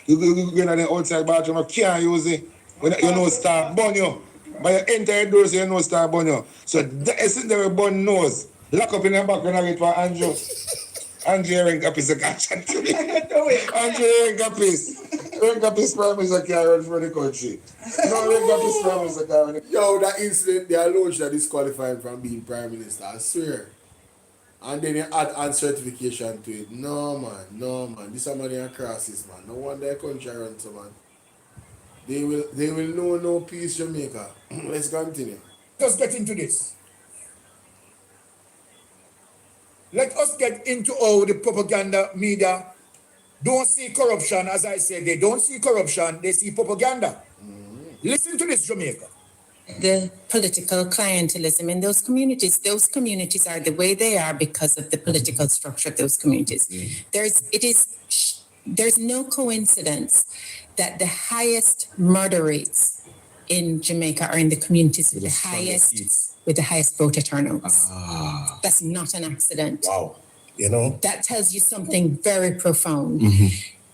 you go in the outside bathroom, you can't use it. When you know start burn you. But you enter the doors, you know start burn you. So that is there with burn nose. Lock up in the back when I wait for Andrew. Andrew Renkapis a catch to me. Andrew Renkapis Prime Minister can't run for the country. No, Renkapis Prime Minister can't run. Yo, that incident, they alone should disqualify him from being Prime Minister, I swear. And then you add uncertification to it. No man. This is money and crosses, man. No wonder the country runs so, man. They will know no peace, Jamaica. Let's continue. Let's get into this. Let us get into how the propaganda media don't see corruption. As I said, they don't see corruption, they see propaganda. Listen to this, Jamaica. The political clientelism in those communities are the way they are because of the political structure of those communities. There's no coincidence that the highest murder rates in Jamaica are in the communities with the highest voter turnouts. That's not an accident. Wow. You know? That tells you something very profound.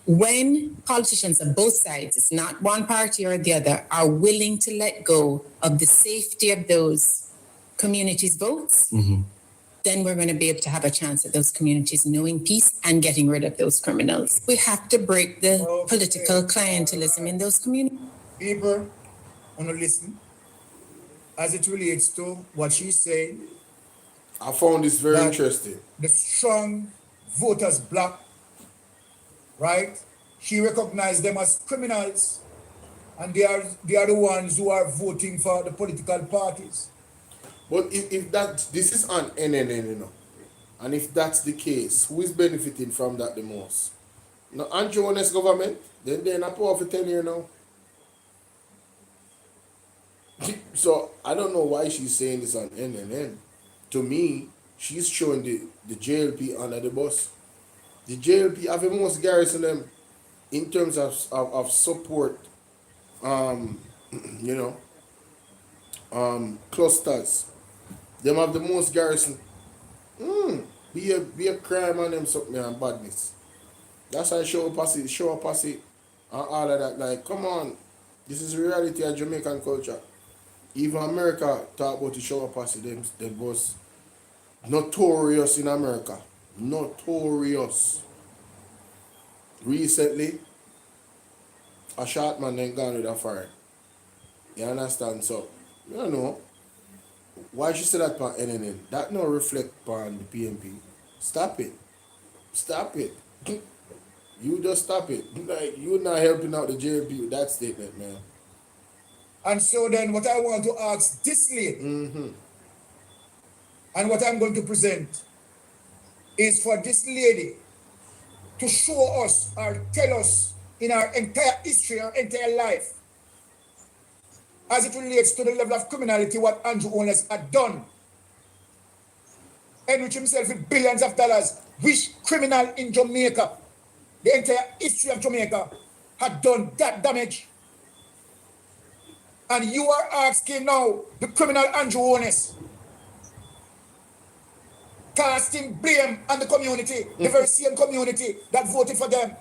When politicians on both sides, it's not one party or the other, are willing to let go of the safety of those communities' votes, then we're going to be able to have a chance at those communities knowing peace and getting rid of those criminals. We have to break the political clientelism in those communities. People want to listen as it relates to what she's saying. I found this very interesting. The strong voters bloc, right? She recognized them as criminals, and they are the ones who are voting for the political parties. But if this is on NNN, you know, and if that's the case, who is benefiting from that the most? No, Andrew Holness government, then they're not power for 10 years now. So I don't know why she's saying this on NNN. To me, she's showing the JLP under the bus. The JLP have the most garrison them in terms of support, clusters. Them have the most garrison. Be a crime on them something and badness. That's why show a posse, and all of that. Like, come on, this is reality of Jamaican culture. Even America talk about the show a posse. Them was notorious in America. Notorious. Recently, a short man then gone with a fire. You understand? So, you know, why she say that on NNN? That no reflect on the PMP. Stop it. You just stop it. Like, you're not helping out the JLP with that statement, man. And so then what I want to ask this lady, and what I'm going to present, is for this lady to show us or tell us in our entire history, our entire life, as it relates to the level of criminality, what Andrew Holness had done. Enrich himself with billions of dollars. Which criminal in Jamaica, the entire history of Jamaica, had done that damage? And you are asking now the criminal Andrew Holness, casting blame on the community, the very same community that voted for them.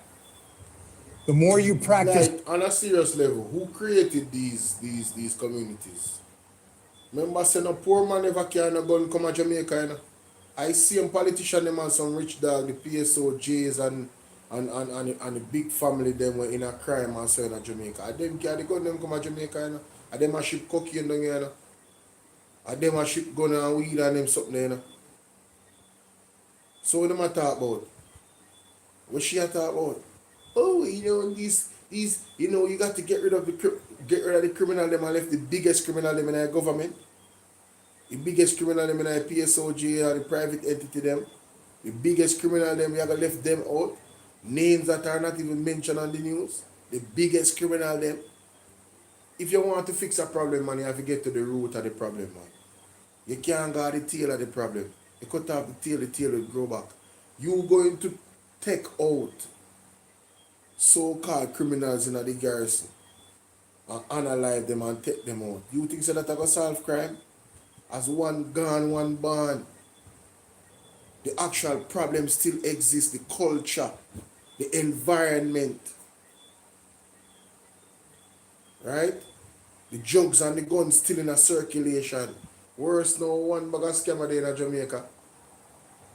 The more you practice. Like, on a serious level, who created these communities? Remember saying a poor man never carry a gun come to Jamaica, you know? I see some politician them and some rich dog, the PSOJs and the big family them were in a crime and so in Jamaica. And them carry the gun them come to Jamaica, you know? And them a ship cocaine down here, you know? And them a ship gun and weed and them something, you know? So what them a talk about? What she a talk about? Oh, you know, these you know, you got to get rid of the criminal them and left the biggest criminal them in our government. The biggest criminal them in our PSOJ or the private entity them. The biggest criminal them, we have left them out. Names that are not even mentioned on the news. The biggest criminal them. If you want to fix a problem, man, you have to get to the root of the problem, man. You can't go the tail of the problem. You cut off the tail will grow back. You going to take out so-called criminals in the garrison and analyze them and take them out. You think so that I go solve crime? As one gone, one born. The actual problem still exists, the culture, the environment. Right? The drugs and the guns still in a circulation. Worse now, one bag of scammer there in Jamaica.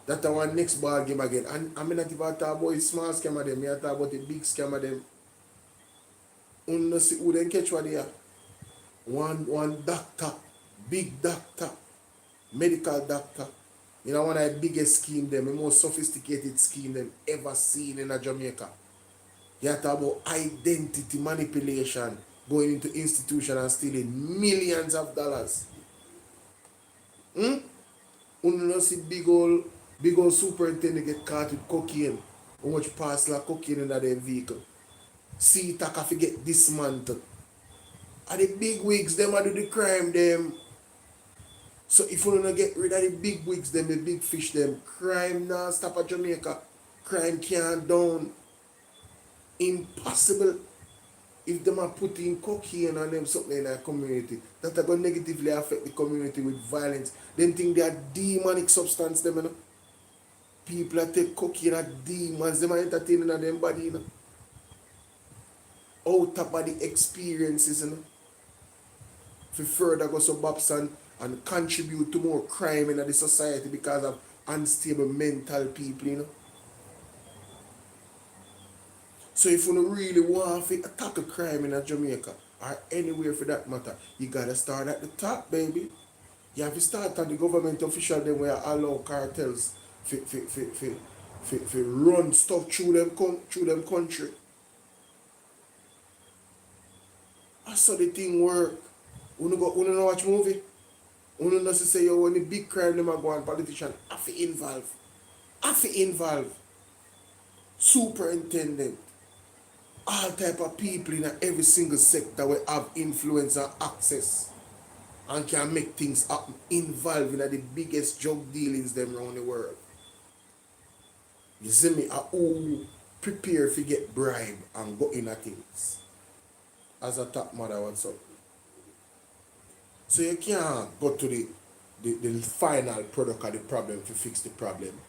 That's the one next ball game again. And I'm not even talking about the small scammer them, I talk about the big scammer them. You don't see who they catch what they are. One doctor, big doctor, medical doctor. You know, one of the biggest scheme them, the most sophisticated scheme them ever seen in Jamaica. You talk about identity manipulation, going into institution and stealing millions of dollars. You don't see big old superintendent get caught with cocaine. How much parcel of cocaine in their vehicle. See it have to get dismantled. And the big wigs, them do the crime, them. So if you don't get rid of the big wigs, them, the big fish, them, crime now stop at Jamaica. Crime can't down. Impossible. If them are putting cocaine on them something in their community, that are going to negatively affect the community with violence. Them think they are demonic substance, them, you know. People that take cocaine are demons, them are entertaining on them body, you know. Out of body experiences, you know. For further go some bops and contribute to more crime in the society because of unstable mental people, you know. So if you don't really want to tackle crime in Jamaica, or anywhere for that matter, you gotta start at the top, baby. You have to start at the government official them where allow cartels to run stuff through them country. That's how the thing work. You know watch movie? You know say yo when the big crime them are going, politician have to involve. Superintendent. All type of people in every single sector will have influence and access and can make things happen, involved in the biggest drug dealings them around the world. You see me? Who prepare to get bribe and go in at things. As a top mother what's up. So you can't go to the final product of the problem to fix the problem.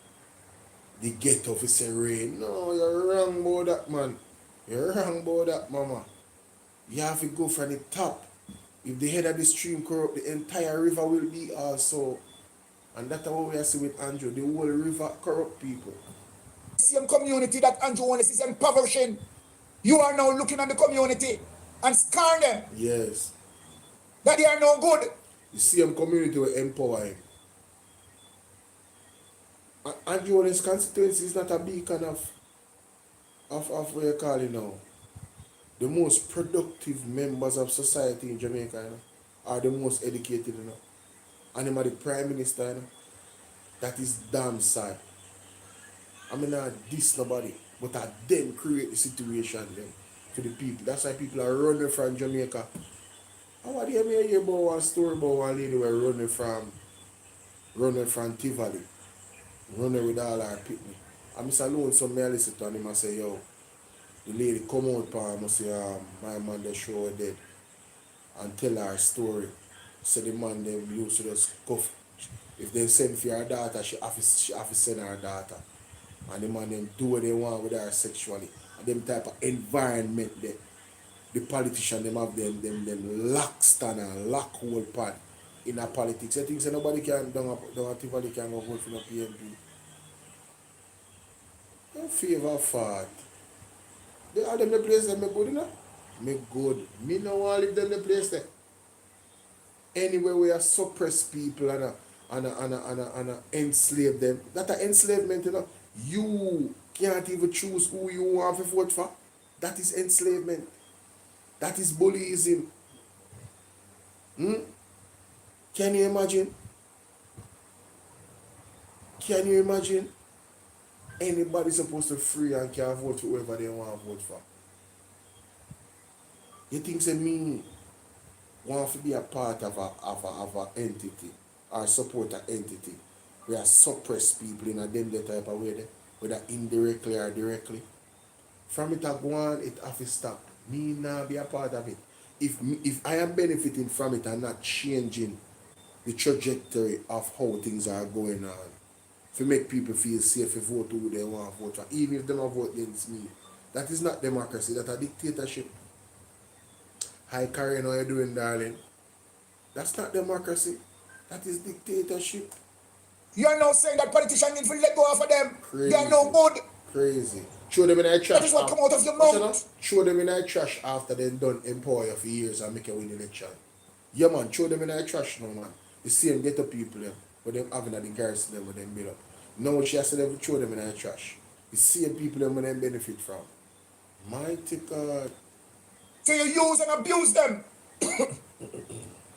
The ghetto to say rain. No, you're wrong about that, man. You're wrong about that, mama. You have to go from the top. If the head of the stream corrupt, the entire river will be also. And that's what we are seeing with Andrew. The whole river corrupt people. Same community that Andrew Holness is impoverishing. You are now looking at the community and scorn them. Yes. That they are no good. The same community will empower him. Andrew Holness' constituency is not a beacon of what you call it now. The most productive members of society in Jamaica, you know, are the most educated, you know. And him are the Prime Minister, you know. That is damn sad. I mean not diss nobody, but I them create the situation then for the people. That's why people are running from Jamaica. How are they hear about one story about one lady who were running from Tivoli, running with all our people. I'm just alone, so me listen to him and say, yo, the lady come out and I say, my man they show her dead and tell her story. So the man they used to just If they send for her daughter, she have to send her daughter. And the man them do what they want with her sexually. And them type of environment there. The politician them have them lock stand and lock hold pan in a politics. I think so nobody can nobody can go vote for no PMP. In favor of fact. They are them the place them me good enough. Me good. Me no want live them the place there. Anywhere where you suppress people and enslave them. That's an enslavement, you know. You can't even choose who you want to vote for. That is enslavement. That is bullyism. Can you imagine? Can you imagine? Anybody supposed to free and can vote for whoever they want to vote for. You think say me want to be a part of a entity or support an entity where suppress people in a them that type of way there, whether indirectly or directly. From it go on, it have to stop. Me not be a part of it. If I am benefiting from it and not changing the trajectory of how things are going on, to make people feel safe to vote who they want to vote for, even if they don't vote against me, that is not democracy, that's a dictatorship. Hi Karen, how you doing, darling? That's not democracy. That is dictatorship. You are now saying that politicians need to let go of them. Crazy. They are no good. Crazy. Throw them in a trash. That is what come out of your mouth. Throw them in a trash after they done empower you for years and make you win election. Yeah man, throw them in a trash now man. The same ghetto people them, but them having at the garrison them with them build up. Now she has to throw them in a trash. The same people them when they benefit from. Mighty God. So you use and abuse them.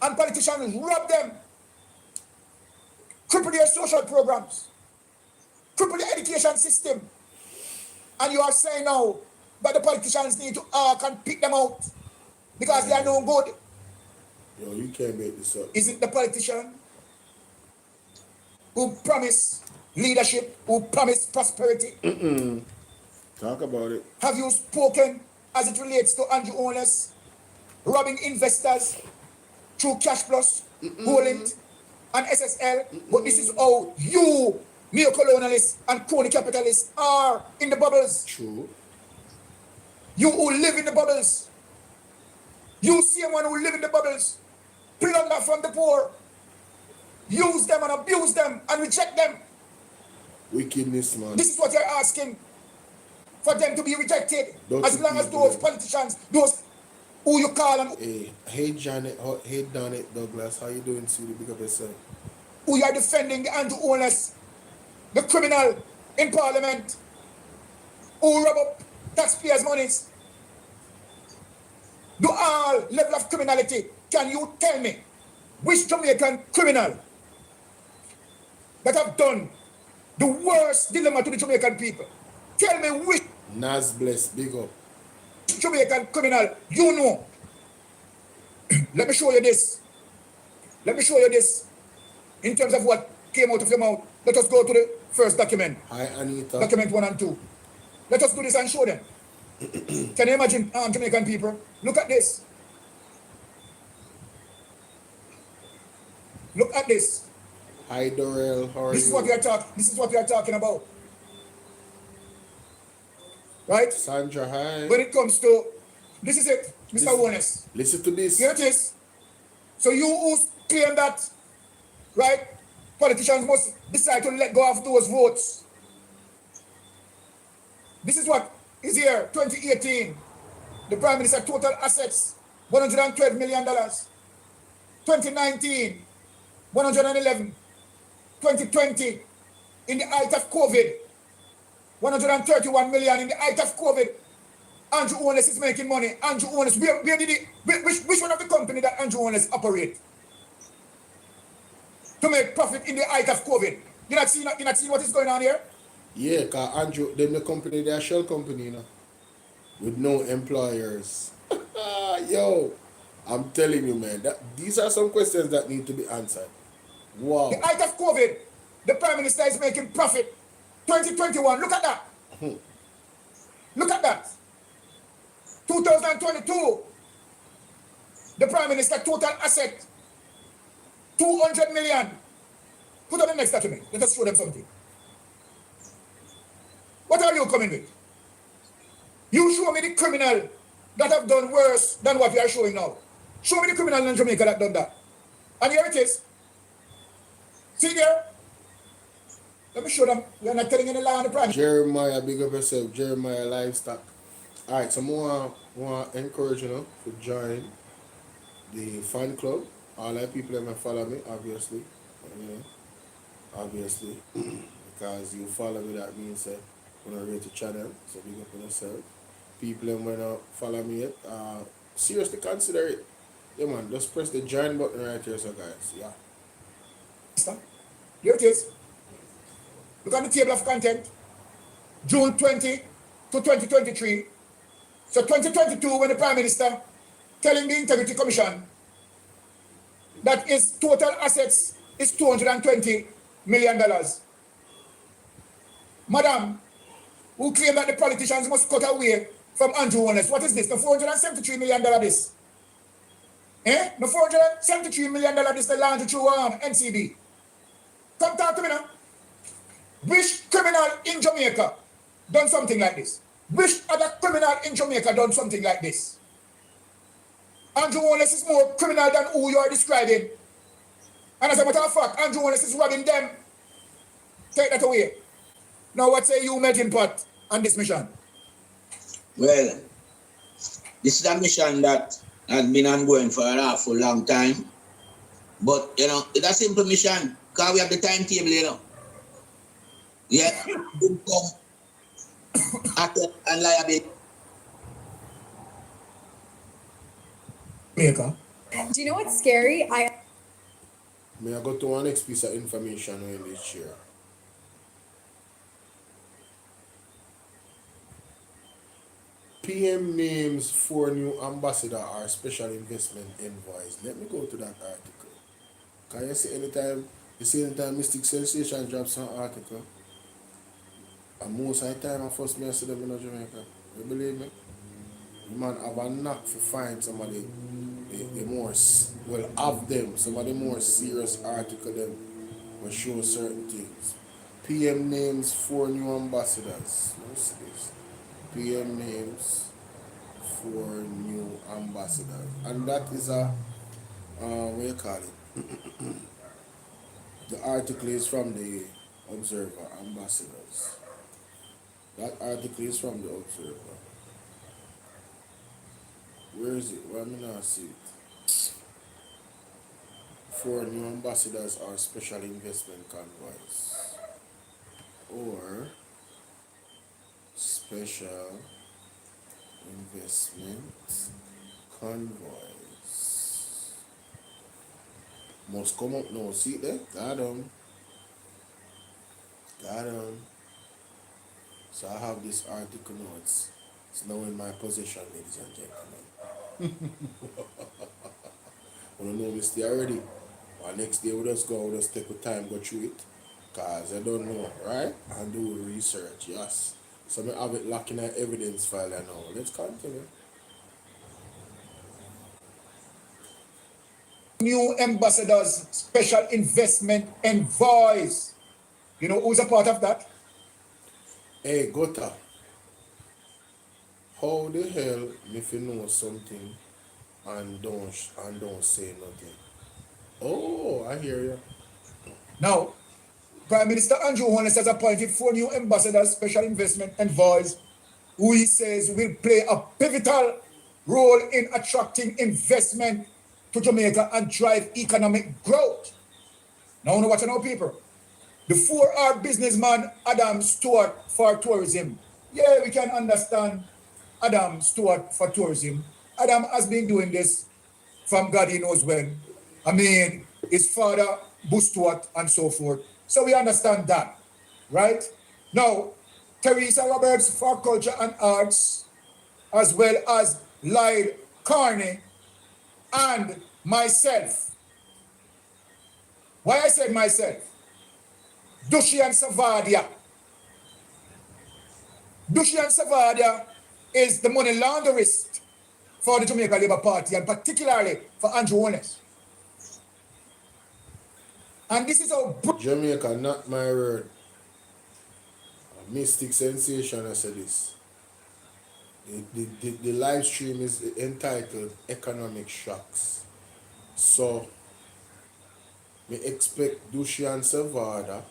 And politicians rob them. Cripple their social programs. Cripple the education system. And you are saying now that the politicians need to arc and pick them out because they are no good. Yo, you can't make this up. Is it the politician who promise leadership, who promise prosperity? Talk about it. Have you spoken as it relates to Andrew Holness robbing investors through Cash Plus, Holland, and SSL? But this is how you, neo-colonialists and crony capitalists, are in the bubbles. True. You who live in the bubbles. You see one who live in the bubbles. Plunder from the poor. Use them and abuse them and reject them. Wickedness, man. This is what you're asking. For them to be rejected. As long as those politicians, those who you call them. Hey Janet, hey Donnet Douglas, how you doing, sweetie? Big up yourself. Who you are defending the Andrew Holness, the criminal in Parliament, who rob up taxpayers' monies. Do all level of criminality. Can you tell me which Jamaican criminal that have done the worst dilemma to the Jamaican people? Tell me which Nas bless, big up. Jamaican criminal you know. Let me show you this. Let me show you this. In terms of what came out of your mouth. Let us go to the first document. Hi, Anita. Document 1 and 2. Let us do this and show them. Can you imagine Jamaican people? Look at this. Look at this. Hi, Dorel. How are This is you? what we are talking. This is what we are talking about. Right? Sandra, hi. When it comes to this is it, Mr. Holness. Listen to this. Here it is. So you who claim that, right? Politicians must decide to let go of those votes. This is what is here, 2018. The Prime Minister total assets, $112 million. 2019, 111. 2020, in the height of COVID, 131 million in the height of COVID. Andrew Holness is making money. Andrew Holness, where did he, which one of the company that Andrew Holness operate to make profit in the height of COVID? You not seeing what is going on here? Yeah, because Andrew, them the company, they're a shell company, you know, with no employers. Yo, I'm telling you, man, these are some questions that need to be answered. Wow. The height of COVID, the Prime Minister is making profit. 2021, look at that. Look at that. 2022, the Prime Minister total asset, 200 million. Put on the next document. Let us show them something. What are you coming with? You show me the criminal that have done worse than what you are showing now. Show me the criminal in Jamaica that done that. And here it is. See there? Let me show them. We are not telling any lie on the prime. Jeremiah, big up yourself. Jeremiah Livestock. Alright, so I want to encourage you to join the fan club. All the people that may follow me, obviously. Obviously. Because you follow me, that means when I rate the channel. So big up on yourself. People that may not follow me yet, seriously consider it. Yeah man, just press the join button right here, so guys. Yeah. Here it is. Look at the table of content. June 20 to 2023. So 2022, when the Prime Minister telling the Integrity Commission that his total assets is $220 million. Madam, who claim that the politicians must cut away from Andrew Holness. What is this? The $473 million this? Eh? The $473 million this the land through NCB. Come talk to me now. Which criminal in Jamaica done something like this? Which other criminal in Jamaica done something like this? Andrew Holness is more criminal than who you are describing. And as a matter of fact, Andrew Holness is robbing them. Take that away. Now what say you, Metin Pot, on this mission? Well, this is a mission that has been ongoing for an awful long time. But, it's a simple mission because we have the timetable, Yeah, income, asset, and liability. Do you know what's scary? May I go to one next piece of information in this share? PM names 4 new ambassador or special investment envoys. Let me go to that article. Can you see anytime Mystic Sensation drops an article? And most of the time I first me see them in Jamaica. You believe me? The man have a knack to find somebody the more somebody more serious article them will show certain things. PM names 4 new ambassadors. Let's see this. PM names 4 new ambassadors. And that is what do you call it? The article is from the Observer Ambassadors. That article is from the Observer. Where is it? Why am I not see it? 4 new ambassadors are special investment convoys. Or special investment convoys. Must come up now. See there? Got them. So I have this article now. It's now in my possession, ladies and gentlemen. We don't know we stay already. Well, next day we just take the time, go through it. Because I don't know, right? And do research, yes. So I have it locked in an evidence file now. Let's continue. New ambassadors, special investment envoys. You know who's a part of that? Hey, Gota. How the hell if you know something and don't say nothing? Oh, I hear you. Now, Prime Minister Andrew Holness has appointed 4 new ambassadors, special investment envoys, who he says will play a pivotal role in attracting investment to Jamaica and drive economic growth. Now, you know what you know, people? The 4 are businessman Adam Stewart for tourism. Yeah, we can understand Adam Stewart for tourism. Adam has been doing this from God he knows when. I mean, his father, Bush Stewart, and so forth. So we understand that, right? Now, Teresa Roberts for culture and arts, as well as Lyle Carney and myself. Why I said myself? Dushian Savadia. Dushian Savadia is the money launderist for the Jamaica Labour Party, and particularly for Andrew Holness. And this is how Jamaica, not my word. A mystic sensation, I said this. The live stream is entitled Economic Shocks. So, me expect Dushian Savada,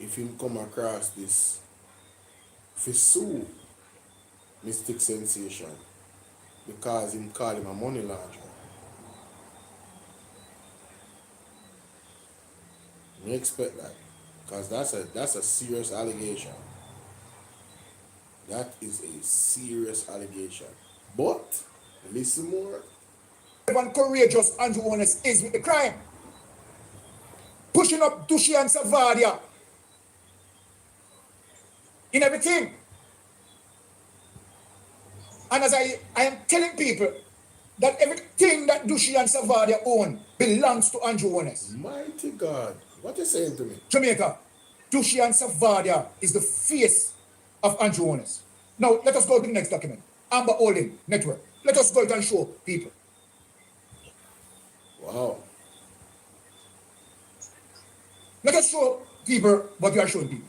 if him come across this, to sue Mystic Sensation because him call him a money launderer. Me expect that because that's a serious allegation. That is a serious allegation. But listen more. and courageous Andrew Holness is with the crime. Pushing up Dushi and Savadia in everything. And as I am telling people that everything that Dushi and Savadia own belongs to Andrew Holness. Mighty God. What are you saying to me? Jamaica, Dushi and Savadia is the face of Andrew Holness. Now, let us go to the next document. Amber Holding Network. Let us go and show people. Wow. Let us show people what we are showing people.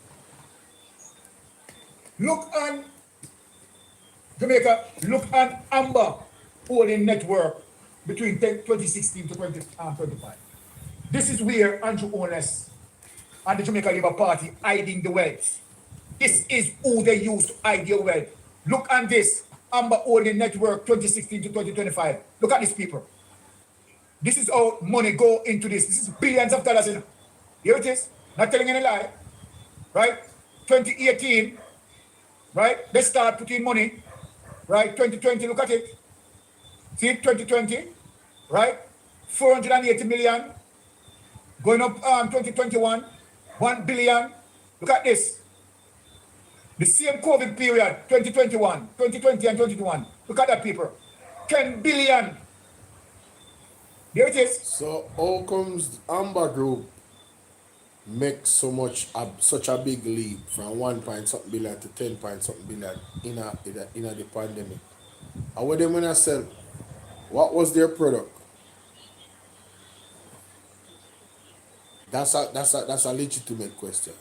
Look on Jamaica, look on Amber Holding Network between 2016 to 2025. This is where Andrew Holness and the Jamaica Labour Party hiding the wealth. This is who they use to hide their wealth. Look on this, Amber Holding Network 2016 to 2025. Look at these people. This is how money go into this. This is billions of dollars. Here it is. Not telling any lie. Right? 2018. Right? They start putting money. Right? 2020, look at it. See, 2020. Right? 480 million. Going up 2021. 1 billion. Look at this. The same COVID period, 2021, 2020 and 2021. Look at that, people. 10 billion. There it is. So how comes Amber Group make such a big leap from 1 point something billion to 10 point something billion in the pandemic? And what they wanna sell? What was their product? That's a legitimate question.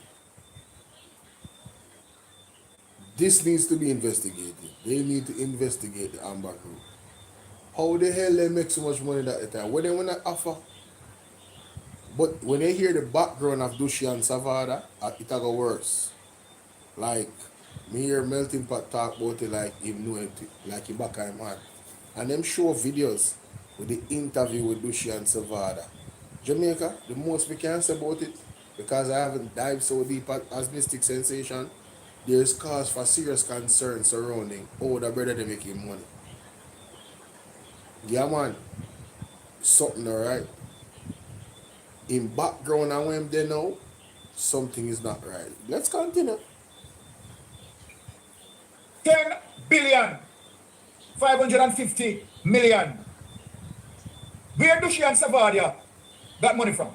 This needs to be investigated. They need to investigate the Amber Group. How the hell they make so much money at the time? What they want to offer? But when they hear the background of Dushi and Savada, it go worse. Like, me hear Melting Pot talk about it like he know it, like he back him hand. And them show videos with the interview with Dushi and Savada. Jamaica, the most we can say about it, because I haven't dived so deep as Mystic Sensation, there is cause for serious concern surrounding how the brother they making money. Yeah, man. Something alright. In background and when they know, something is not right. Let's continue. 10 billion, 550 million. Where Dushi and Savadia got money from?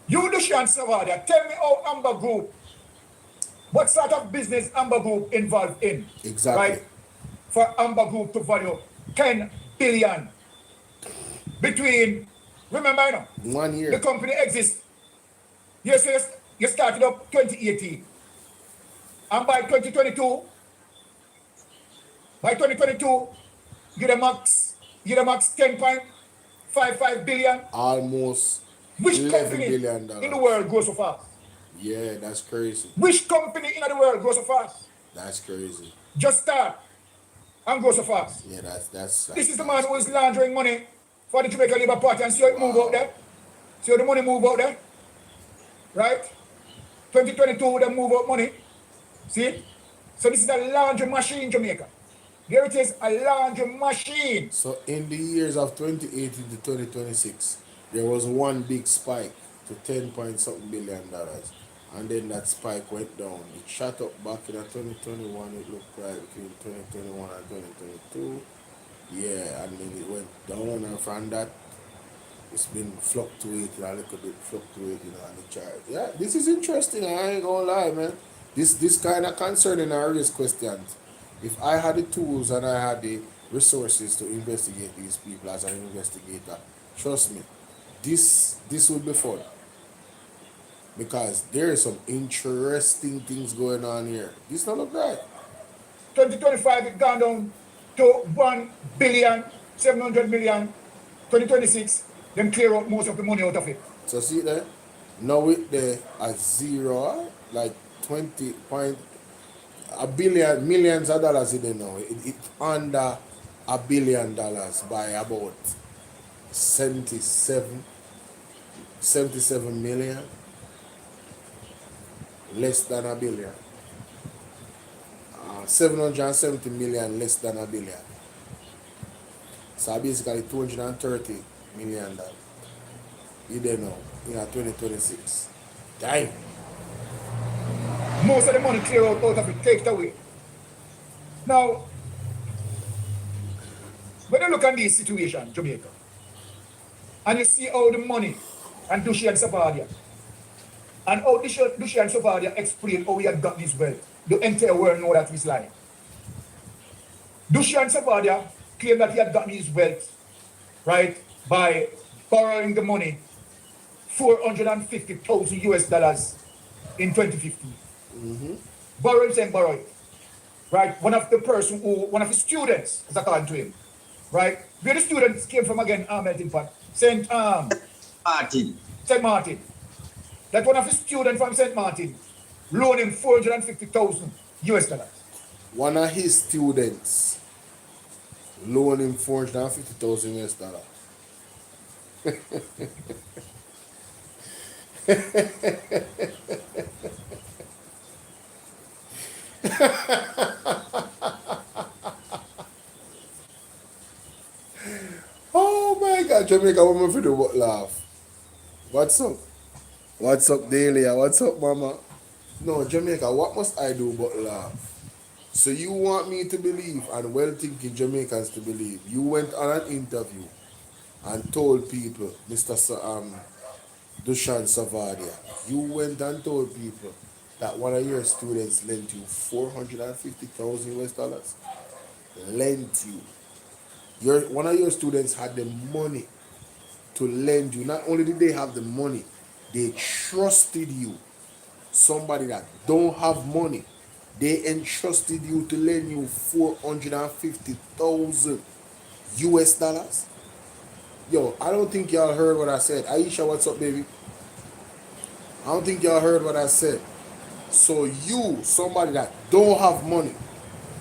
You, Dushi and Savadia, tell me how Amber Group, what sort of business Amber Group involved in? Exactly. Right? For Amber Group to value 10 billion between, remember, you know, 1 year. the company exists. Yes, you started up 2018. And by 2022, you the max 10.55 billion. Almost Which $11 company billion. in the world grows so fast? Yeah, that's crazy. Which company in the world grows so fast? That's crazy. Just start and grow so fast. Yeah, that's This is the man who is laundering money for the Jamaica Labour Party, and see how it move out there. See how the money move out there. Right? 2022, they move out money. See? So this is a laundry machine in Jamaica. There it is, a laundry machine. So in the years of 2018 to 2026, there was one big spike to 10 point something billion dollars. And then that spike went down. It shot up back in 2021, it looked like between 2021 and 2022. Yeah, and then it went down, and from that, it's been fluctuating a little bit, on the chart. Yeah, this is interesting, I ain't gonna lie, man. This kind of concerning and raise questions. If I had the tools and I had the resources to investigate these people as an investigator, trust me, this would be fun. Because there is some interesting things going on here. This not look right. 2025 it gone down to 1,700,000,000. 2026, them clear out most of the money out of it. So see it there? Now it there at zero, like 20 point a billion, millions of dollars in there now. It under $1 billion by about 77 million. Less than $1 billion. 770 million less than $1 billion. So basically $230 million. You don't know in 2026. Dang. Most of the money clear out of it, take it away. Now, when you look at this situation, Jamaica, and you see how the money and Dushi and Savadia, and how Dushi and Savadia explain how we had got this wealth, the entire world know that he's lying. Dushi and Savadia claim that he had gotten his wealth, right, by borrowing the money, $450,000 US in 2015. Borrowing and borrowing. Right? One of his students, as according to him. Right? Where the students came from again, Ahmed Impact. St. Martin. St. Martin. That one of his students from St. Martin loaned him $450,000 US. One of his students loaned him $450,000 US. Oh my God, Jamaica woman for the what laugh. What's up? What's up, Delia? What's up, Mama? No, Jamaica, what must I do but laugh? So you want me to believe, and well-thinking Jamaicans to believe, you went on an interview and told people, Mr. Dushan Savadia, you went and told people that one of your students lent you $450,000 US. Lent you. One of your students had the money to lend you. Not only did they have the money, they trusted you. Somebody that don't have money, they entrusted you to lend you $450,000 US. Yo, I don't think y'all heard what I said. Aisha, what's up, baby? I don't think y'all heard what I said. So you, somebody that don't have money,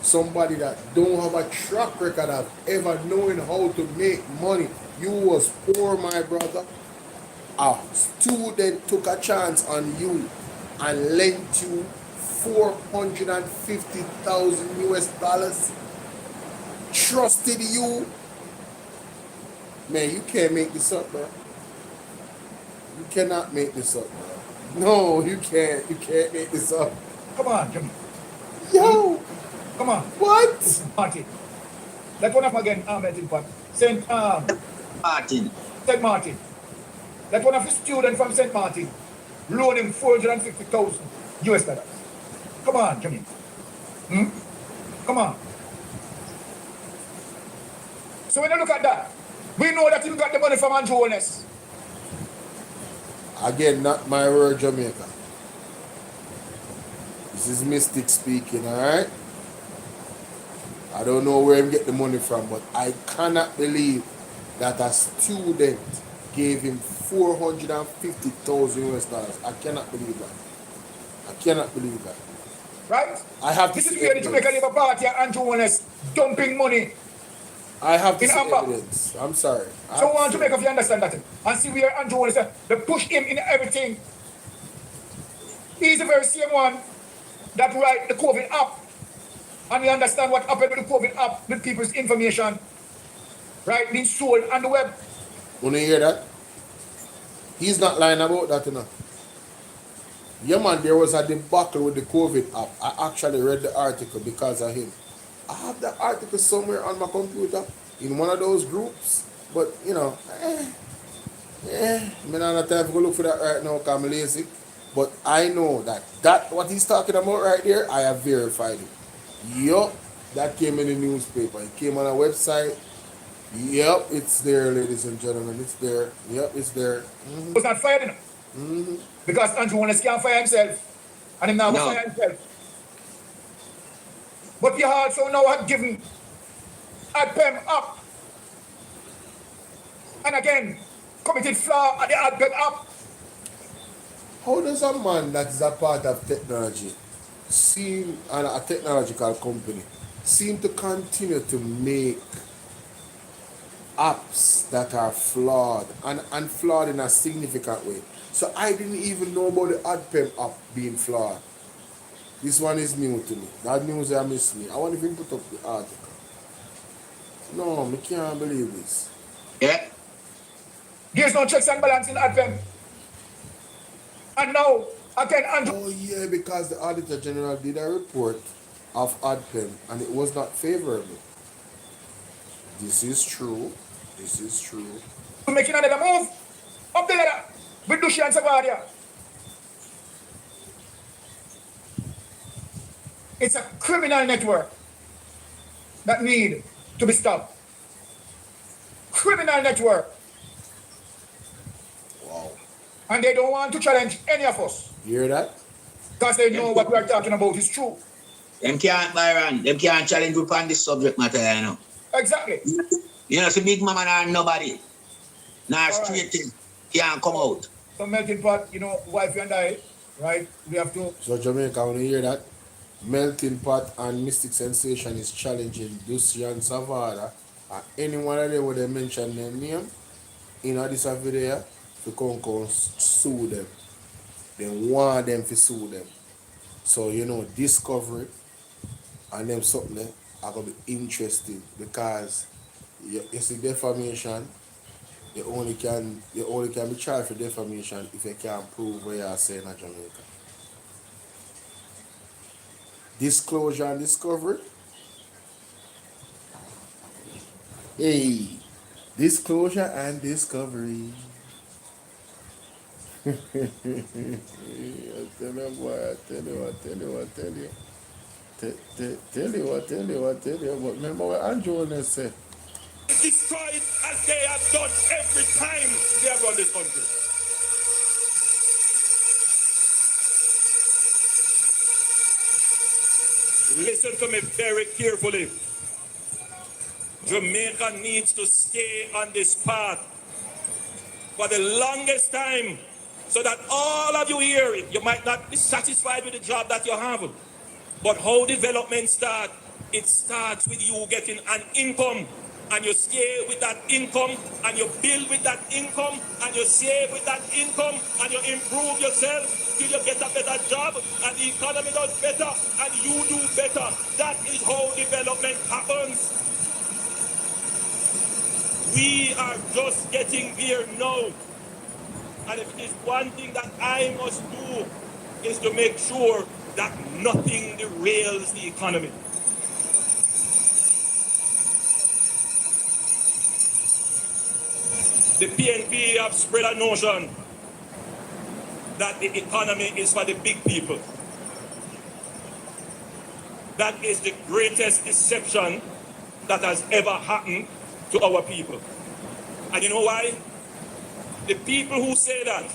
somebody that don't have a track record of ever knowing how to make money, you was poor, my brother. A student took a chance on you and lent you $450,000 US. Trusted you. Man, you can't make this up, bro. You cannot make this up, bro. No, you can't. You can't make this up. Come on, Jimmy. Yo! Come on. What? Martin. That one of again, Ahmed Impact. St. Martin. St. Martin. That one of his students from St. Martin loaned him $450,000 US. Come on, Jimmy. Come on. So when you look at that, we know that he got the money from Holness. Again, not my word, Jamaica. This is Mystic speaking, alright? I don't know where he get the money from, but I cannot believe that a student gave him $450,000 US. I cannot believe that. I cannot believe that. Right? I have to this see is where the Jamaican Labour Party and Holness dumping money. I have to in see Amber. evidence. I'm sorry. So I want Jamaica if you understand that. And see where Andrew Holness, they push him in everything. He's the very same one that write the COVID app. And we understand what happened with the COVID app, with people's information, right, being sold on the web. When you hear that? He's not lying about that, you know. Yeah, man, there was a debacle with the COVID app. I actually read the article because of him. I have the article somewhere on my computer in one of those groups, but you know, I don't have time to go look for that right now because I'm lazy. But I know that what he's talking about right there, I have verified it. Yup, that came in the newspaper. It came on a website. Yep, it's there, ladies and gentlemen. It's there. Yep, it's there. Was not fired enough. Because Andrew Holness can't fire himself. And him now will fire himself. But you also now have given ADPEM up. And again, committed flaw at the ADPEM up. How does a man that is a part of technology seem, and a technological company, seem to continue to make apps that are flawed and flawed in a significant way? So I didn't even know about the ADPEM app being flawed. This one is new to me. That news I missed me. I won't even put up the article. No, I can't believe this. Yeah. There's no checks and balance in ADPEM. And now, again, Andrew. Oh yeah, because the Auditor General did a report of ADPEM and it was not favorable. This is true. This is true. Making another move up the ladder with Dushi and Savaria. It's a criminal network that need to be stopped. Criminal network. Wow. And they don't want to challenge any of us. You hear that? Because they know what we are talking about is true. Them can't, Byron, them can't challenge you on this subject matter, you know. Exactly. You know, it's a big mama and nobody. Now straight thing can't come out. So melting pot, you know, wife and I, right? We have to. So Jamaica, when you hear that, Melting Pot and Mystic Sensation is challenging Dushi and Savada, and anyone of them where they mention their name in this video to come sue them. They want them to sue them. So you know, Discovery and them something are gonna be interesting because you see defamation. You only can be charged for defamation if you can prove what you are saying in Jamaica. Disclosure and Discovery. Hey, Disclosure and Discovery. I tell you, boy, I tell you. Tell you. But remember what Andrew Holness said. Destroyed as they have done every time they have run this country. Listen to me very carefully. Jamaica needs to stay on this path for the longest time so that all of you here, you might not be satisfied with the job that you have, but how development starts, it starts with you getting an income, and you stay with that income, and you build with that income, and you save with that income, and you improve yourself till you get a better job, and the economy does better, and you do better. That is how development happens. We are just getting there now. And if it is one thing that I must do is to make sure that nothing derails the economy. The PNP have spread a notion that the economy is for the big people. That is the greatest deception that has ever happened to our people. And you know why? The people who say that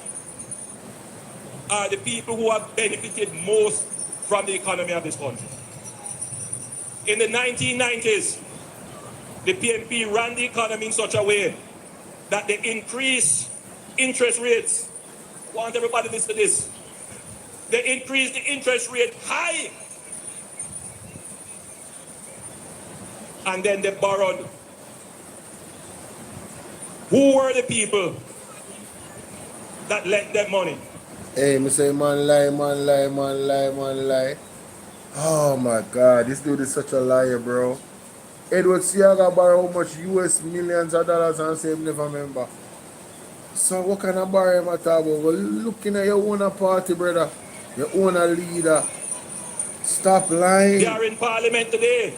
are the people who have benefited most from the economy of this country. In the 1990s, the PNP ran the economy in such a way that they increased interest rates. I want everybody to listen to this. They increased the interest rate high. And then they borrowed. Who were the people that lent them money? Hey, me say man lie. Oh my God, this dude is such a liar, bro. Edward Siaga borrow how much US millions of dollars and say him never remember. So what kind of borrow him at about? Well, looking at your own party, brother. Your own leader. Stop lying. They are in Parliament today.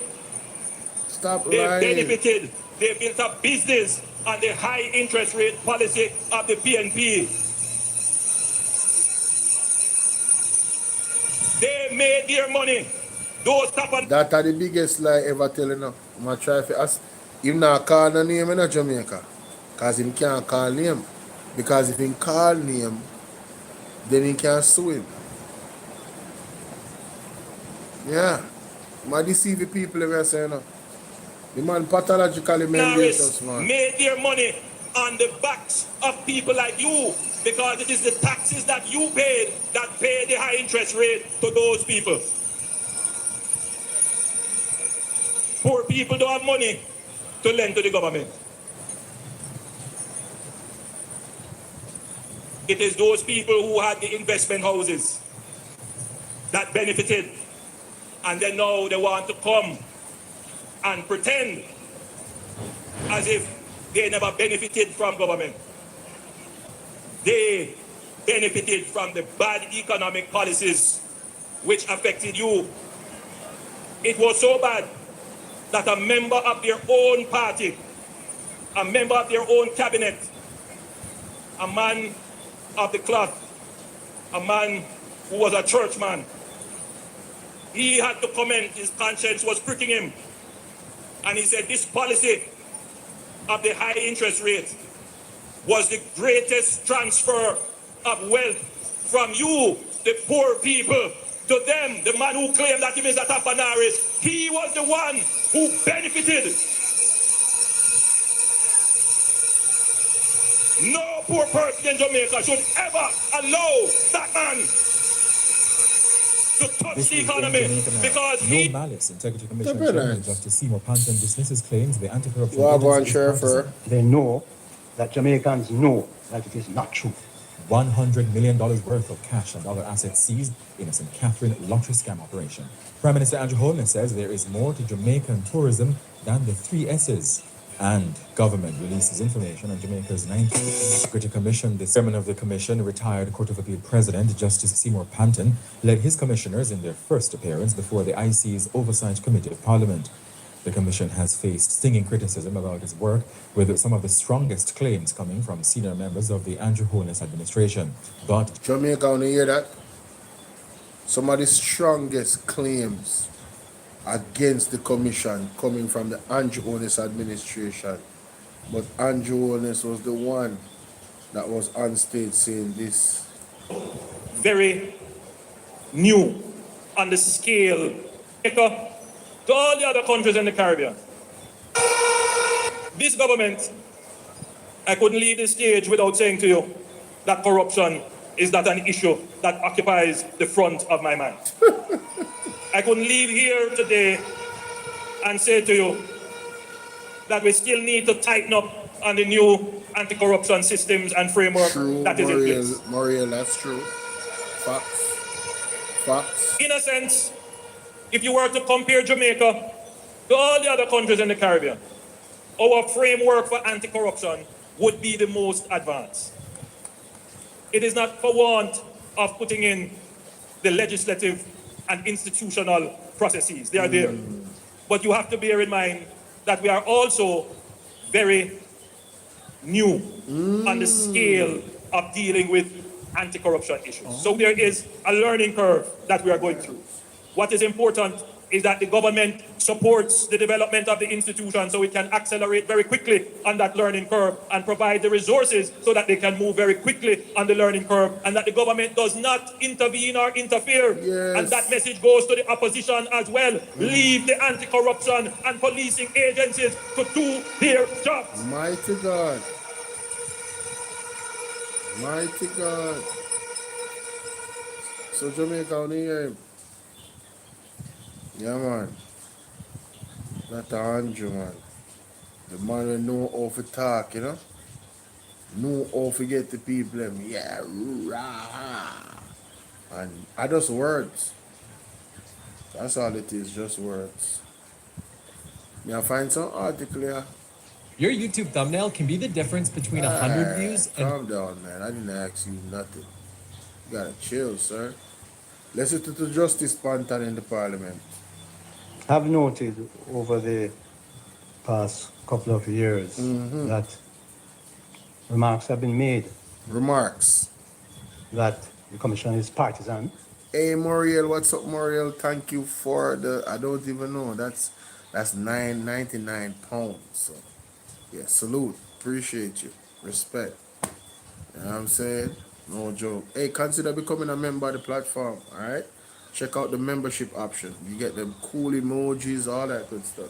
Stop They lying. benefited. They built a business on the high interest rate policy of the PNP. They made their money. Those top and that are the biggest lie ever telling now. I'm gonna try to ask. Him not call no name in Jamaica. Because him can't call name. Because if he call name, then he can sue him. Yeah. Man deceive the people ever say no. The man pathologically mendacious, man. Made their money on the backs of people like you, because it is the taxes that you paid that pay the high interest rate to those people. Poor people don't have money to lend to the government. It is those people who had the investment houses that benefited, and then now they want to come and pretend as if they never benefited from government. They benefited from the bad economic policies which affected you. It was so bad that a member of their own party, a member of their own cabinet, a man of the cloth, a man who was a churchman, he had to comment, his conscience was pricking him. And he said this policy of the high interest rate was the greatest transfer of wealth from you, the poor people, to them. The man who claimed that he is a Tapanaris, he was the one who benefited. No poor person in Jamaica should ever allow that man to touch the economy, because no malice. Integrity Commission Chairman Justice Seymour Panton dismisses claims the anti-corruption agency is partisan. They know that Jamaicans know that it is not true. $100 million worth of cash and other assets seized in a St. Catherine lottery scam operation. Prime Minister Andrew Holness says there is more to Jamaican tourism than the 3 S's. And government releases information on Jamaica's 19th Security Commission. The chairman of the commission, retired Court of Appeal President Justice Seymour Panton, led his commissioners in their first appearance before the IC's Oversight Committee of Parliament. The commission has faced stinging criticism about its work, with some of the strongest claims coming from senior members of the Andrew Holness administration. But Jamaica, when you hear that? Some of the strongest claims against the commission coming from the Andrew Holness administration. But Andrew Holness was the one that was on stage saying this. Very new on the scale to all the other countries in the Caribbean. This government, I couldn't leave the stage without saying to you that corruption is not an issue that occupies the front of my mind. I couldn't leave here today and say to you that we still need to tighten up on the new anti-corruption systems and framework that is in place. Muriel, that's true. Facts. In a sense, if you were to compare Jamaica to all the other countries in the Caribbean, our framework for anti-corruption would be the most advanced. It is not for want of putting in the legislative and institutional processes. They are there. But you have to bear in mind that we are also very new on the scale of dealing with anti-corruption issues. So there is a learning curve that we are going through. What is important is that the government supports the development of the institution so it can accelerate very quickly on that learning curve and provide the resources so that they can move very quickly on the learning curve, and that the government does not intervene or interfere. Yes. And that message goes to the opposition as well. Leave the anti-corruption and policing agencies to do their jobs. Mighty God. Mighty God. So Jamaica, on here. Yeah, man. Not Andrew, man. The man who know how to talk, you know? Know how to get the people, them. Yeah, rah. And I just words. That's all it is, just words. Yeah, find some article here. your YouTube thumbnail can be the difference between 100 views and... Calm down, man. I didn't ask you nothing. You gotta chill, sir. Listen to Justice Panton in the Parliament. I've noted over the past couple of years that remarks have been made. Remarks? That the commission is partisan. Hey, Muriel, what's up, Muriel? Thank you for the... I don't even know. That's That's £9.99. So yeah, salute. Appreciate you. Respect. You know what I'm saying? No joke. Hey, consider becoming a member of the platform, alright? Check out the membership option. You get them cool emojis, all that good stuff.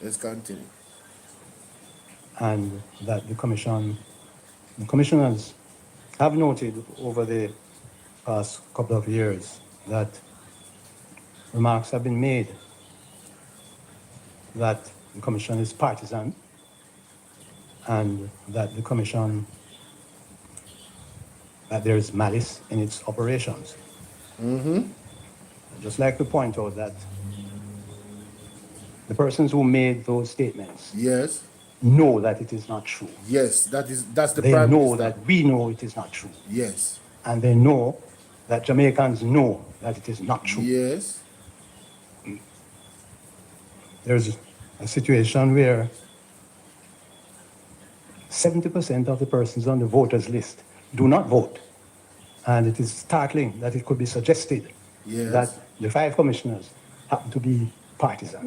Let's continue. And that the commissioners have noted over the past couple of years that remarks have been made that the commission is partisan and that the commission, that there is malice in its operations. I'd just like to point out that the persons who made those statements Yes. know that it is not true. Yes, that's the They Prime know Minister. that we know it is not true. Yes. And they know that Jamaicans know that it is not true. Yes. There's a situation where 70% of the persons on the voters list do not vote. And it is startling that it could be suggested Yes. that the 5 commissioners happen to be partisan.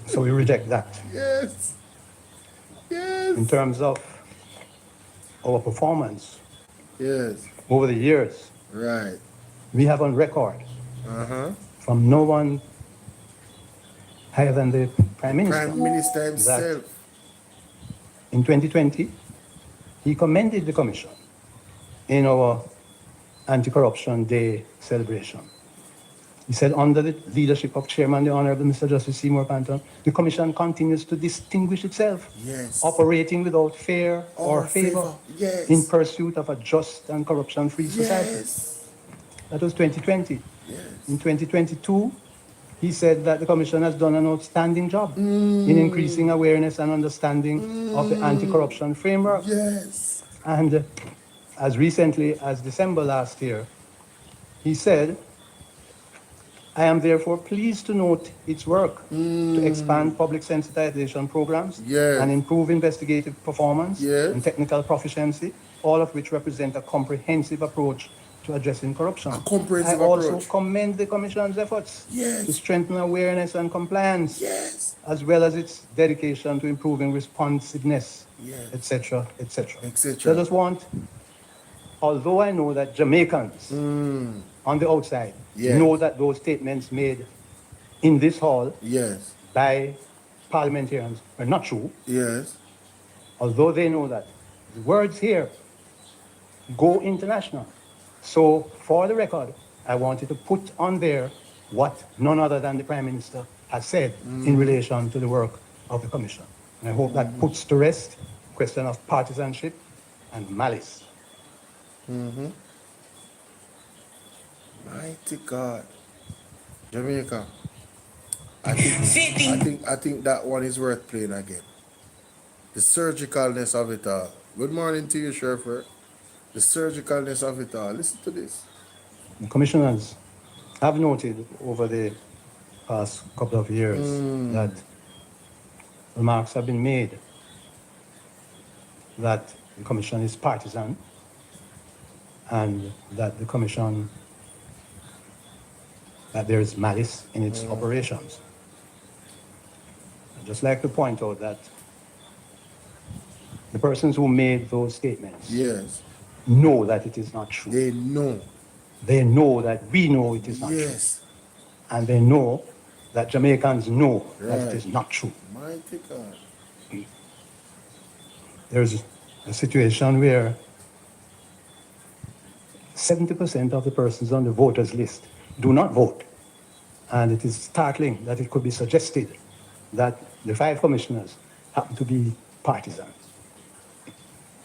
So we reject that. Yes. Yes. In terms of our performance Yes. over the years, Right. we have on record Uh-huh. from no one higher than the Prime Minister. Prime Minister that himself. in 2020, he commended the Commission in our Anti-Corruption Day celebration. He said, under the leadership of Chairman, the Honorable Mr. Justice Seymour Panton, the Commission continues to distinguish itself, Yes. operating without fear or favor, Yes. in pursuit of a just and corruption-free society. Yes. That was 2020. Yes. In 2022, he said that the Commission has done an outstanding job in increasing awareness and understanding of the anti-corruption framework. Yes. And as recently as December last year, he said, I am therefore pleased to note its work to expand public sensitization programs and improve investigative performance and technical proficiency, all of which represent a comprehensive approach to addressing corruption. I also commend the Commission's efforts to strengthen awareness and compliance, as well as its dedication to improving responsiveness, etc., etc. So I just want, although I know that Jamaicans on the outside know that those statements made in this hall by parliamentarians are not true, although they know that the words here go international. So, for the record, I wanted to put on there what none other than the Prime Minister has said in relation to the work of the Commission. And I hope that puts to rest the question of partisanship and malice. Mighty God. Jamaica. I think that one is worth playing again. The surgicalness of it all. Good morning to you, Sheriff. The surgicalness of it all. Listen to this. The commissioners have noted over the past couple of years that remarks have been made that the Commission is partisan and that the Commission, that there is malice in its operations. I'd just like to point out that the persons who made those statements know that it is not true. They know. They know that we know it is not true. And they know that Jamaicans know that it is not true. Mighty God. There's a situation where 70% of the persons on the voters list do not vote. And it is startling that it could be suggested that the 5 commissioners happen to be partisan.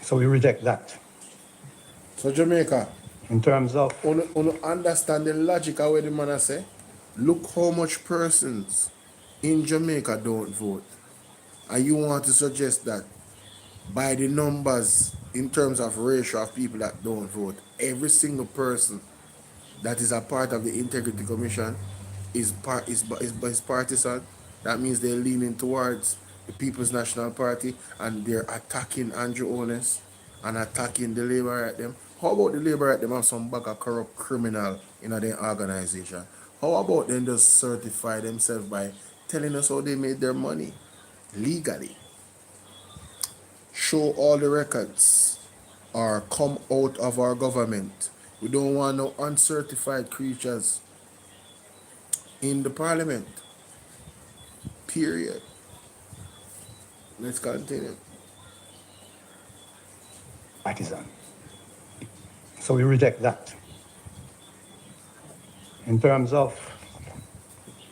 So we reject that. So Jamaica, in terms of understand the logic of what the man say. Look how much persons in Jamaica don't vote. And you want to suggest that by the numbers in terms of ratio of people that don't vote, every single person that is a part of the Integrity Commission is partisan. That means they're leaning towards the People's National Party and they're attacking Andrew Holness and attacking the Labour at them. How about the Labour at them have some bag of corrupt criminal in their organization? How about them just certify themselves by telling us how they made their money legally. Show all the records or come out of our government. We don't want no uncertified creatures in the parliament. Period. Let's continue. Partisan. So we reject that. In terms of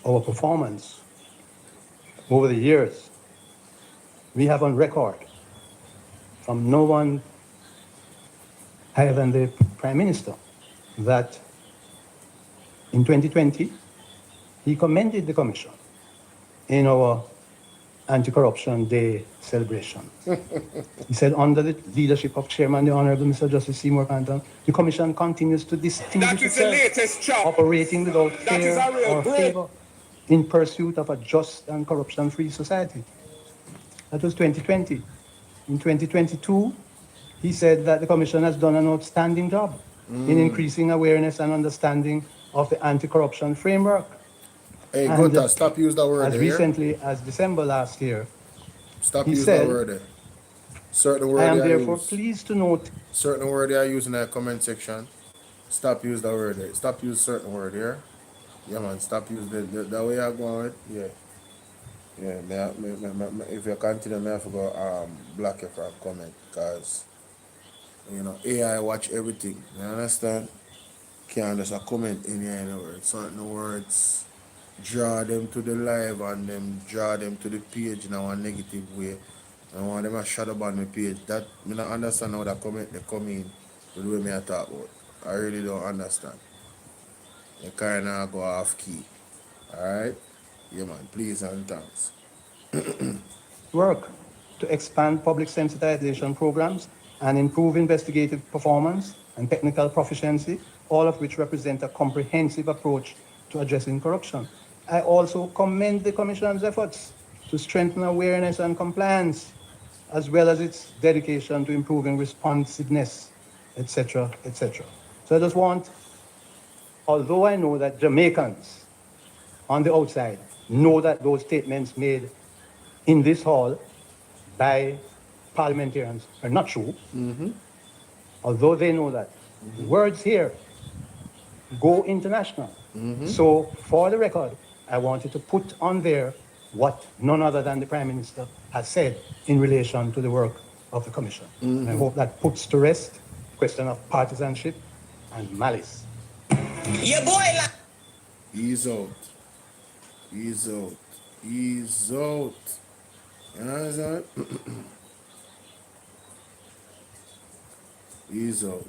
our performance over the years, we have on record from no one higher than the Prime Minister that in 2020, he commended the Commission in our Anti-Corruption Day celebration. He said, under the leadership of Chairman, the Honorable Mr. Justice Seymour Panton, the Commission continues to distinguish itself, operating without fear or favor in pursuit of a just and corruption-free society. That was 2020. In 2022, he said that the Commission has done an outstanding job in increasing awareness and understanding of the anti-corruption framework. Hey, Gota, stop using that word as there. recently as December last year, Stop he using said, that word there. Certain word I am they therefore use. pleased to note. Certain word they are using in the comment section. Stop using that word there. Stop using certain word here. Yeah, man. Stop using the way you're going with. Yeah. Yeah, if you continue, I have to go block you from comment because, you know, AI watch everything. You understand? Can't just a comment in here anywhere. Certain words draw them to the live and then draw them to the page in a negative way. And want them to shadow ban the page. That I don't understand how that comment they come in with the way me I talk about. I really don't understand. You kinda go off key. Alright? Yeah man, please and thanks. Work to expand public sensitization programs and improve investigative performance and technical proficiency, all of which represent a comprehensive approach to addressing corruption. I also commend the Commission's efforts to strengthen awareness and compliance, as well as its dedication to improving responsiveness, etc., etc. So I just want, although I know that Jamaicans on the outside know that those statements made in this hall by parliamentarians are not true, although they know that, words here go international. So for the record, I wanted to put on there what none other than the Prime Minister has said in relation to the work of the Commission. And I hope that puts to rest the question of partisanship and malice. Yeah, boy. Ease out. Ease out. Ease out. You understand? Ease out.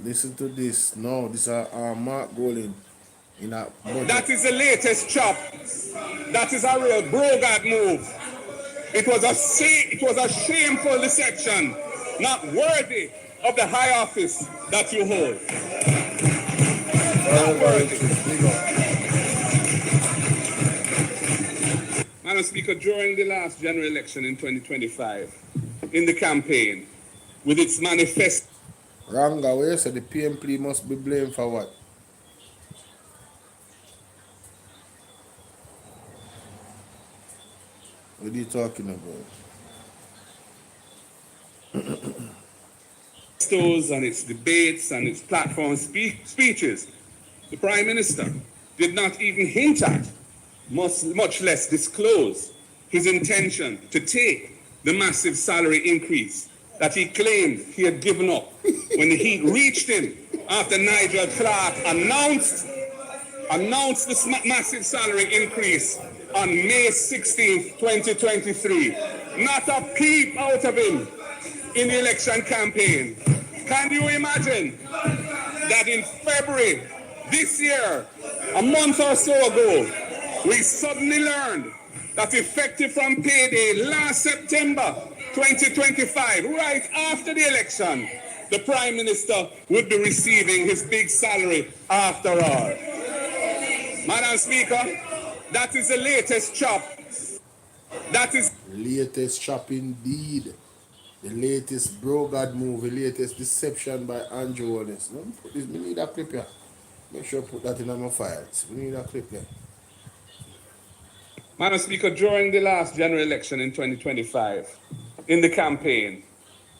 Listen to this. No, this is our Mark Golden in a budget. That is the latest chop. That is a real Brogard move. It was a shameful deception, not worthy of the high office that you hold. Not worthy. Madam Speaker, during the last general election in 2025, in the campaign, with its manifesto. Ranga, where you say the PMP must be blamed for what? What are you talking about? And its debates and its platform speeches, the Prime Minister did not even hint at, much less disclose, his intention to take the massive salary increase that he claimed he had given up when the heat reached him after Nigel Clark announced this massive salary increase on May 16th, 2023. Not a peep out of him in the election campaign. Can you imagine that in February this year, a month or so ago, we suddenly learned that effective from payday last September 2025, right after the election, the Prime Minister would be receiving his big salary after all. Madam Speaker, that is the latest chop. That is latest chop indeed. The latest Brogard move, the latest deception by Andrew Holness. Let me put this, we need a clip here. Make sure I put that in my files. We need a clip here. Madam Speaker, during the last general election in 2025, in the campaign,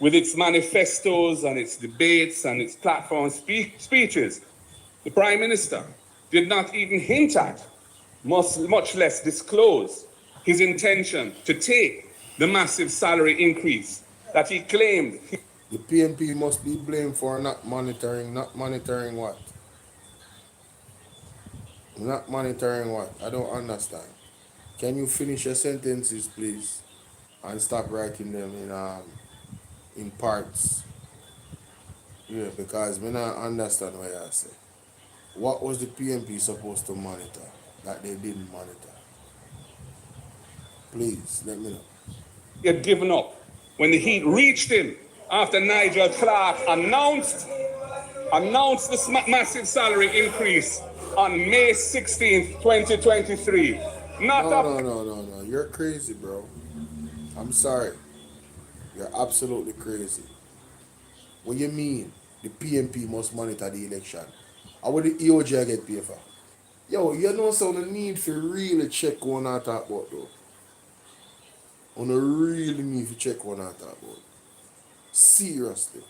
with its manifestos and its debates and its platform speeches, the Prime Minister did not even hint at, much less disclose, his intention to take the massive salary increase that he claimed. The PNP must be blamed for not monitoring what? Not monitoring what? I don't understand. Can you finish your sentences, please? And stop writing them in parts. Yeah, because me not understand what you say. What was the PNP supposed to monitor that they didn't monitor? Please, let me know. He had given up when the heat reached him after Nigel Clark announced this massive salary increase on May 16th, 2023. No. You're crazy, bro. I'm sorry. You're absolutely crazy. What you mean? The PNP must monitor the election. How would the EOJ get paid for? Yo, you know so the need for really check what I talk about though. On a really need to check what I talk about. Seriously.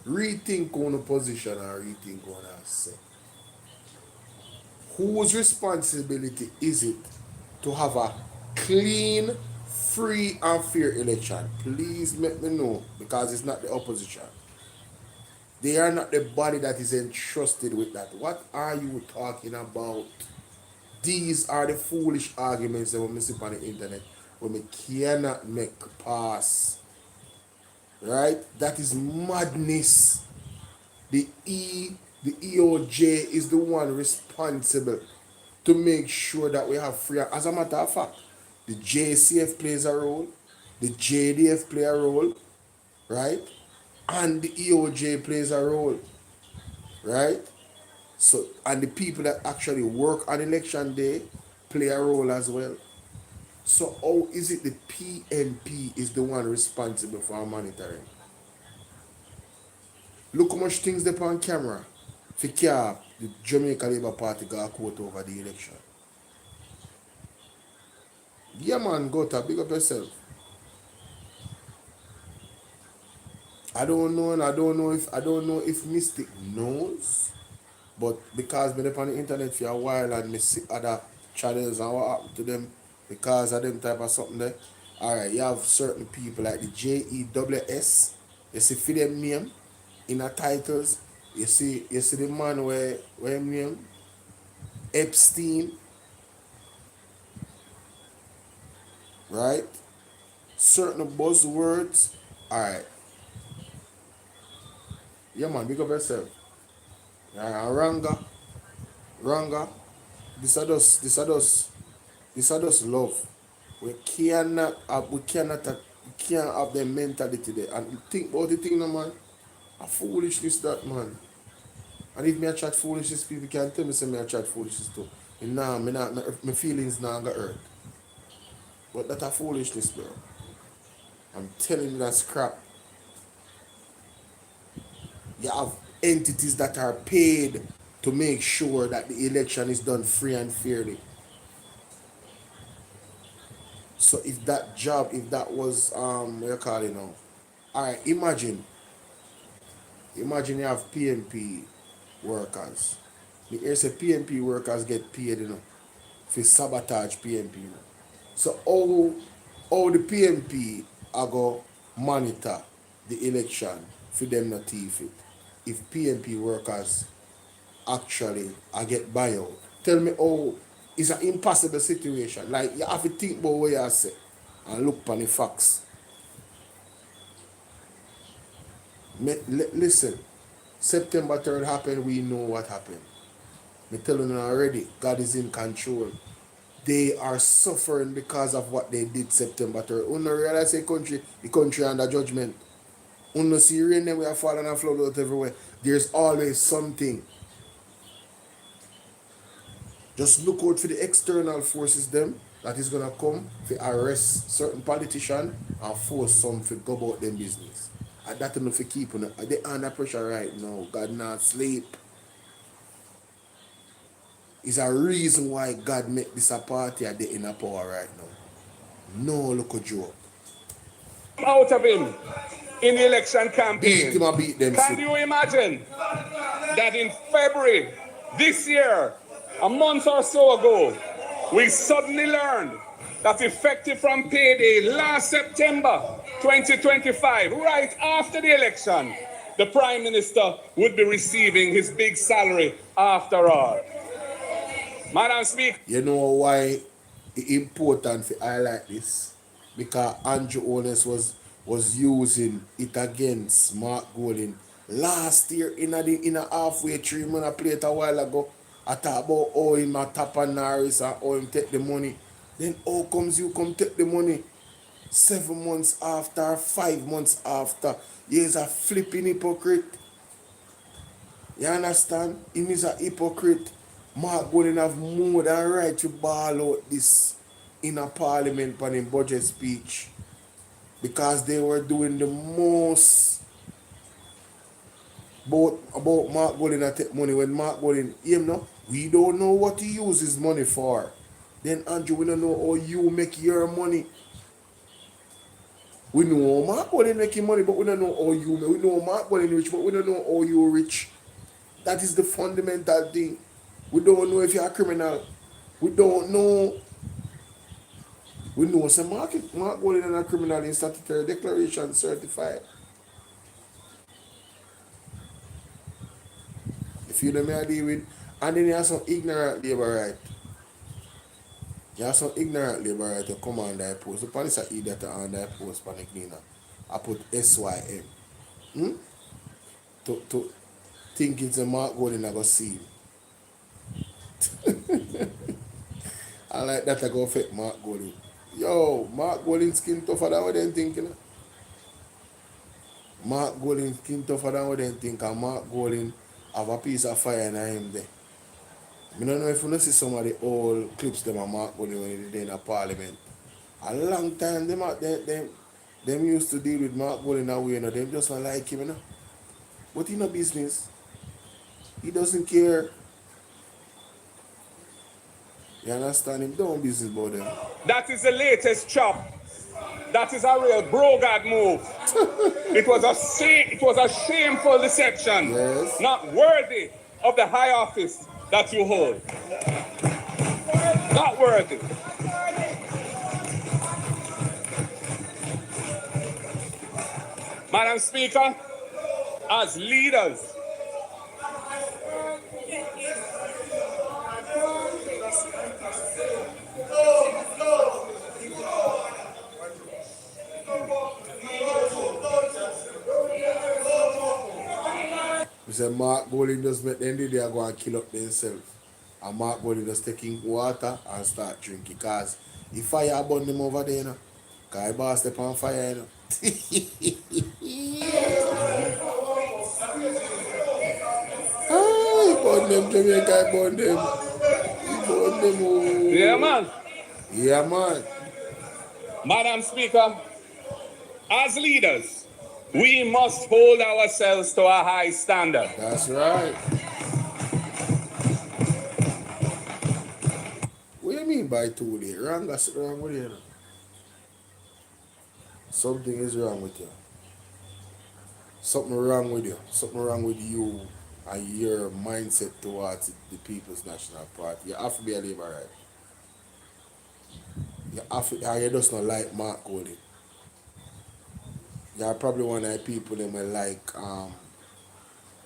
Rethink on the position and rethink on I say. Whose responsibility is it to have a clean, free and fair election? Please let me know, because it's not the opposition. They are not the body that is entrusted with that. What are you talking about? These are the foolish arguments that we see on the internet when we cannot make pass. Right? That is madness. The EOJ is the one responsible to make sure that we have free. As a matter of fact, the JCF plays a role, the JDF play a role, right? And the EOJ plays a role, right? So, and the people that actually work on election day play a role as well. So how is it the PNP is the one responsible for monitoring? Look how much things they on camera. For the Jamaica Labour Party got a quote over the election. Yeah man, go to big up yourself. I don't know if Mystic knows, but because I've been on the internet for a while and me see other channels and what happened to them because of them type of something there. Alright, you have certain people like the JEWS, you see for them name in the titles, you see the man where name Epstein, right? Certain buzzwords, alright. Yeah man, big up yourself. Ranga, this are just love. We can't have the mentality there. And think about the thing, no man. A foolishness that man. And if me I chat foolishness, people can tell me say me I chat foolishness too. My feelings now got hurt. But that's a foolishness, bro. I'm telling you that's crap. You have entities that are paid to make sure that the election is done free and fairly. So if that was what you call it now. Alright, imagine you have PNP workers. The hear say PNP workers get paid, for sabotage PNP. So how the PNP are go monitor the election for them not thief it? If PNP workers actually get buyout. Tell me how it's an impossible situation. Like you have to think about what you say and look on the facts. Listen, September 3rd happened, we know what happened. I'm telling you already, God is in control. They are suffering because of what they did September 3rd. You don't realize the country under judgment. You don't see rain then we are falling and flood out everywhere. There's always something. Just look out for the external forces them that is gonna come to arrest certain politicians and force some to go about them business. And that enough to keep on. They under pressure right now. God not sleep. is a reason why God make this a party at the inner power right now. No look a joke. Out of him in the election campaign. Beat him and beat them. Can you imagine that in February this year, a month or so ago, we suddenly learned that effective from payday last September 2025, right after the election, the Prime Minister would be receiving his big salary after all. Madam Speaker. You know why it's important to highlight this? Because Andrew Holness was using it against Mark Golding last year in a halfway tree when I played a while ago. I talk about how him a tap on Norris and how him take the money. Then how comes you come take the money 7 months after, 5 months after? He is a flipping hypocrite. You understand? He is a hypocrite. Mark Golding have more than right to ball out this in a parliament on him budget speech. Because they were doing the most about Mark Golding and take money. When Mark Golding, we don't know what he uses money for. Then Andrew, we don't know how you make your money. We know Mark Golding making money, but we don't know how you make. We know Mark Golding rich, but we don't know how you rich. That is the fundamental thing. We don't know if you're a criminal. We don't know. We know some Mark Golding and a criminal in statutory declaration certified. If you don't may deal with, and then you have some ignorant labor right. You have some ignorant labor right to come on that post. The police are idiot on that post, panic cleaner. I put SYM. To think it's a Mark Golding I go see. I like that I go affect Mark Golding. Yo, Mark Golding skin tougher than what they think, you know? Mark Golding skin tougher than what they think, and Mark Golding have a piece of fire in him there. I don't know if you know see some of the old clips them of Mark Golding when they in a parliament. A long time them used to deal with Mark Golding that way, you know, them just not like him, you know. But he no business. He doesn't care. You understand him? Don't business about them. That is the latest chop. That is a real brogard move. It was a shameful deception. Yes. Not worthy of the high office that you hold. Not worthy. Madam Speaker, as leaders, we say Mark Golding just make the end of the day go and kill up themselves. And Mark Golding just taking water and start drinking. Because if fire burn them over there, you know. Because the boss step on fire, you know. He burn them, Jamaica, he burn them. He burn them. Oh. Yeah, man. Yeah, man. Madam Speaker, as leaders, we must hold ourselves to a high standard. That's right. What do you mean by too late? Wrong with you, you know? Something is wrong with you. Something wrong with you. Something wrong with you and your mindset towards the People's National Party. You have to be a Labour right. You just not like Mark Golding. You're probably one of the people that might like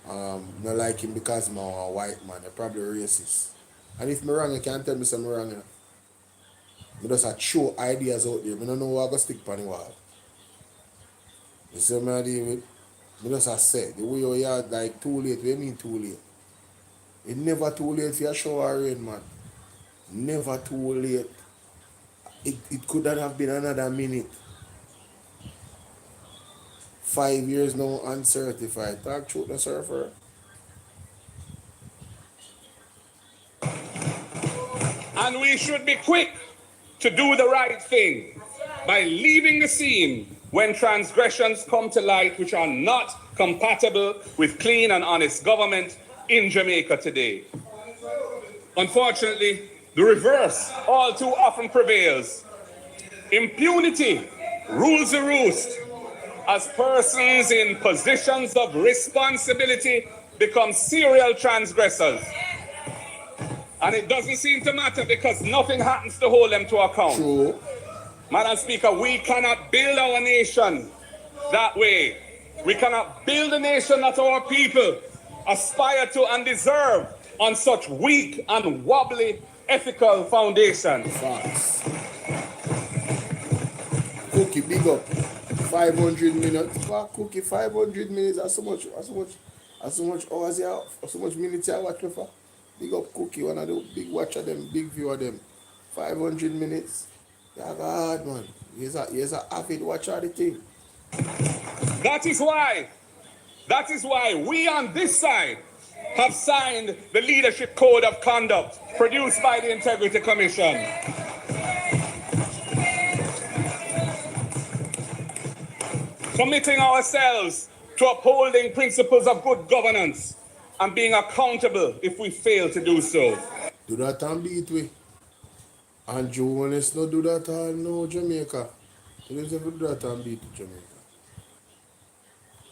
not like him because I'm a white man. You're probably racist. And if I'm wrong, you can't tell me I'm wrong. You know? I just throw ideas out there. I don't know what I'm going to stick on the wall. You see what I deal with? I just say, the way you are like too late, what do you mean too late? It's never too late for a shower rain, man. Never too late. It could have been another minute. 5 years now uncertified. Talk truth, the surfer. And we should be quick to do the right thing by leaving the scene when transgressions come to light which are not compatible with clean and honest government in Jamaica today. Unfortunately, the reverse all too often prevails. Impunity rules the roost as persons in positions of responsibility become serial transgressors. And it doesn't seem to matter because nothing happens to hold them to account. True. Madam Speaker, we cannot build our nation that way. We cannot build a nation that our people aspire to and deserve on such weak and wobbly ethical foundations. Facts. Cookie, big up. 500 minutes. Fuck, Cookie, 500 minutes. That's so much hours you have, so much minutes you watch me for. Big up Cookie, one of the big watcher them, big viewer them. 500 minutes. Yeah, God, man. He's a avid watcher of the thing. That is why we on this side have signed the Leadership Code of Conduct produced by the Integrity Commission. Committing ourselves to upholding principles of good governance and being accountable if we fail to do so. Do that and beat we. Andrew Holness no do that and no Jamaica. Tell him to do that and beat Jamaica.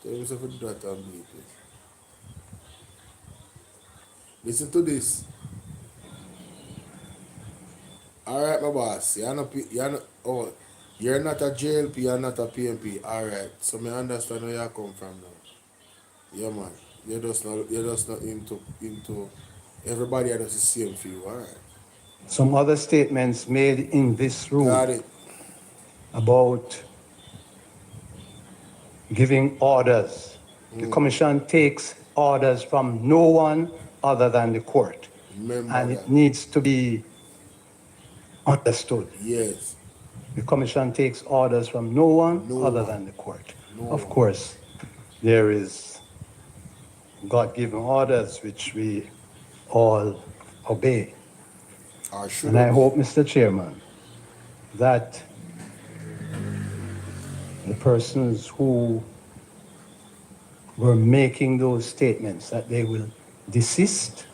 Tell him to do that and beat it. Listen to this. Alright, my boss. You're not a JLP, you're not a PMP. Alright. So I understand where you come from now. Yeah, man. You're just not into everybody does the same for you. Alright. Some other statements made in this room Got it. about giving orders. The commission takes orders from no one other than the court. Remember And that. it needs to be understood. Yes. The commission takes orders from no one other than the court. Of course, there is God-given orders which we all obey. And I hope, Mr. Chairman, that the persons who were making those statements, that they will desist,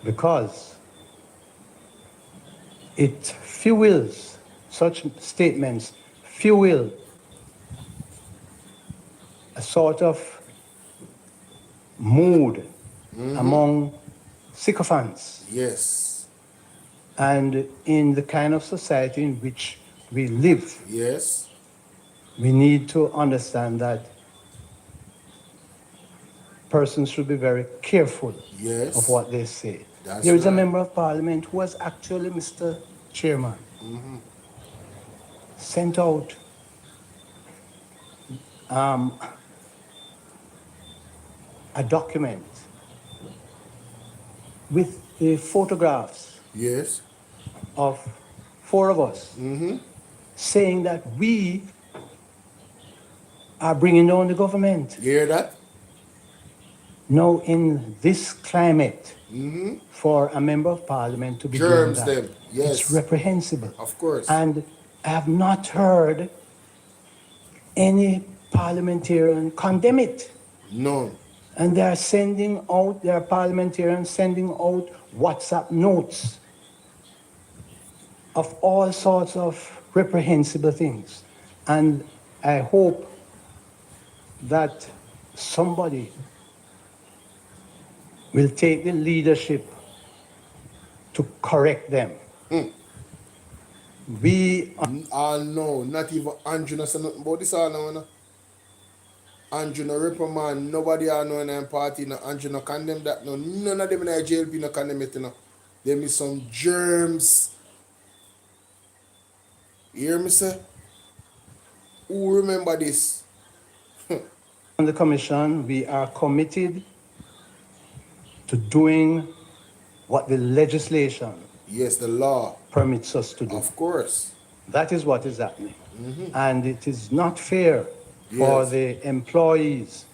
because it fuels, such statements fuel a sort of mood among sycophants. Yes. And in the kind of society in which we live, yes, we need to understand that persons should be very careful of what they say. There is a member of parliament who was actually, Mr. Chairman, sent out a document with the photographs of 4 of us, saying that we are bringing down the government. You hear that? Now, in this climate, for a member of parliament to be doing that, it's reprehensible. Of course. And I have not heard any parliamentarian condemn it. No. And they are sending out, their parliamentarians sending out WhatsApp notes of all sorts of reprehensible things. And I hope that somebody will take the leadership to correct them. We no, not even Andrew no say nothing about this all now. No. Andrew no reprimand, nobody know in party, no Andrew no condemn that, no, none of them in the JLP no condemn it, no. There is some germs. You hear me say? Who remember this? on the commission, we are committed to doing what the legislation the law permits us to do. Of course. That is what is happening. And it is not fair for the employees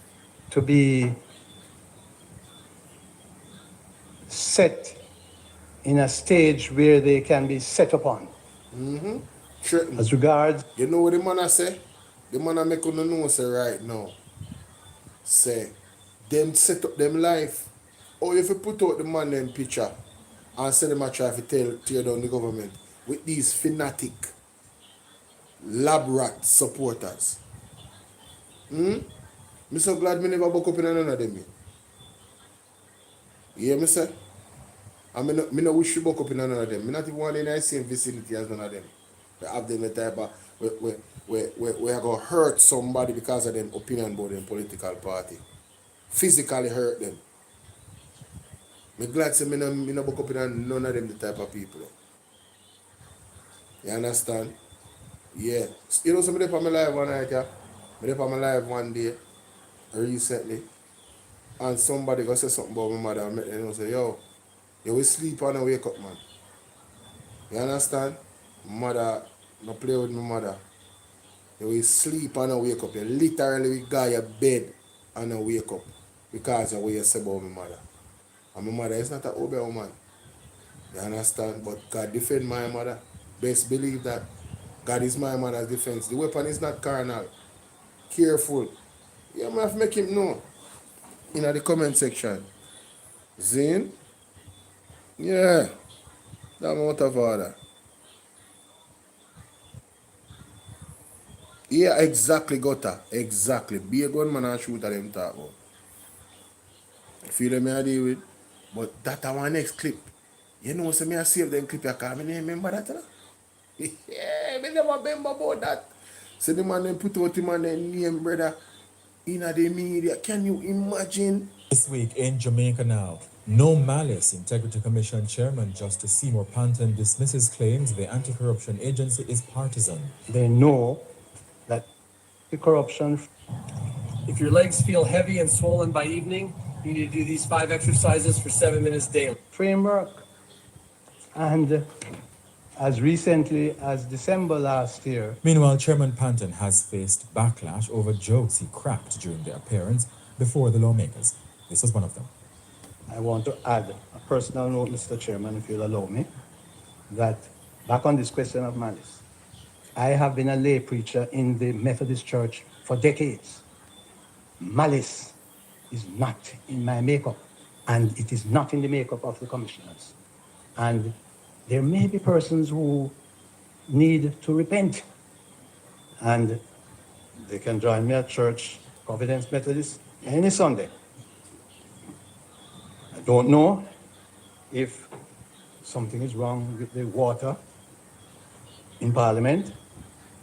to be set in a stage where they can be set upon. As regards... You know what the man say? The man make on the know say right now. Say, them set up them life. Or if you put out the man them picture and say them a try to tear down the government with these fanatic lab rat supporters. Me so glad me never buck up in none of them. You hear me say? And me no wish to buck up in none of them. Me not even want in the same vicinity as none of them. We have them the type of we are gonna hurt somebody because of them opinion about them political party. Physically hurt them. Me glad say me no buck up in none of them the type of people. You understand? Yeah. You know somebody on my live one night, yeah? Me on my live one day recently. And somebody go say something about my mother and make them say, yo, you will sleep and wake up, man. You understand? Mother, no play with my mother. You will sleep and wake up. You literally will go your bed and wake up because of what you say about my mother. And my mother is not an obey woman. You understand? But God defend my mother. Best believe that God is my mother's defense. The weapon is not carnal. Careful. You have to make him know in the comment section. Zane? Yeah. That out of order. Yeah, exactly, Gota. Exactly. Be a gunman and shoot at them talk about. Feel them I deal with. But that our next clip. You know, so me I save them clip. I can't remember that. Yeah, me never remember about that. So the man then put out him and then name, brother, in the media. Can you imagine? This week in Jamaica now, no malice. Integrity Commission Chairman Justice Seymour Panton dismisses claims the anti-corruption agency is partisan. They know that the corruption. If your legs feel heavy and swollen by evening, you need to do these 5 exercises for 7 minutes daily. Framework. And as recently as December last year. Meanwhile, Chairman Panton has faced backlash over jokes he cracked during the appearance before the lawmakers. This was one of them. I want to add a personal note, Mr. Chairman, if you'll allow me, that back on this question of malice, I have been a lay preacher in the Methodist Church for decades. Malice is not in my makeup, and it is not in the makeup of the commissioners. And there may be persons who need to repent, and they can join me at church, Providence Methodist, any Sunday. I don't know if something is wrong with the water in Parliament,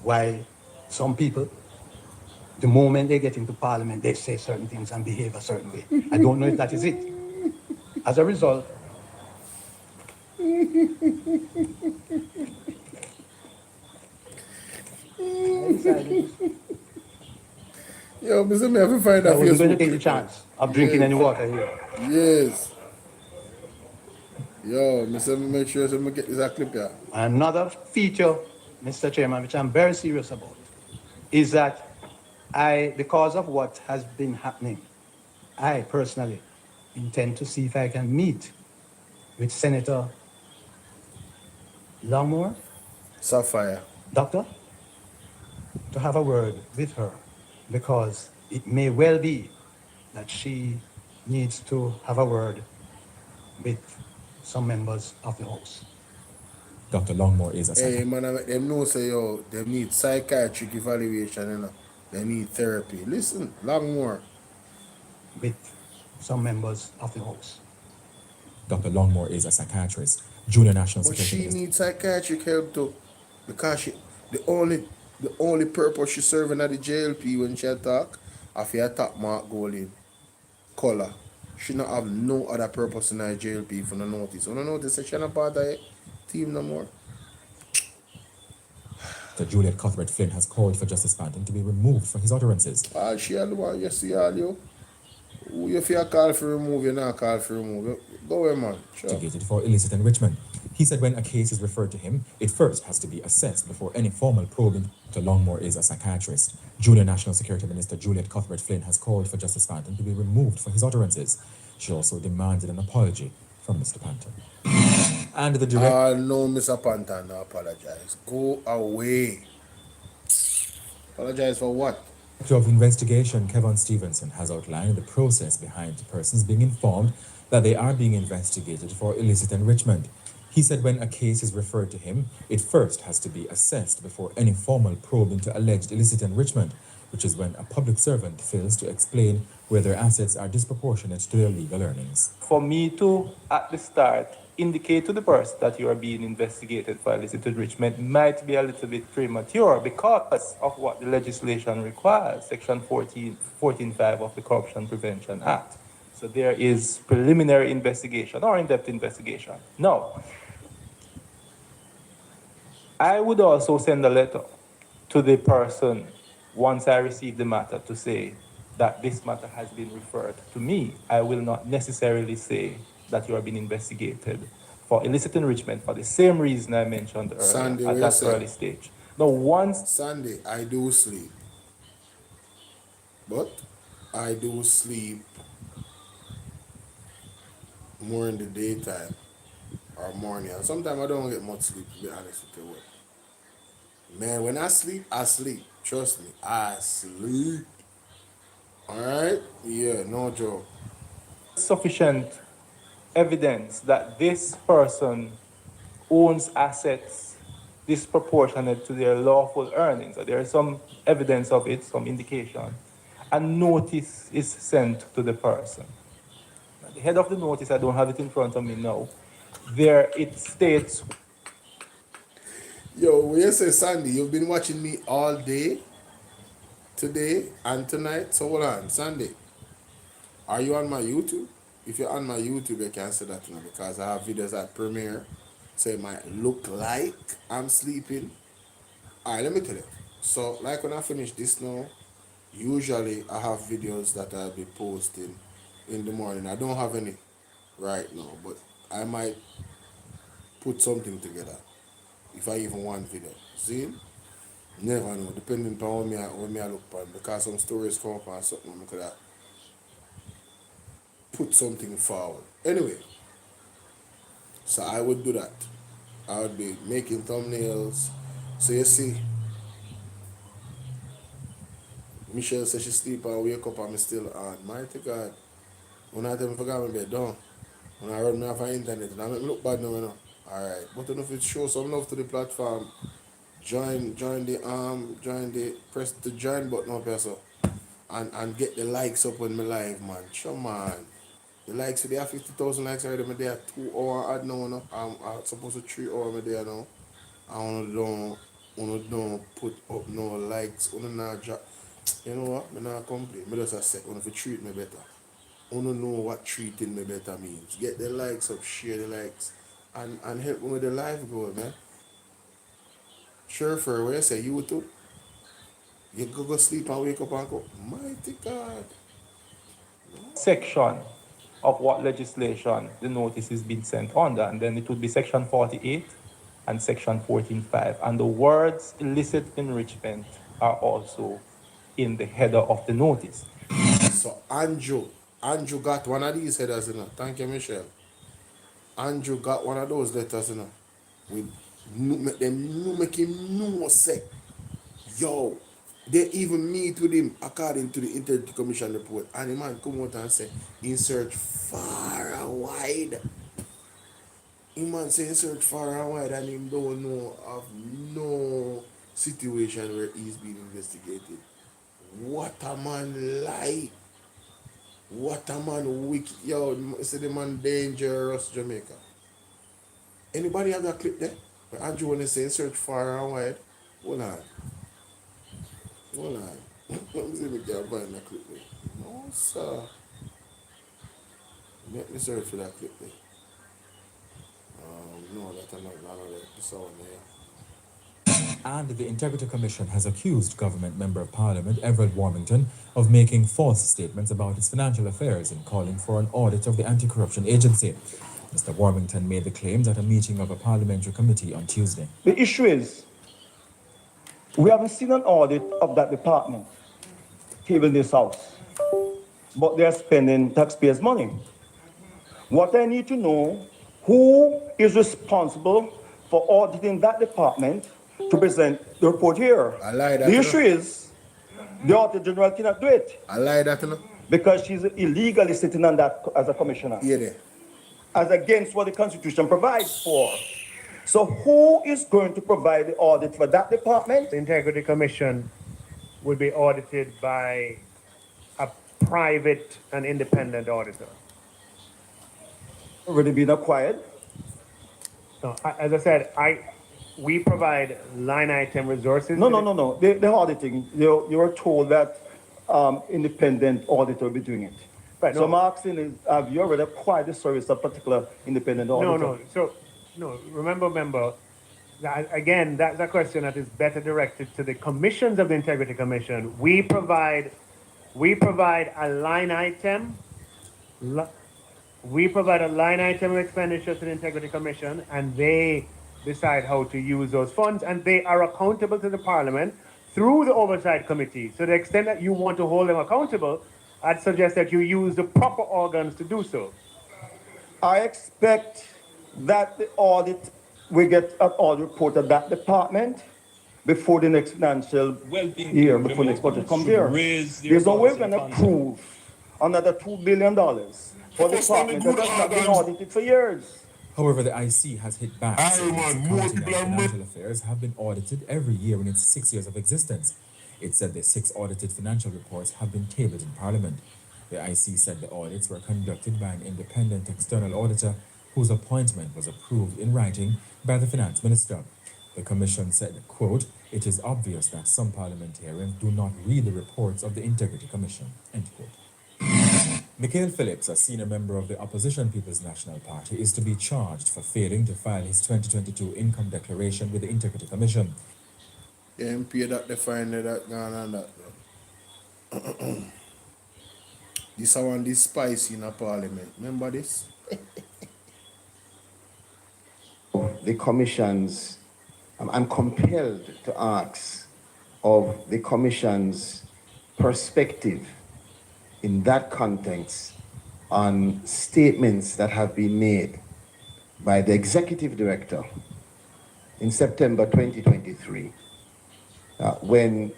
why some people, the moment they get into Parliament, they say certain things and behave a certain way. I don't know if that is it. As a result, Yo, Mr. Me have to find out. I wasn't going to take the chance of drinking any water here. Yes. Yo, Mr. Make sure I get this clip here. Another feature, Mr. Chairman, which I'm very serious about, is that because of what has been happening, I personally intend to see if I can meet with Senator Longmore, Sapphire, Doctor, to have a word with her, because it may well be that she needs to have a word with some members of the House. Dr. Longmore is a Hey, man, I make them know say, yo, they need psychiatric evaluation, you know. They need therapy. Listen, Longmore. With some members of the House. Dr. Longmore is a psychiatrist, junior national But secretary. she needs psychiatric help too. Because the only purpose she's serving at the JLP when she attack, after you attack Mark Golding, color. She not have no other purpose in the JLP for no notice. You don't notice that she not part of the team no more. The Juliet Cuthbert Flynn has called for Justice Panton to be removed for his utterances. She the one you see all you. Who you feel call for remove, you not call for remove. Go away, man. Sure. Investigated for illicit enrichment. He said when a case is referred to him, it first has to be assessed before any formal probing. Dr. Longmore is a psychiatrist. Junior National Security Minister Juliet Cuthbert Flynn has called for Justice Panton to be removed for his utterances. She also demanded an apology from Mr. Panton. And the director... no, Mr. Panton, no apologize. Go away. Apologize for what? Director of Investigation Kevin Stevenson has outlined the process behind persons being informed that they are being investigated for illicit enrichment. He said when a case is referred to him, it first has to be assessed before any formal probe into alleged illicit enrichment, which is when a public servant fails to explain where their assets are disproportionate to their legal earnings. For me to, at the start, indicate to the person that you are being investigated for illicit enrichment might be a little bit premature because of what the legislation requires, Section 14.5 of the Corruption Prevention Act. So there is preliminary investigation or in-depth investigation. Now, I would also send a letter to the person once I receive the matter to say that this matter has been referred to me. I will not necessarily say that you are being investigated for illicit enrichment for the same reason I mentioned earlier Sandy, at that early stage. Now, once Sunday, I do sleep, but I do sleep more in the daytime or morning. And sometimes I don't get much sleep, to be honest with you. Man, when I sleep, I sleep. Trust me, I sleep. Alright? Yeah, no joke. sufficient evidence that this person owns assets disproportionate to their lawful earnings, or there is some evidence of it, some indication, a notice is sent to the person. At the head of the notice, I don't have it in front of me now, there it states. Yo, when you say Sandy, you've been watching me all day, today and tonight. So hold on, Sandy, are you on my YouTube? If you're on my YouTube, you can say that to me because I have videos that premiere, so it might look like I'm sleeping. Alright, let me tell you. So, like when I finish this now, usually I have videos that I'll be posting in the morning. I don't have any right now, but I might put something together if I even want video. See? Never know, depending on how me I look upon, because some stories come up and something I could have put something forward. Anyway, so I would do that. I would be making thumbnails. So you see, Michelle says she sleep and wake up and I'm still on. Mighty God. When I tell me forgot my bed down. When I run me off the internet and I make me look bad now, you know. Alright. But if it shows some love to the platform, join the press the join button up here so and get the likes up on my live, man. Come on. The likes they have 50,000 likes already. I'm there 2 hours ad now, no? I'm supposed to 3 hours I'm there now. I don't put up no likes. I not drop. You know what? I'm not complain. I just say, I treat me better. I don't know what treating me better means. Get the likes up, share the likes, and help me with the live goal, man. Sure, for where I say YouTube, you go sleep and wake up and go, mighty God. Section of what legislation the notice is being sent under, and then it would be Section 48 and Section 14.5, and the words illicit enrichment are also in the header of the notice. So Andrew got one of these headers, you know. Thank you, Michelle. Andrew got one of those letters, you know. Make him know, say, yo, they even meet with him according to the Integrity Commission report, and the man come out and say, he search far and wide. The man say he search far and wide and he don't know of no situation where he's being investigated. What a man lie. What a man wicked. Yo, say the man dangerous, Jamaica. Anybody have that clip there? Where Andrew wanna say search far and wide? Hold on. Let me see if we can find that clip there. No, sir. Let me search for that clip there. No, that's not this one there. And the Integrity Commission has accused Government Member of Parliament Everett Warmington of making false statements about his financial affairs and calling for an audit of the anti-corruption agency. Mr. Warmington made the claims at a meeting of a parliamentary committee on Tuesday. The issue is, we haven't seen an audit of that department here in this house, but they're spending taxpayers' money. What I need to know, who is responsible for auditing that department to present the report here? I like that. The issue is, The Auditor General cannot do it. I lie that, you know. Because she's illegally sitting on that as a commissioner. Yeah, there. As against what the Constitution provides for. So who is going to provide the audit for that department? The Integrity Commission would be audited by a private and independent auditor. Already been acquired? No, as I said, we provide line item resources. No. The auditing, you were told that independent auditor will be doing it. Right, So no. I'm asking is, have you already acquired the service of particular independent auditor? Remember, again, that's a question that is better directed to the commissions of the Integrity Commission. We provide a line item. We provide a line item of expenditure to the Integrity Commission, and they decide how to use those funds, and they are accountable to the Parliament through the Oversight Committee. So to the extent that you want to hold them accountable, I'd suggest that you use the proper organs to do so. I expect that the audit, we get an audit report of that department before the next financial year, before next budget comes here. There's no way we're going to approve another $2 billion for the department that has not been audited for years. However, the IC has hit back, saying its accounting and financial affairs have been audited every year in its 6 years of existence. It said the 6 audited financial reports have been tabled in Parliament. The IC said the audits were conducted by an independent external auditor whose appointment was approved in writing by the Finance Minister. The Commission said, quote, "It is obvious that some parliamentarians do not read the reports of the Integrity Commission," end quote. Mikhail Phillips, a senior member of the opposition People's National Party, is to be charged for failing to file his 2022 income declaration with the Integrity Commission. Yeah, MP that they find that gone on that. This one, this spicy in a Parliament. Remember this? The commission's, I'm compelled to ask of the commission's perspective in that context on statements that have been made by the executive director in September 2023, when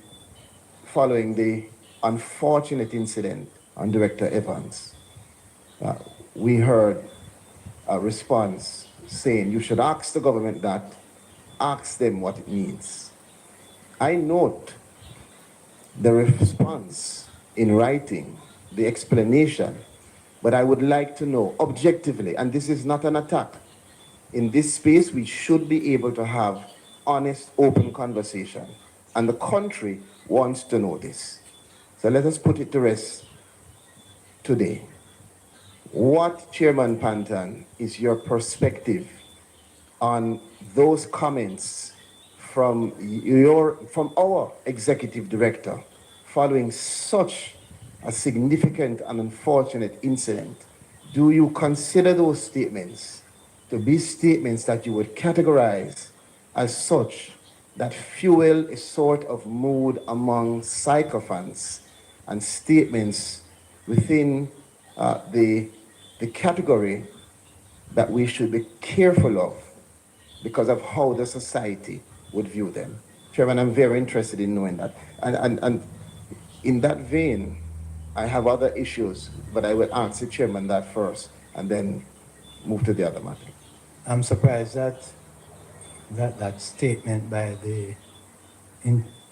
following the unfortunate incident on Director Evans, we heard a response saying you should ask the government that, ask them what it needs. I note the response in writing, the explanation, but I would like to know objectively, and this is not an attack. In this space, we should be able to have honest, open conversation, and the country wants to know this. So let us put it to rest today. What, Chairman Panton, is your perspective on those comments from our executive director following such a significant and unfortunate incident? Do you consider those statements to be statements that you would categorize as such that fuel a sort of mood among sycophants and statements within the category that we should be careful of because of how the society would view them? Chairman, I'm very interested in knowing that. And in that vein, I have other issues, but I will answer Chairman that first and then move to the other matter. I'm surprised that statement by the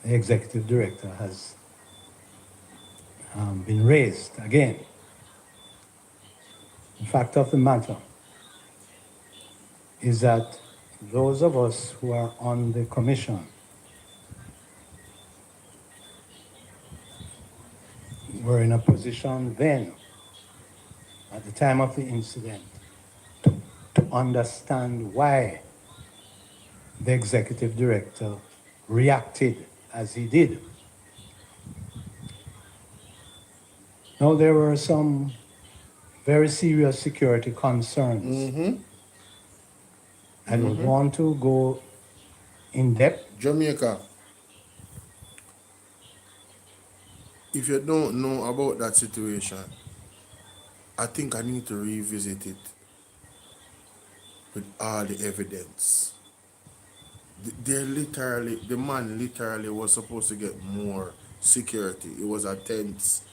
executive director has been raised again. The fact of the matter is that those of us who are on the commission were in a position then, at the time of the incident, to understand why the executive director reacted as he did. Now, there were some very serious security concerns. I don't want to go in depth. Jamaica, if you don't know about that situation, I think I need to revisit it with all the evidence. The man literally was supposed to get more security. It was a tense.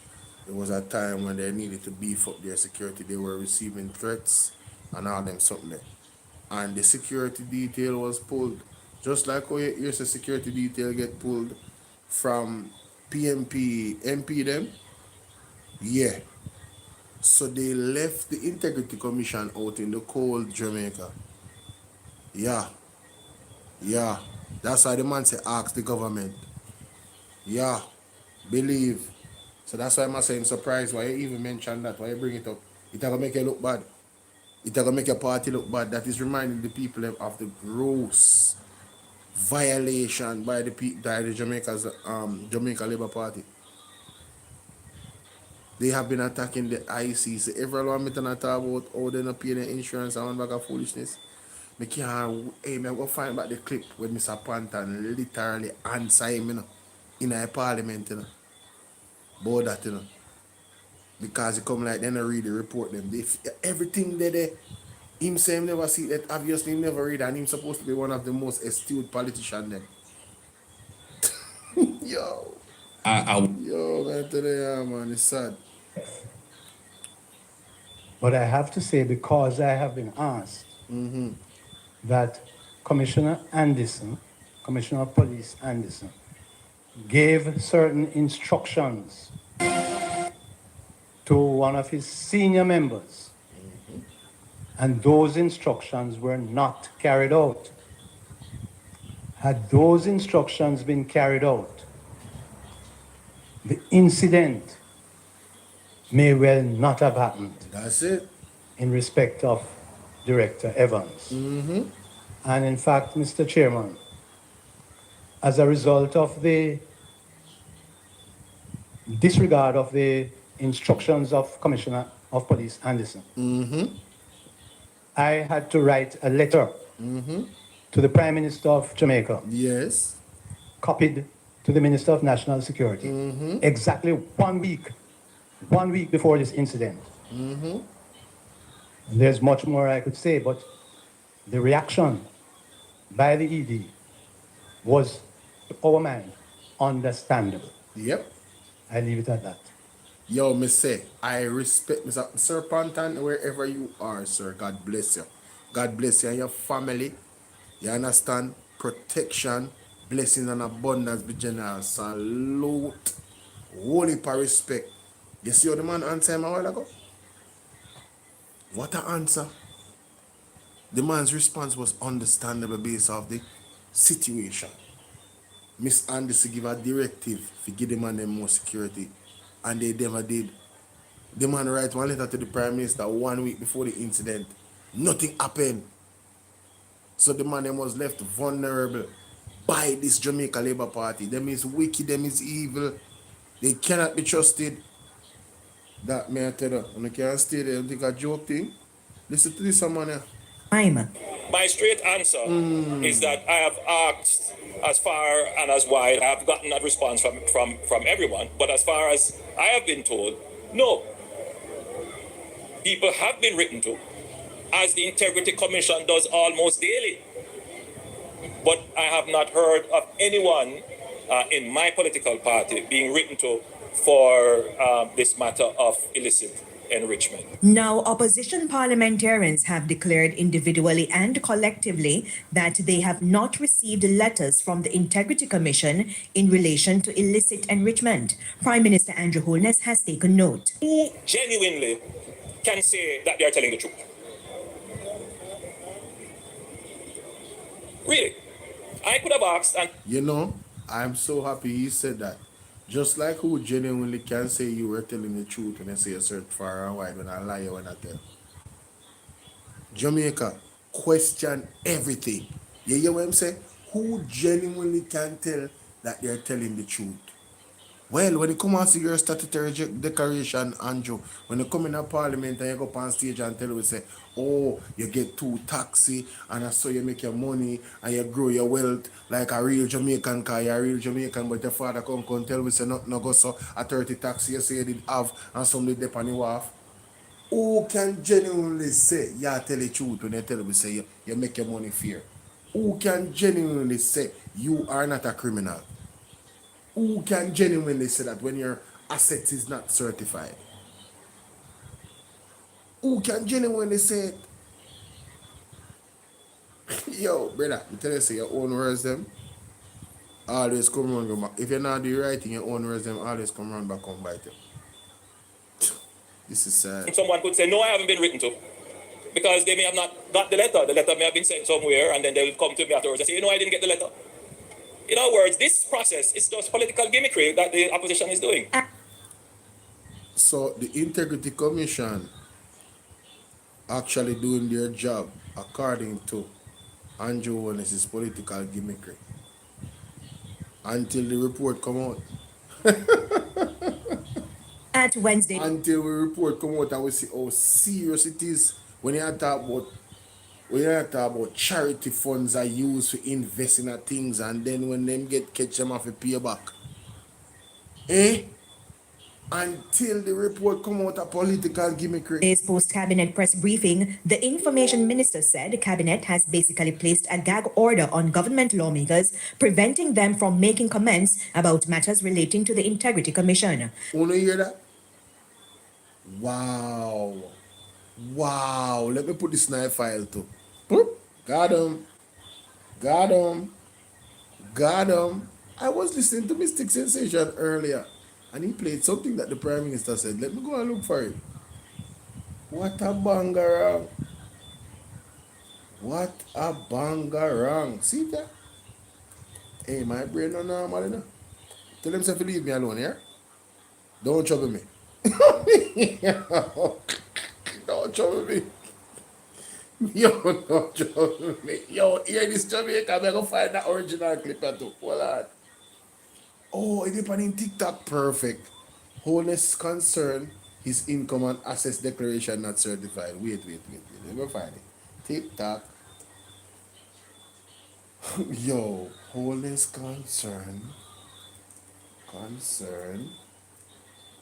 It was a time when they needed to beef up their security. They were receiving threats and all them something there. And the security detail was pulled. Just like how here's a security detail get pulled from PMP, MP them. Yeah. So they left the Integrity Commission out in the cold Jamaica. Yeah. Yeah. That's why the man say ask the government. Yeah. Believe. So that's why I'm saying surprised why you even mention that, why you bring it up. It's gonna make you look bad. It's gonna make your party look bad. That is reminding the people of the gross violation by the Jamaica Labour Party. They have been attacking the ICC. Everyone me talk about how they not pay their insurance and one bag of foolishness. Me can't I'm gonna find back the clip where Mr. Panton literally answer him, you know, in a parliament, you know. About that, you know. Because he come like they don't read the report them. Everything they him say him never see that, obviously he never read, and him supposed to be one of the most astute politicians then. Yo. Yo, man, today, man, it's sad. But I have to say, because I have been asked, that Commissioner Anderson, Commissioner of Police Anderson, gave certain instructions to one of his senior members, and those instructions were not carried out. Had those instructions been carried out, the incident may well not have happened. That's it. In respect of Director Evans. And in fact, Mr. Chairman, as a result of the disregard of the instructions of Commissioner of Police Anderson, I had to write a letter to the Prime Minister of Jamaica. Yes. Copied to the Minister of National Security. Exactly 1 week before this incident. And there's much more I could say, but the reaction by the ED was, to our mind, understandable. Yep. I leave it at that. Yo, me say, I respect Mr. Sir Panton, wherever you are, sir. God bless you. God bless you and your family. You understand? Protection, blessings and abundance be general. Salute. Holy for respect. You see how the man answered him a while ago? What an answer. The man's response was understandable based off the situation. Miss Anderson give a directive to give the man them more security, and they never did. The man write one letter to the Prime Minister 1 week before the incident. Nothing happened. So the man them was left vulnerable by this Jamaica Labour Party. Them is wicked, them is evil. They cannot be trusted. That may I tell you, and I can't stay there and think a joke thing. Listen to this man here. My straight answer is that I have asked as far and as wide. I have gotten a response from everyone, but as far as I have been told, no. People have been written to, as the Integrity Commission does almost daily. But I have not heard of anyone in my political party being written to for this matter of illicit enrichment. Now, opposition parliamentarians have declared individually and collectively that they have not received letters from the Integrity Commission in relation to illicit enrichment. Prime Minister Andrew Holness has taken note. Who genuinely can say that they are telling the truth? Really? I could have asked and... You know, I'm so happy he said that. Just like who genuinely can say you were telling the truth when I say a search far and wide when I lie when I tell. Jamaica, question everything. You hear what I'm saying? Who genuinely can tell that they're telling the truth? Well, when you come and see your statutory declaration, Andrew, when you come in a parliament and you go up on stage and tell you, say, oh, you get 2 taxi and that's so you make your money and you grow your wealth like a real Jamaican, because you're a real Jamaican, but your father come tell me, say, no go so a 30 taxi you say you did have and some did dip on you off. Who can genuinely say, yeah, tell the truth when you tell me, say, you make your money fair? Who can genuinely say you are not a criminal? Who can genuinely say that when your asset is not certified? Who can genuinely say it? Yo, brother, I tell you, say your own words them always come run back. If you're not doing right thing, your own words them always come run back and bite you. This is sad. Someone could say, no, I haven't been written to. Because they may have not got the letter. The letter may have been sent somewhere, and then they will come to me afterwards and say, I didn't get the letter. In other words, this process is just political gimmickry that the opposition is doing. So the Integrity Commission actually doing their job according to Andrew Holness's political gimmickry until the report come out. At Wednesday. Until the report come out and we see how serious it is when you talk about charity funds are used to invest in things, and then when them catch them off a pay back. Until the report come out a political gimmickry. Today's post-cabinet press briefing, the information minister said the cabinet has basically placed a gag order on government lawmakers, preventing them from making comments about matters relating to the Integrity Commission. Wanna hear that? Wow. Wow. Let me put this knife file too. Got him. Got him. Got him. I was listening to Mystic Sensation earlier, and he played something that the Prime Minister said. Let me go and look for it. What a bangarang. What a bangarang. See that? Hey, my brain not normal, you know? Tell him to leave me alone, yeah? Don't trouble me. Don't trouble me. Yo, don't trouble me. Yo, hear this Jamaica, I'm going to find the original clip too. Hold on. Oh, it depends on TikTok. Perfect. Holness concern, his income and assets declaration not certified. Wait. Let me find it. TikTok. Yo, Holness concern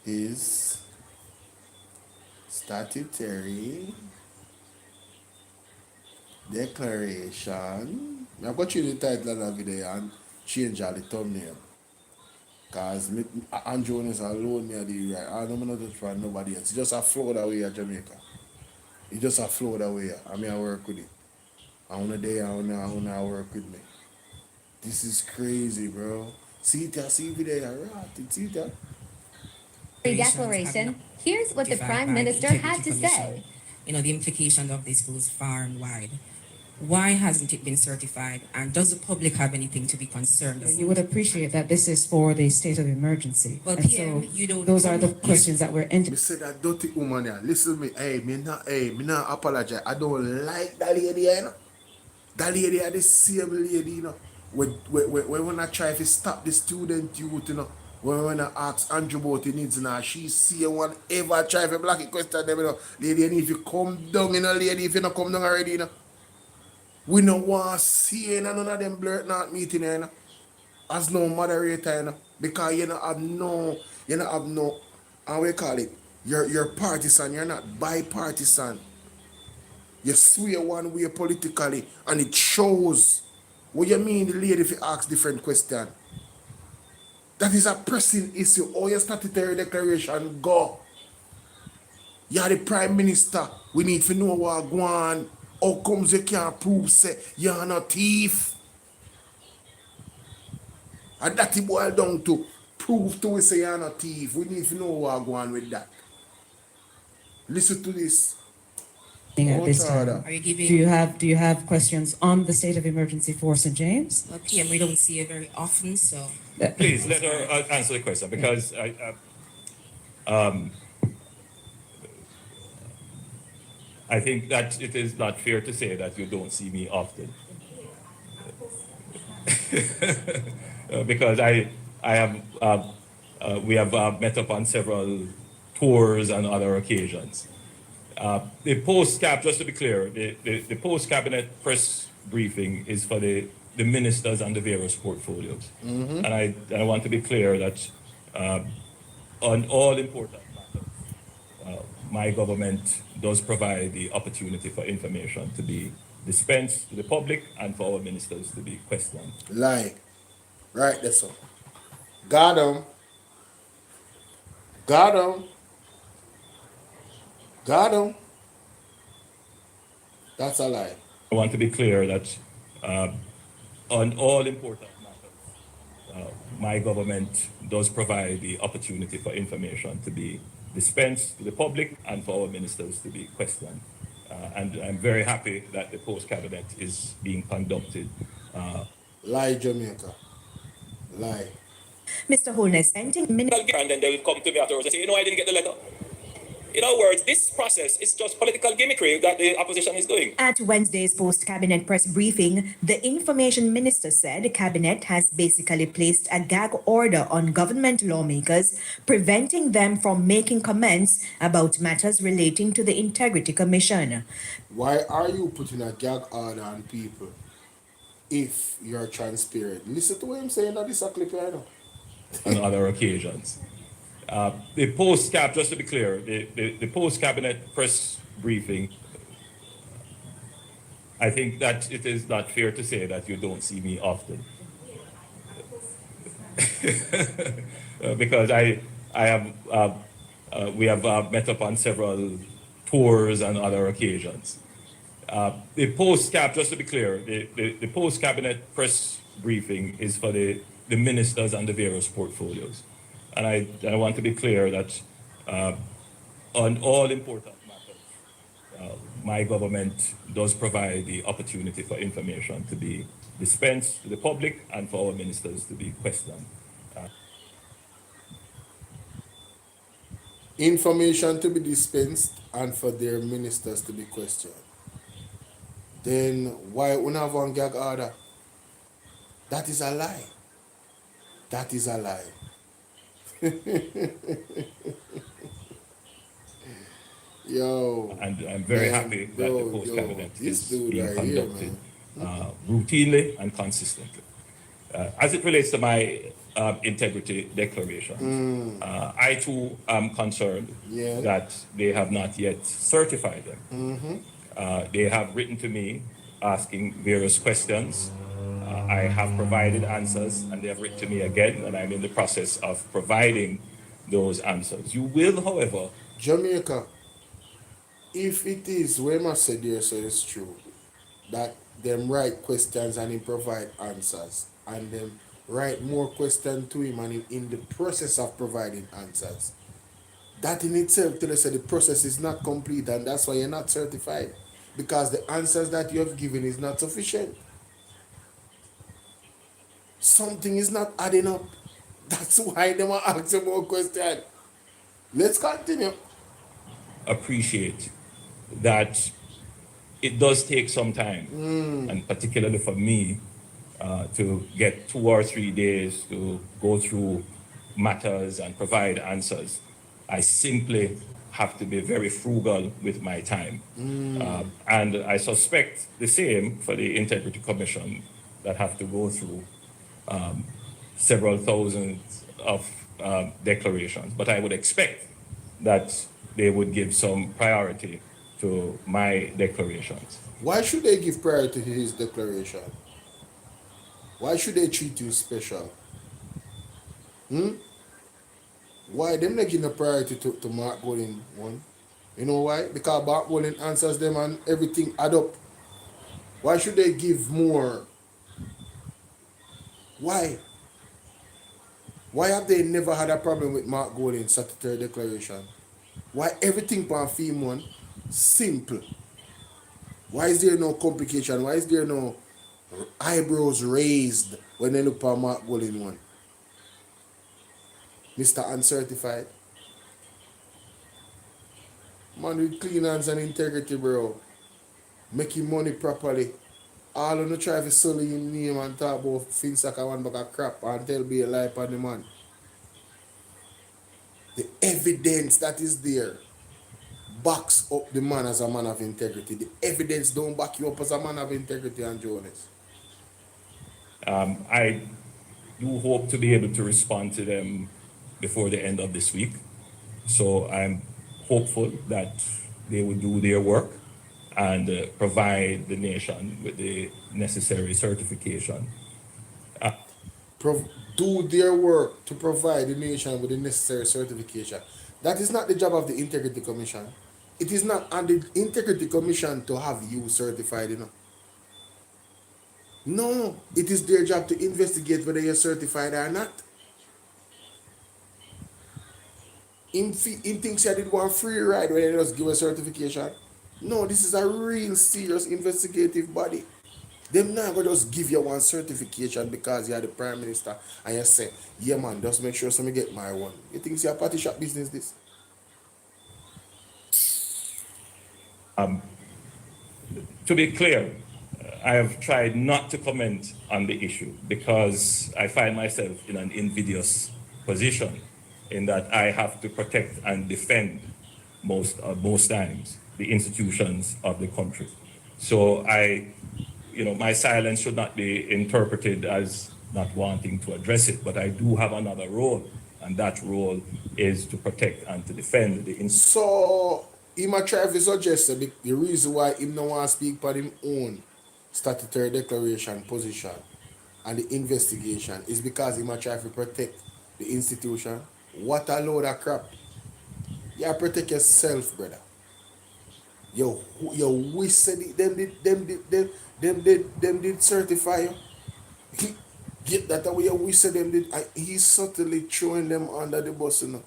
his statutory declaration. I'm going to change the title of the video and change all the thumbnail. Because Andrew Holness alone me at the right. I don't know to try nobody else. It's just a flow that way at Jamaica. It's just a flow that way. I mean, I work with it. I want a day, I want to work with me. This is crazy, bro. See video, right? See that? Declaration. Here's what the Prime Minister had to say. The implication of this goes far and wide. Why hasn't it been certified? And does the public have anything to be concerned about? You would appreciate that this is for the state of emergency. Well, and PM, so you don't those are the questions that we're entering. Me say that dirty woman there. Listen to me. Me not apologize. I don't like that lady, you know. That lady is the same lady, you know. When I try to stop the student youth, you know. When I ask Andrew about the needs now, she see one ever try to block it question them, you know. Lady, you need to come down, you know, lady, if you not come down already, you know. We don't want to see none of them blurt not meeting, you know. As no moderator, you know. Because you don't have no, how we call it, you're partisan, you're not bipartisan. You swear one way politically, and it shows. What you mean the lady if you ask different question? That is a pressing issue. All your statutory declaration go. You're the Prime Minister. We need to know what go on. How comes you can't prove say you're not a thief? And that it boil down to prove to we say you're not a thief. We need to know what go on with that. Listen to this. At this time. Do you have questions on the state of emergency for St. James? Well, PM, we don't see it very often, so. Please let her answer the question, because I think that it is not fair to say that you don't see me often. Because we have met up on several tours and other occasions. The post-cap, just to be clear, the post-cabinet press briefing is for the ministers and the various portfolios. Mm-hmm. And I want to be clear that on all important matters, my government does provide the opportunity for information to be dispensed to the public and for our ministers to be questioned. Lie. Right, that's all. Got him. Got him. Got him. That's a lie. I want to be clear that on all important matters, my government does provide the opportunity for information to be dispensed to the public and for our ministers to be questioned. And I'm very happy that the post-cabinet is being conducted. Lie, Jamaica. Lie. Mr. Holness, And then they will come to me afterwards and say, I didn't get the letter. In other words, this process is just political gimmickry that the opposition is doing. At Wednesday's post-cabinet press briefing, the information minister said the cabinet has basically placed a gag order on government lawmakers, preventing them from making comments about matters relating to the Integrity Commission. Why are you putting a gag order on people if you're transparent? Listen to what I'm saying, that is a clip I know. On other occasions. The post-cap, just to be clear, the post-cabinet press briefing, I think that it is not fair to say that you don't see me often. Because we have met up on several tours and other occasions. The post-cap, just to be clear, the post-cabinet press briefing is for the ministers and the various portfolios. And I want to be clear that on all important matters, my government does provide the opportunity for information to be dispensed to the public and for our ministers to be questioned. Information to be dispensed and for their ministers to be questioned. Then why we have one gag order? That is a lie. That is a lie. Yo. And I'm very happy that the post-cabinet is being conducted routinely and consistently. As it relates to my integrity declarations, I too am concerned that they have not yet certified them. They have written to me asking various questions. I have provided answers, and they have written to me again, and I'm in the process of providing those answers. You will, however... Jamaica, if it is, where must say there, so it's true, that them write questions and him provide answers, and them write more questions to him and him in the process of providing answers, that in itself tells us that the process is not complete, and that's why you're not certified, because the answers that you have given is not sufficient. Something is not adding up. That's why they want to ask you more questions. Let's continue. Appreciate that it does take some time, and particularly for me, to get 2 or 3 days to go through matters and provide answers. I simply have to be very frugal with my time. And I suspect the same for the Integrity Commission that have to go through several thousands of declarations. But I would expect that they would give some priority to my declarations. Why should they give priority to his declaration? Why should they treat you special? Why them not giving a priority to Mark Golding one? You know why? Because Mark Golding answers them and everything add up. Why should they give more? Why? Why have they never had a problem with Mark Golding's statutory declaration? Why everything on theme one simple? Why is there no complication? Why is there no eyebrows raised when they look at Mark Golding one? Mr. Uncertified. Man with clean hands and integrity, bro. Making money properly. All of the try to sully him name and talk about Finsack one bag of crap and tell be a lie upon the man. The evidence that is there backs up the man as a man of integrity. The evidence don't back you up as a man of integrity and Jonas. I do hope to be able to respond to them before the end of this week. So I'm hopeful that they will do their work and provide the nation with the necessary certification. do their work to provide the nation with the necessary certification. That is not the job of the Integrity Commission. It is not on the Integrity Commission to have you certified, you know. No, it is their job to investigate whether you're certified or not. In thinks I did one free ride when they just give a certification. No, this is a real serious investigative body. Them not gonna just give you one certification because you're the Prime Minister and you say, yeah man, just make sure somebody get my one. You think it's a party shop business this? To be clear, I have tried not to comment on the issue because I find myself in an invidious position in that I have to protect and defend most times the institutions of the country. So my silence should not be interpreted as not wanting to address it, but I do have another role, and that role is to protect and to defend the institutions. So he might try to suggest the reason why he don't want to speak for his own statutory declaration position and the investigation is because he might try to protect the institution. What a load of crap. You protect yourself, brother. Yo, we said it, them did certify you. Get that away, we said them did. He's subtly throwing them under the bus, you know.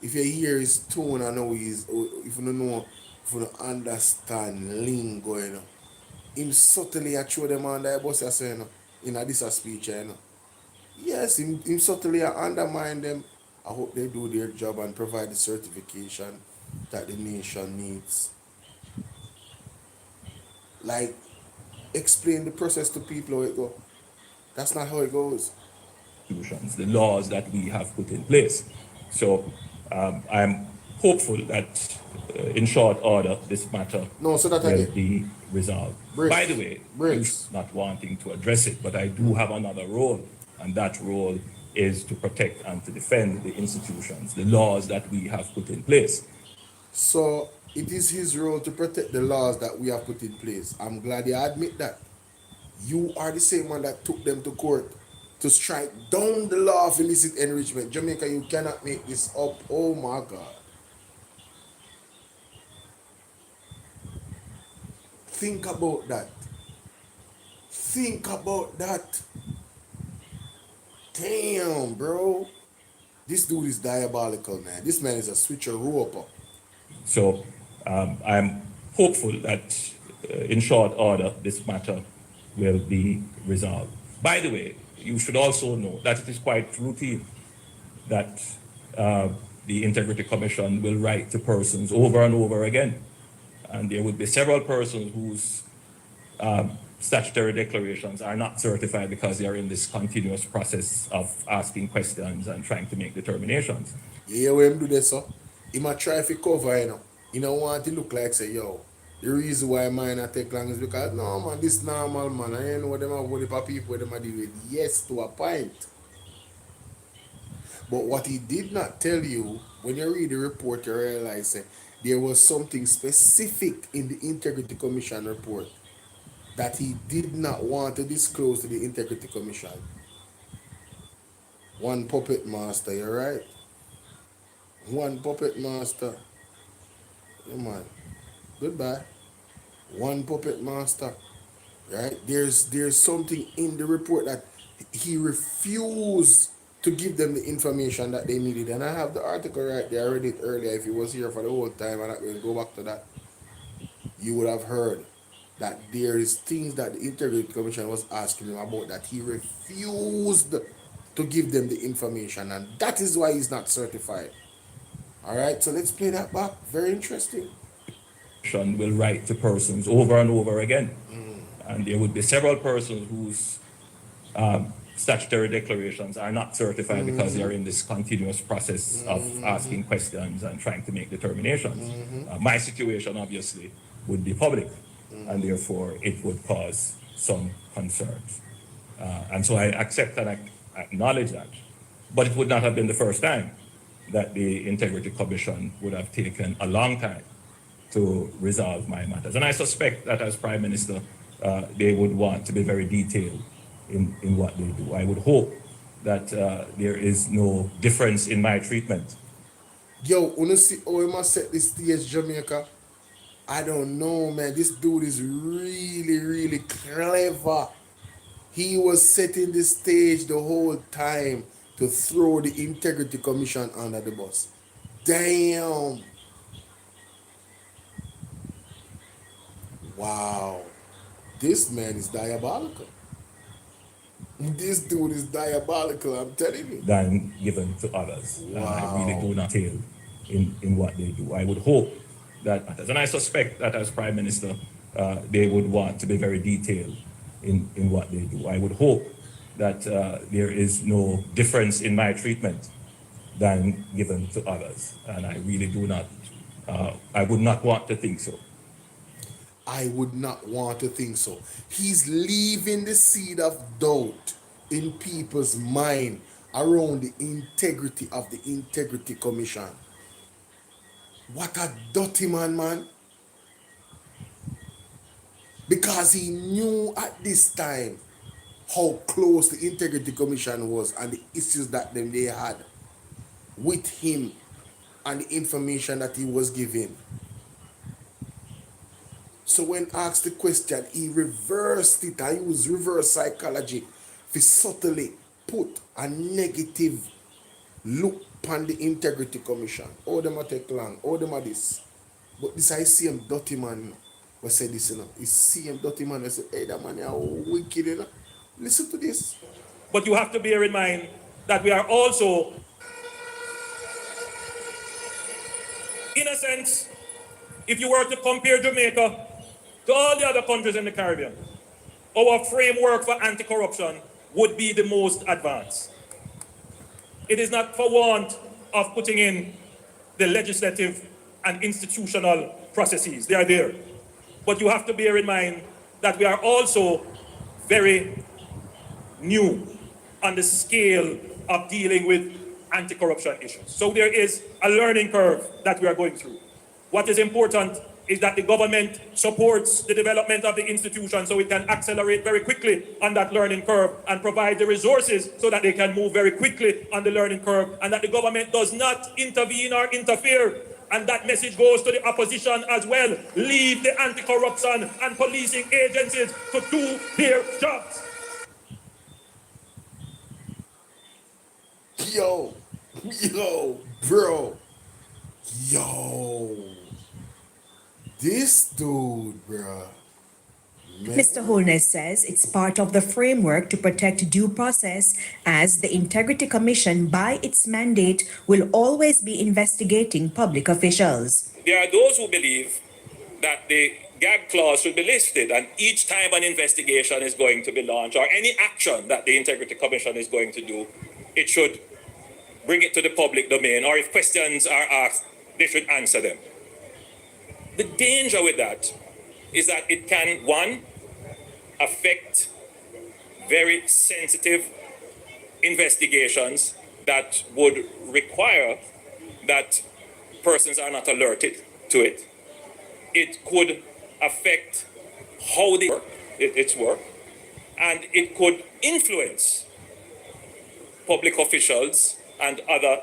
If you hear his tone, I know if you don't understand lingo, you know. Him subtly throw them under the bus, you say, you know, in this speech, you know. Yes, him subtly undermine them. I hope they do their job and provide the certification that the nation needs. Like, explain the process to people how it goes. That's not how it goes. The laws that we have put in place. So I'm hopeful that in short order this matter will be resolved. By the way, you're not wanting to address it, but I do have another role, and that role is to protect and to defend the institutions, the laws that we have put in place. So it is his role to protect the laws that we have put in place. I'm glad you admit that. You are the same one that took them to court to strike down the law of illicit enrichment. Jamaica, you cannot make this up. Oh my God. Think about that. Think about that. Damn, bro. This dude is diabolical, man. This man is a switcheroo. So I'm hopeful that in short order this matter will be resolved. By the way, you should also know that it is quite routine that the Integrity Commission will write to persons over and over again. And there would be several persons whose statutory declarations are not certified because they are in this continuous process of asking questions and trying to make determinations. Yeah, when him do this, so he might try to cover, you know. He don't want to look like, say, yo, the reason why mine not take long is because, no, man, this normal, man. I ain't know what them have what the people them are dealing with. Yes, to a point. But what he did not tell you, when you read the report, you realize that there was something specific in the Integrity Commission report that he did not want to disclose to the Integrity Commission. One puppet master, you're right. One puppet master. Come on. Goodbye. One puppet master. Right? There's something in the report that he refused to give them the information that they needed. And I have the article right there. I read it earlier. If he was here for the whole time, and I will go back to that, you would have heard that there is things that the Integrity Commission was asking him about that he refused to give them the information, and that is why he's not certified. All right, so let's play that back. Very interesting. Will write to persons over and over again, and there would be several persons whose statutory declarations are not certified because they are in this continuous process of asking questions and trying to make determinations. My situation obviously would be public, and therefore it would cause some concerns. And so I accept and I acknowledge that. But it would not have been the first time that the Integrity Commission would have taken a long time to resolve my matters. And I suspect that as Prime Minister, they would want to be very detailed in what they do. I would hope that there is no difference in my treatment. Yo, wanna see how he must set this stage, Jamaica? I don't know, man. This dude is really, really clever. He was setting the stage the whole time to throw the Integrity Commission under the bus. Damn. Wow. This man is diabolical. This dude is diabolical, I'm telling you. Than given to others. Wow. And I really do not fail in what they do. I would hope that, and I suspect that as Prime Minister, they would want to be very detailed in what they do. I would hope that there is no difference in my treatment than given to others. And I really do not, I would not want to think so. I would not want to think so. He's leaving the seed of doubt in people's mind around the integrity of the Integrity Commission. What a dirty man, man. Because he knew at this time how close the Integrity Commission was and the issues that they had with him and the information that he was giving. So when asked the question, he reversed it. I used reverse psychology to subtly put a negative look on the Integrity Commission. Oh, them a take long. Oh, them a this. But this I see him dirty man we say this, you know. You see him dirty man we say, hey, that man is wicked, you know. Listen to this. But you have to bear in mind that we are also, in a sense, if you were to compare Jamaica to all the other countries in the Caribbean, our framework for anti-corruption would be the most advanced. It is not for want of putting in the legislative and institutional processes. They are there. But you have to bear in mind that we are also very new on the scale of dealing with anti-corruption issues. So there is a learning curve that we are going through. What is important is that the government supports the development of the institution so it can accelerate very quickly on that learning curve and provide the resources so that they can move very quickly on the learning curve, and that the government does not intervene or interfere. And that message goes to the opposition as well. Leave the anti-corruption and policing agencies to do their jobs. Yo, bro. Yo. This dude, bro. Man. Mr. Holness says it's part of the framework to protect due process, as the Integrity Commission, by its mandate, will always be investigating public officials. There are those who believe that the gag clause should be listed, and each time an investigation is going to be launched or any action that the Integrity Commission is going to do, it should bring it to the public domain, or if questions are asked, they should answer them. The danger with that is that it can, one, affect very sensitive investigations that would require that persons are not alerted to it. It could affect how they work, its work, and it could influence public officials and other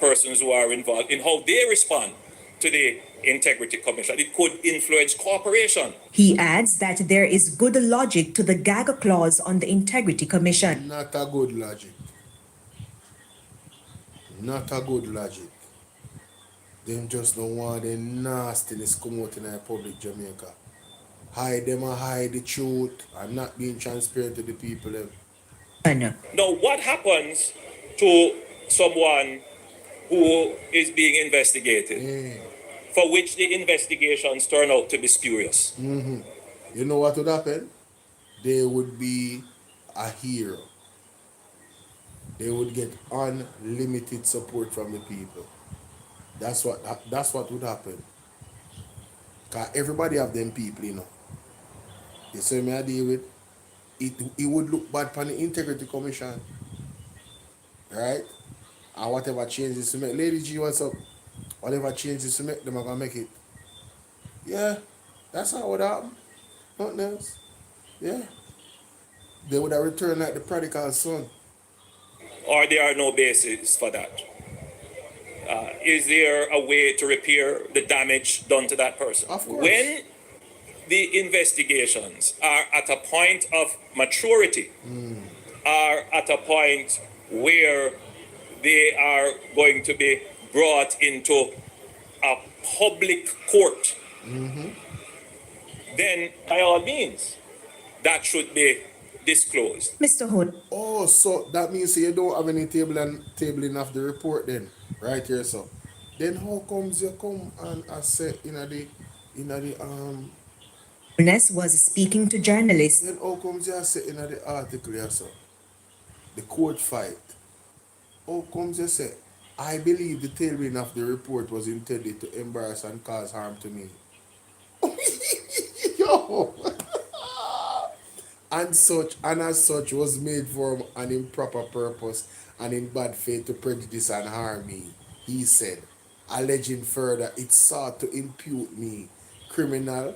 persons who are involved in how they respond to the Integrity Commission. It could influence cooperation. He adds that there is good logic to the gag clause on the Integrity Commission. Not a good logic. Not a good logic. Them just don't want the nastiness come out in the public Jamaica. Hide them and hide the truth and not being transparent to the people. Now, what happens to someone who is being investigated, for which the investigations turn out to be spurious? You know what would happen? They would be a hero. They would get unlimited support from the people. That's what would happen. Because everybody have them people, you know. You see me I deal with? It would look bad for the Integrity Commission. Right? And whatever changes to make. Lady G, what's up? Whatever changes to make, them are going to make it. Yeah, that's how it would happen. Nothing else. Yeah. They would have returned like the prodigal son. or there are no basis for that? Is there a way to repair the damage done to that person? Of course. When the investigations are at a point of maturity, are at a point where they are going to be brought into a public court, then by all means, that should be disclosed. Mr. Hood. Oh, so that means you don't have any tabling of the report then, right here, so. Then how comes you come and say in the Holness was speaking to journalists. Then how comes you say in the article here, so? The court fight. How comes you say, I believe the tabling of the report was intended to embarrass and cause harm to me. Yo! And as such was made for an improper purpose and in bad faith to prejudice and harm me, he said, alleging further it sought to impute me criminal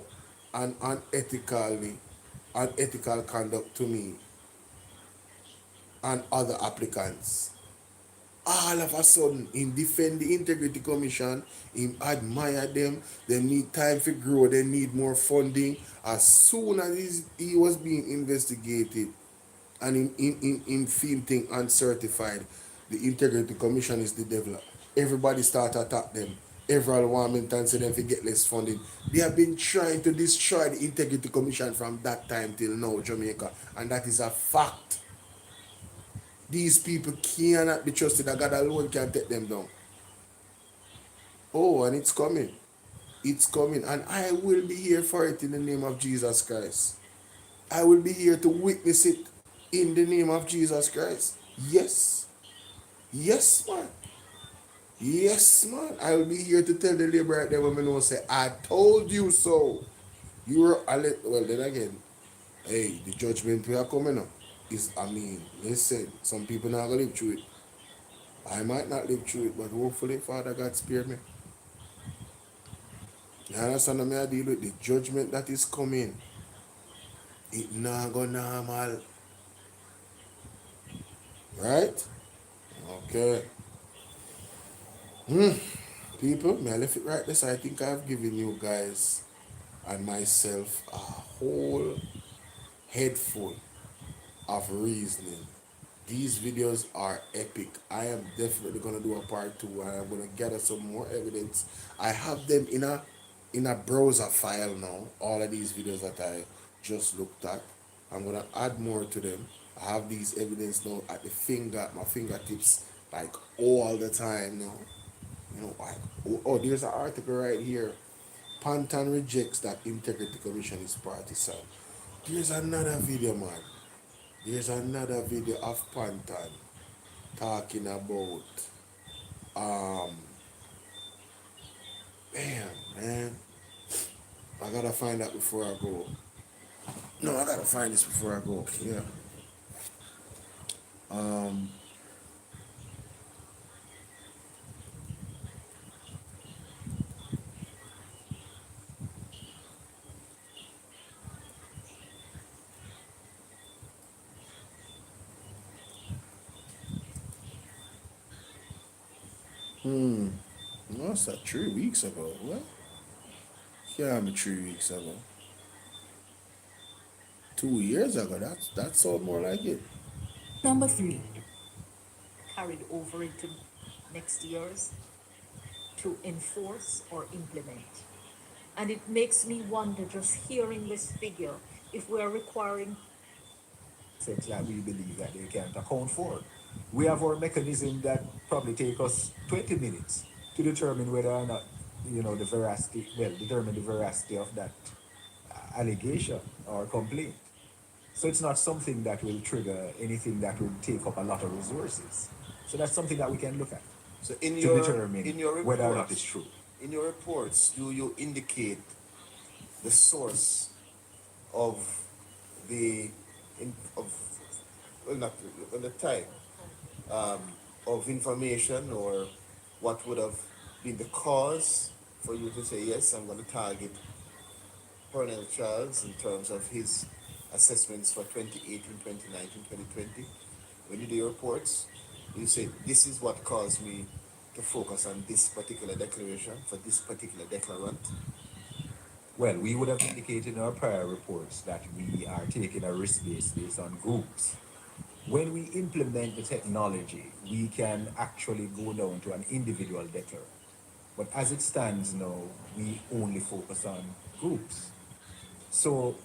and unethical conduct to me and other applicants. All of a sudden, in defend the Integrity Commission, in admire them, they need time to grow, they need more funding. As soon as he was being investigated and in thing uncertified, the Integrity Commission is the devil. Everybody start attack them. Everyone want and say them to get less funding. They have been trying to destroy the Integrity Commission from that time till now, Jamaica, and that is a fact. These people cannot be trusted. That God alone can take them down. Oh, and it's coming. It's coming. And I will be here for it in the name of Jesus Christ. I will be here to witness it in the name of Jesus Christ. Yes. Yes, man. Yes, man. I will be here to tell the labor right there when I know say, I told you so. You were, well, then again, hey, the judgment we are coming up. Listen, some people not gonna live through it. I might not live through it, but hopefully, Father God spare me. You understand me? I deal with the judgment that is coming. It not go normal. Right? Okay. People, may I left it right there, so I think I've given you guys and myself a whole head full of reasoning. These videos are epic. I am definitely gonna do a part 2 and I'm gonna gather some more evidence. I have them in a browser file now, all of these videos that I just looked at. I'm gonna add more to them. I have these evidence now at my fingertips, like all the time now. You know, oh, there's an article right here. Panton rejects that Integrity Commission is partisan. There's another video, man. There's another video of Panton talking about man. I gotta find that before I go. No, I gotta find this before I go. Yeah. No, it's 3 weeks ago. What? Yeah, 3 weeks ago. 2 years ago. That sounds more like it. Number 3, carried over into next year's to enforce or implement. And it makes me wonder, just hearing this figure, if we are requiring assets that we believe that they can't account for. We have our mechanism that probably take us 20 minutes to determine whether or not, determine the veracity of that allegation or complaint. So it's not something that will trigger anything that will take up a lot of resources. So that's something that we can look at. So to determine whether or not reports, it's true. in your reports, do you indicate the source of the type of information, or what would have been the cause for you to say, yes, I'm going to target Colonel Charles in terms of his assessments for 2018, 2019, 2020? When you do your reports, You say, this is what caused me to focus on this particular declaration for this particular declarant. Well, we would have indicated in our prior reports that we are taking a risk based on groups. When we implement the technology, we can actually go down to an individual declarant. But as it stands now, we only focus on groups. So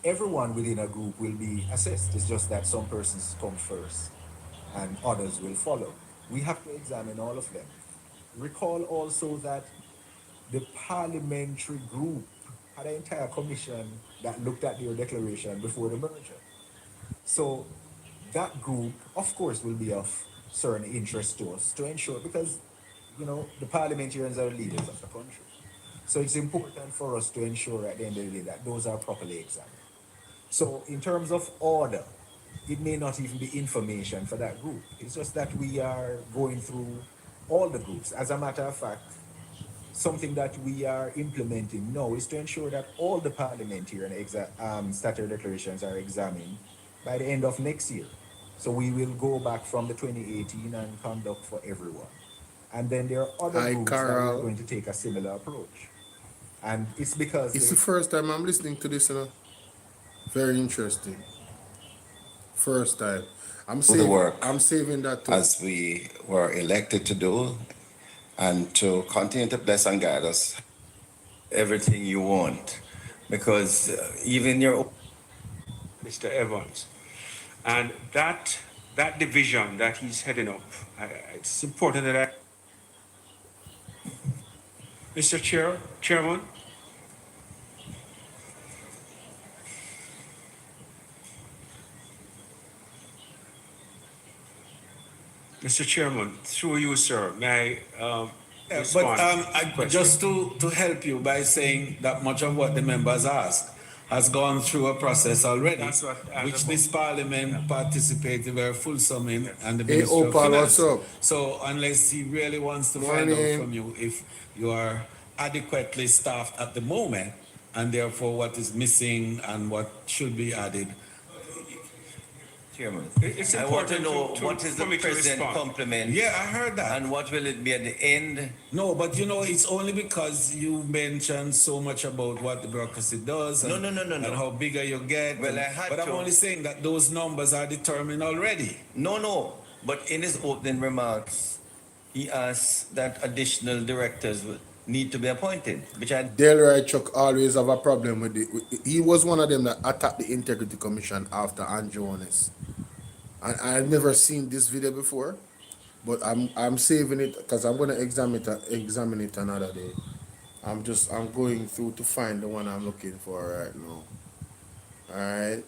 everyone within a group will be assessed. It's just that some persons come first and others will follow. We have to examine all of them. Recall also that the parliamentary group had an entire commission that looked at their declaration before the merger. So that group, of course, will be of certain interest to us to ensure, because, you know, the parliamentarians are leaders of the country. So it's important for us to ensure at the end of the day that those are properly examined. So in terms of order, it may not even be information for that group. It's just that we are going through all the groups. As a matter of fact, something that we are implementing now is to ensure that all the parliamentary and statutory declarations are examined by the end of next year. So we will go back from the 2018 and conduct for everyone. And then there are other groups that are going to take a similar approach. And it's because it's the first time I'm listening to this, you know. Very interesting. First time. I'm saving that too. As we were elected to do, and to continue to bless and guide us everything you want, because even your Mr. Evans, and that division that he's heading up, it's important that Mr. Chairman. Mr. Chairman, through you, sir, may I just to help you by saying that much of what the members asked has gone through a process already, which this parliament participated very fulsome in, and the Minister of Finance. What's up? So unless he really wants to find out from you if you are adequately staffed at the moment, and therefore what is missing and what should be added. Chairman, I want to know what is the president complement? Yeah, I heard that. And what will it be at the end? No, but you know, it's only because you mentioned so much about what the bureaucracy does and, and how bigger you get. Well, I'm only saying that those numbers are determined already. No. But in his opening remarks, he asked that additional directors need to be appointed, which I... Delroy Chuck always have a problem with it. He was one of them that attacked the Integrity Commission after Andrew Holness. And I've never seen this video before, but I'm saving it because I'm gonna examine it another day. I'm going through to find the one I'm looking for right now. Alright.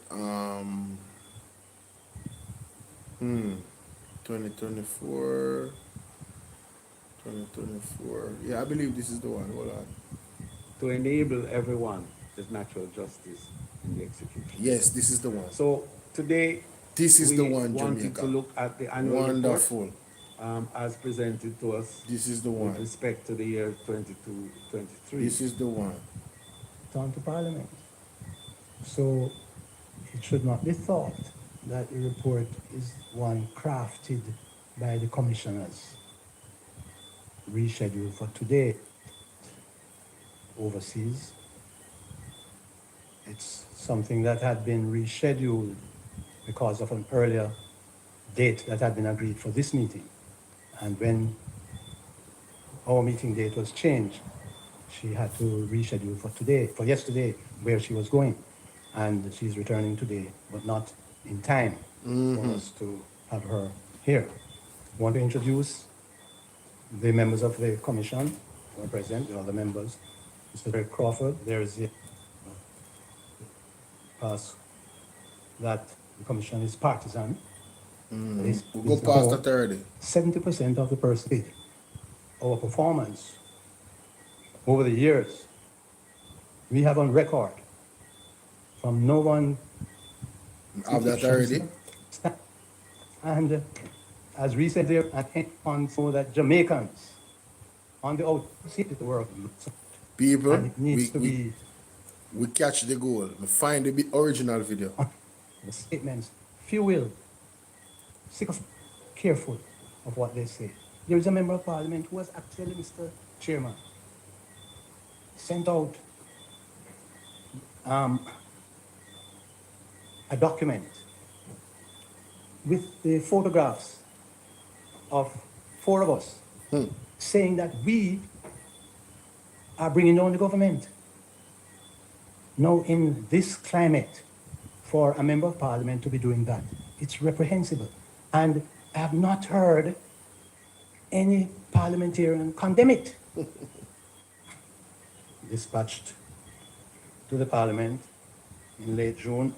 2024. Yeah, I believe this is the one. Hold on. To enable everyone, there's natural justice in the execution. Yes, this is the one. So today, this is the one, wanted Jamaica. to look at the annual Wonderful. report as presented to us. This is the one. With respect to the year 22-23. This is the one. Down to Parliament. So it should not be thought that the report is one crafted by the commissioners, rescheduled for today overseas. It's something that had been rescheduled because of an earlier date that had been agreed for this meeting. And when our meeting date was changed, she had to reschedule for yesterday, where she was going. And she's returning today, but not in time for us to have her here. I want to introduce the members of the commission who are present, the other members. Mr. Derek Crawford, there is the that the commission is partisan. We'll go past that already. 70% of the person, our performance over the years, we have on record from no one. Have that already? And as we said there, on so that Jamaicans on the outside of the world, people, and it needs to be we catch the goal. We find the original video. The statements, if you will, careful, of what they say. There is a member of parliament who has actually, Mr. Chairman, sent out a document with the photographs of 4 of us saying that we are bringing down the government. Now, in this climate, for a member of parliament to be doing that, it's reprehensible. And I have not heard any parliamentarian condemn it. Dispatched to the parliament in late June.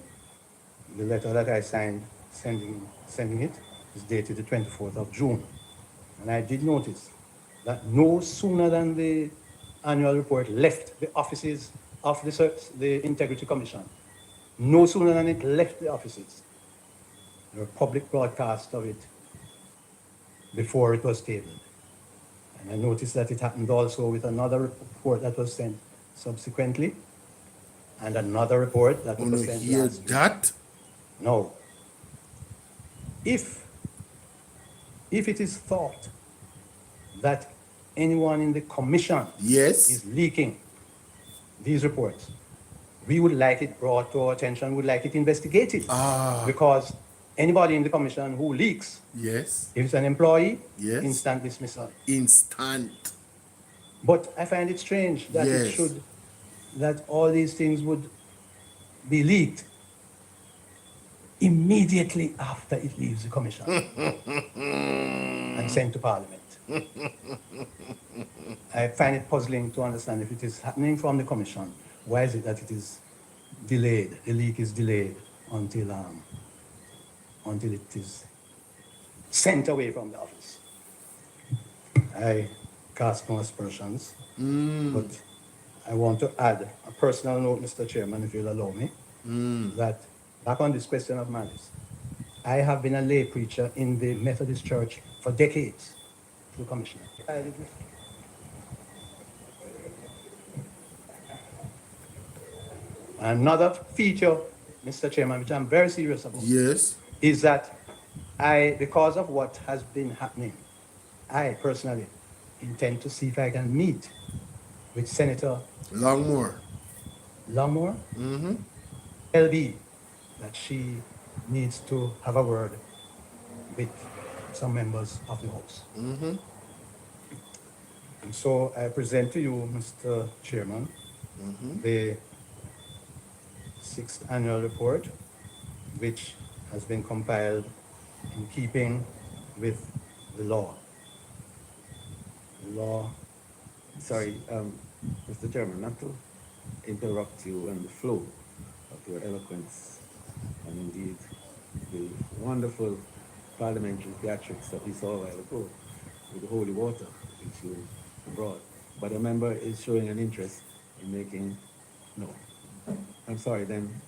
The letter that I signed sending it is dated the 24th of June. And I did notice that no sooner than the annual report left the offices of the Integrity Commission, no sooner than it left the offices, there were public broadcasts of it before it was tabled. And I noticed that it happened also with another report that was sent subsequently, and another report that was sent last week. That? No. If it is thought that anyone in the commission is leaking these reports, we would like it brought to our attention, we would like it investigated. Because anybody in the commission who leaks, if it's an employee, instant dismissal. Instant. But I find it strange that that all these things would be leaked immediately after it leaves the commission and sent to parliament. I find it puzzling to understand if it is happening from the commission, why is it that it is delayed, the leak is delayed until it is sent away from the office. I cast no aspersions, but I want to add a personal note, Mr. Chairman, if you'll allow me, that back on this question of malice, I have been a lay preacher in the Methodist Church for decades to the Commissioner. Another feature, Mr. Chairman, which I'm very serious about, is that because of what has been happening, I personally intend to see if I can meet with Senator Longmore. LB, that she needs to have a word with some members of the House. And so I present to you, Mr. Chairman, the 6th annual report, which has been compiled in keeping with the law. Sorry, Mr. Chairman, not to interrupt you and the flow of your eloquence and indeed the wonderful parliamentary theatrics that we saw a while ago with the holy water which you brought. But a member is showing an interest in making, no. I'm sorry then.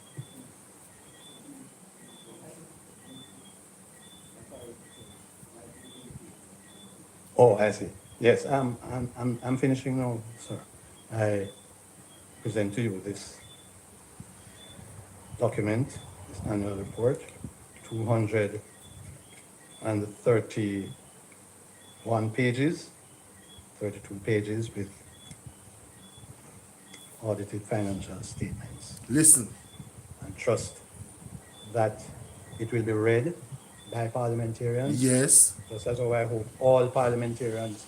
Oh, I see. Yes, I'm finishing now, sir. I present to you this document, this annual report, 231 pages, 32 pages with audited financial statements. Listen. And trust that it will be read by parliamentarians. Yes. Just as how I hope all parliamentarians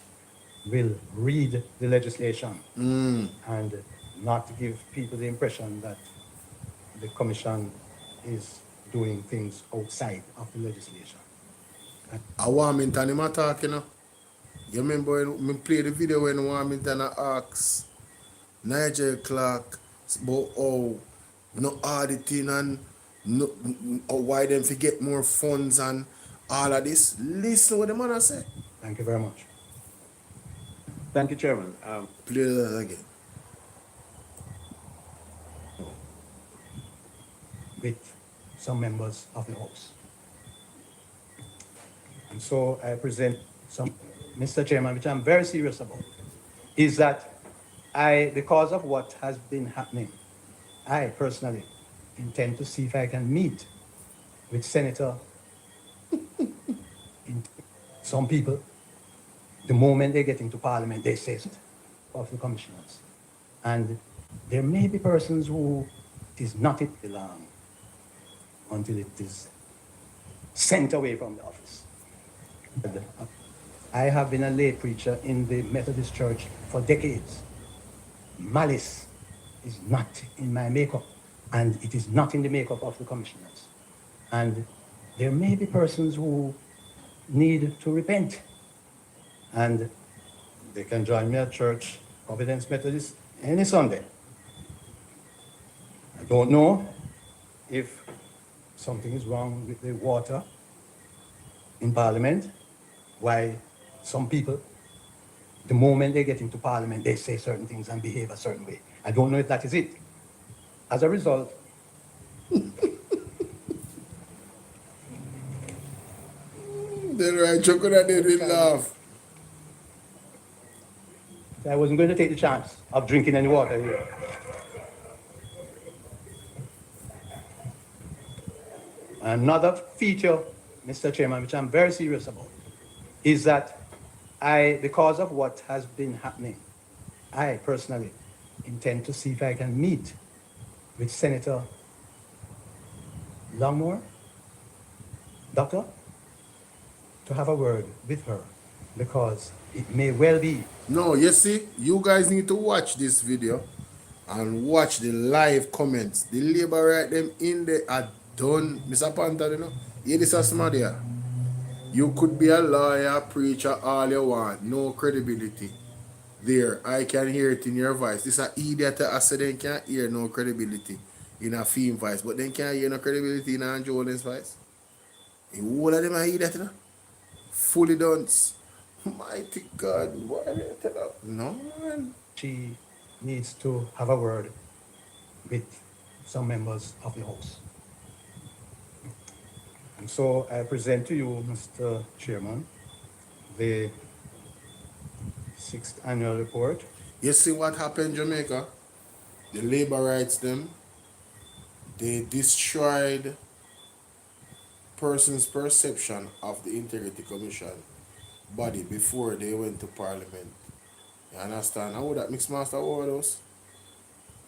will read the legislation and not give people the impression that the Commission is doing things outside of the legislation. I Warmington him attack, you know. You remember when I played the video when Warmington asked Nigel Clark about no auditing and why them to get more funds and all of this. Listen what the man say. Thank you very much. Thank you, Chairman. Play that again. With some members of the House. And so I present some, Mr. Chairman, which I'm very serious about, is that because of what has been happening, I personally intend to see if I can meet with Senator some people, the moment they get into Parliament, they say it of the commissioners. And there may be persons who it is not it belong until it is sent away from the office. I have been a lay preacher in the Methodist Church for decades. Malice is not in my makeup, and it is not in the makeup of the commissioners. And there may be persons who need to repent, and they can join me at church, Providence Methodist, any Sunday. I don't know if something is wrong with the water in Parliament, why some people, the moment they get into Parliament, they say certain things and behave a certain way. I don't know if that is it. As a result, Then right, joking and they did laugh. I wasn't going to take the chance of drinking any water here. Another feature, Mr. Chairman, which I'm very serious about, is that because of what has been happening, I personally intend to see if I can meet with Senator Longmore, Doctor, to have a word with her, because it may well be. No, you see, you guys need to watch this video and watch the live comments. The labor right them in there are done. Mr. Panton, you know, here this is somebody. You could be a lawyer, preacher, all you want. No credibility. There, I can hear it in your voice. This is an idiot. I said they can't hear no credibility in a theme voice, but they can't hear no credibility in a Jones voice. All of them are idiot, you know? Fully dunce. Mighty God, why are they tell up? No, man. She needs to have a word with some members of the House. And so I present to you, Mr. Chairman, the 6th annual report. You see what happened in Jamaica? The labor rights them, they destroyed person's perception of the Integrity Commission body before they went to Parliament. You understand? How would that mix master overdose?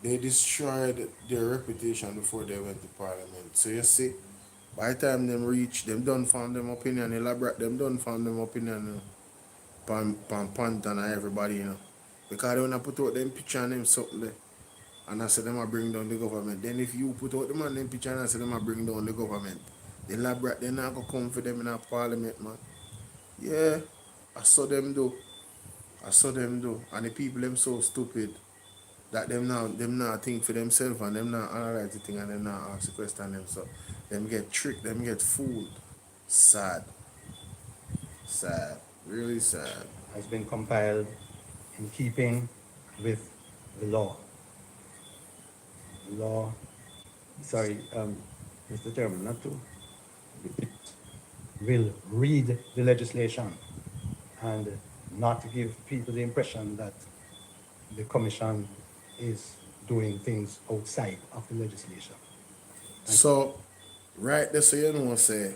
They destroyed their reputation before they went to Parliament. So you see, by the time them reach, them done found them opinion, elaborate, them done found them opinion, Panton and everybody, you know. Because they wanna put out them picture and them something there. And I said them a bring down the government. Then if you put out them and them picture and I said them a bring down the government, the elaborate, they not gonna come for them in a Parliament, man. Yeah, I saw them do. And the people them so stupid that them not think for themselves and them not analyze the thing and them not ask the question them, so them get tricked, them get fooled. Sad. Really sad. Has been compiled in keeping with the law. Mr. Chairman, not to. Will read the legislation and not give people the impression that the Commission is doing things outside of the legislation. So, right there, so you know, say,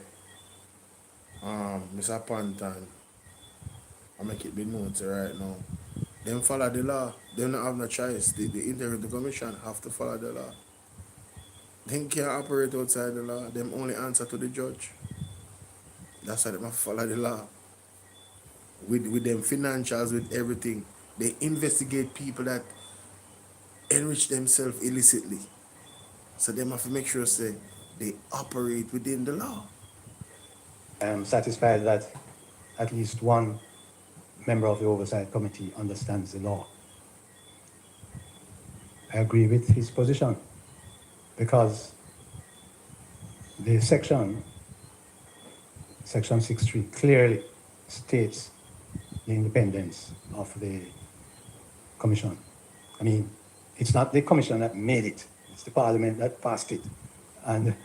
Mr. Panton, I make it be known to right now, them follow the law. They don't have no choice. The Integrity Commission have to follow the law. They can't operate outside the law. Them only answer to the judge. That's why they must follow the law. With them financials, with everything. They investigate people that enrich themselves illicitly. So they have to make sure say they operate within the law. I am satisfied that at least one member of the Oversight Committee understands the law. I agree with his position because the section 6.3 clearly states the independence of the Commission. I mean, it's not the Commission that made it, it's the Parliament that passed it. And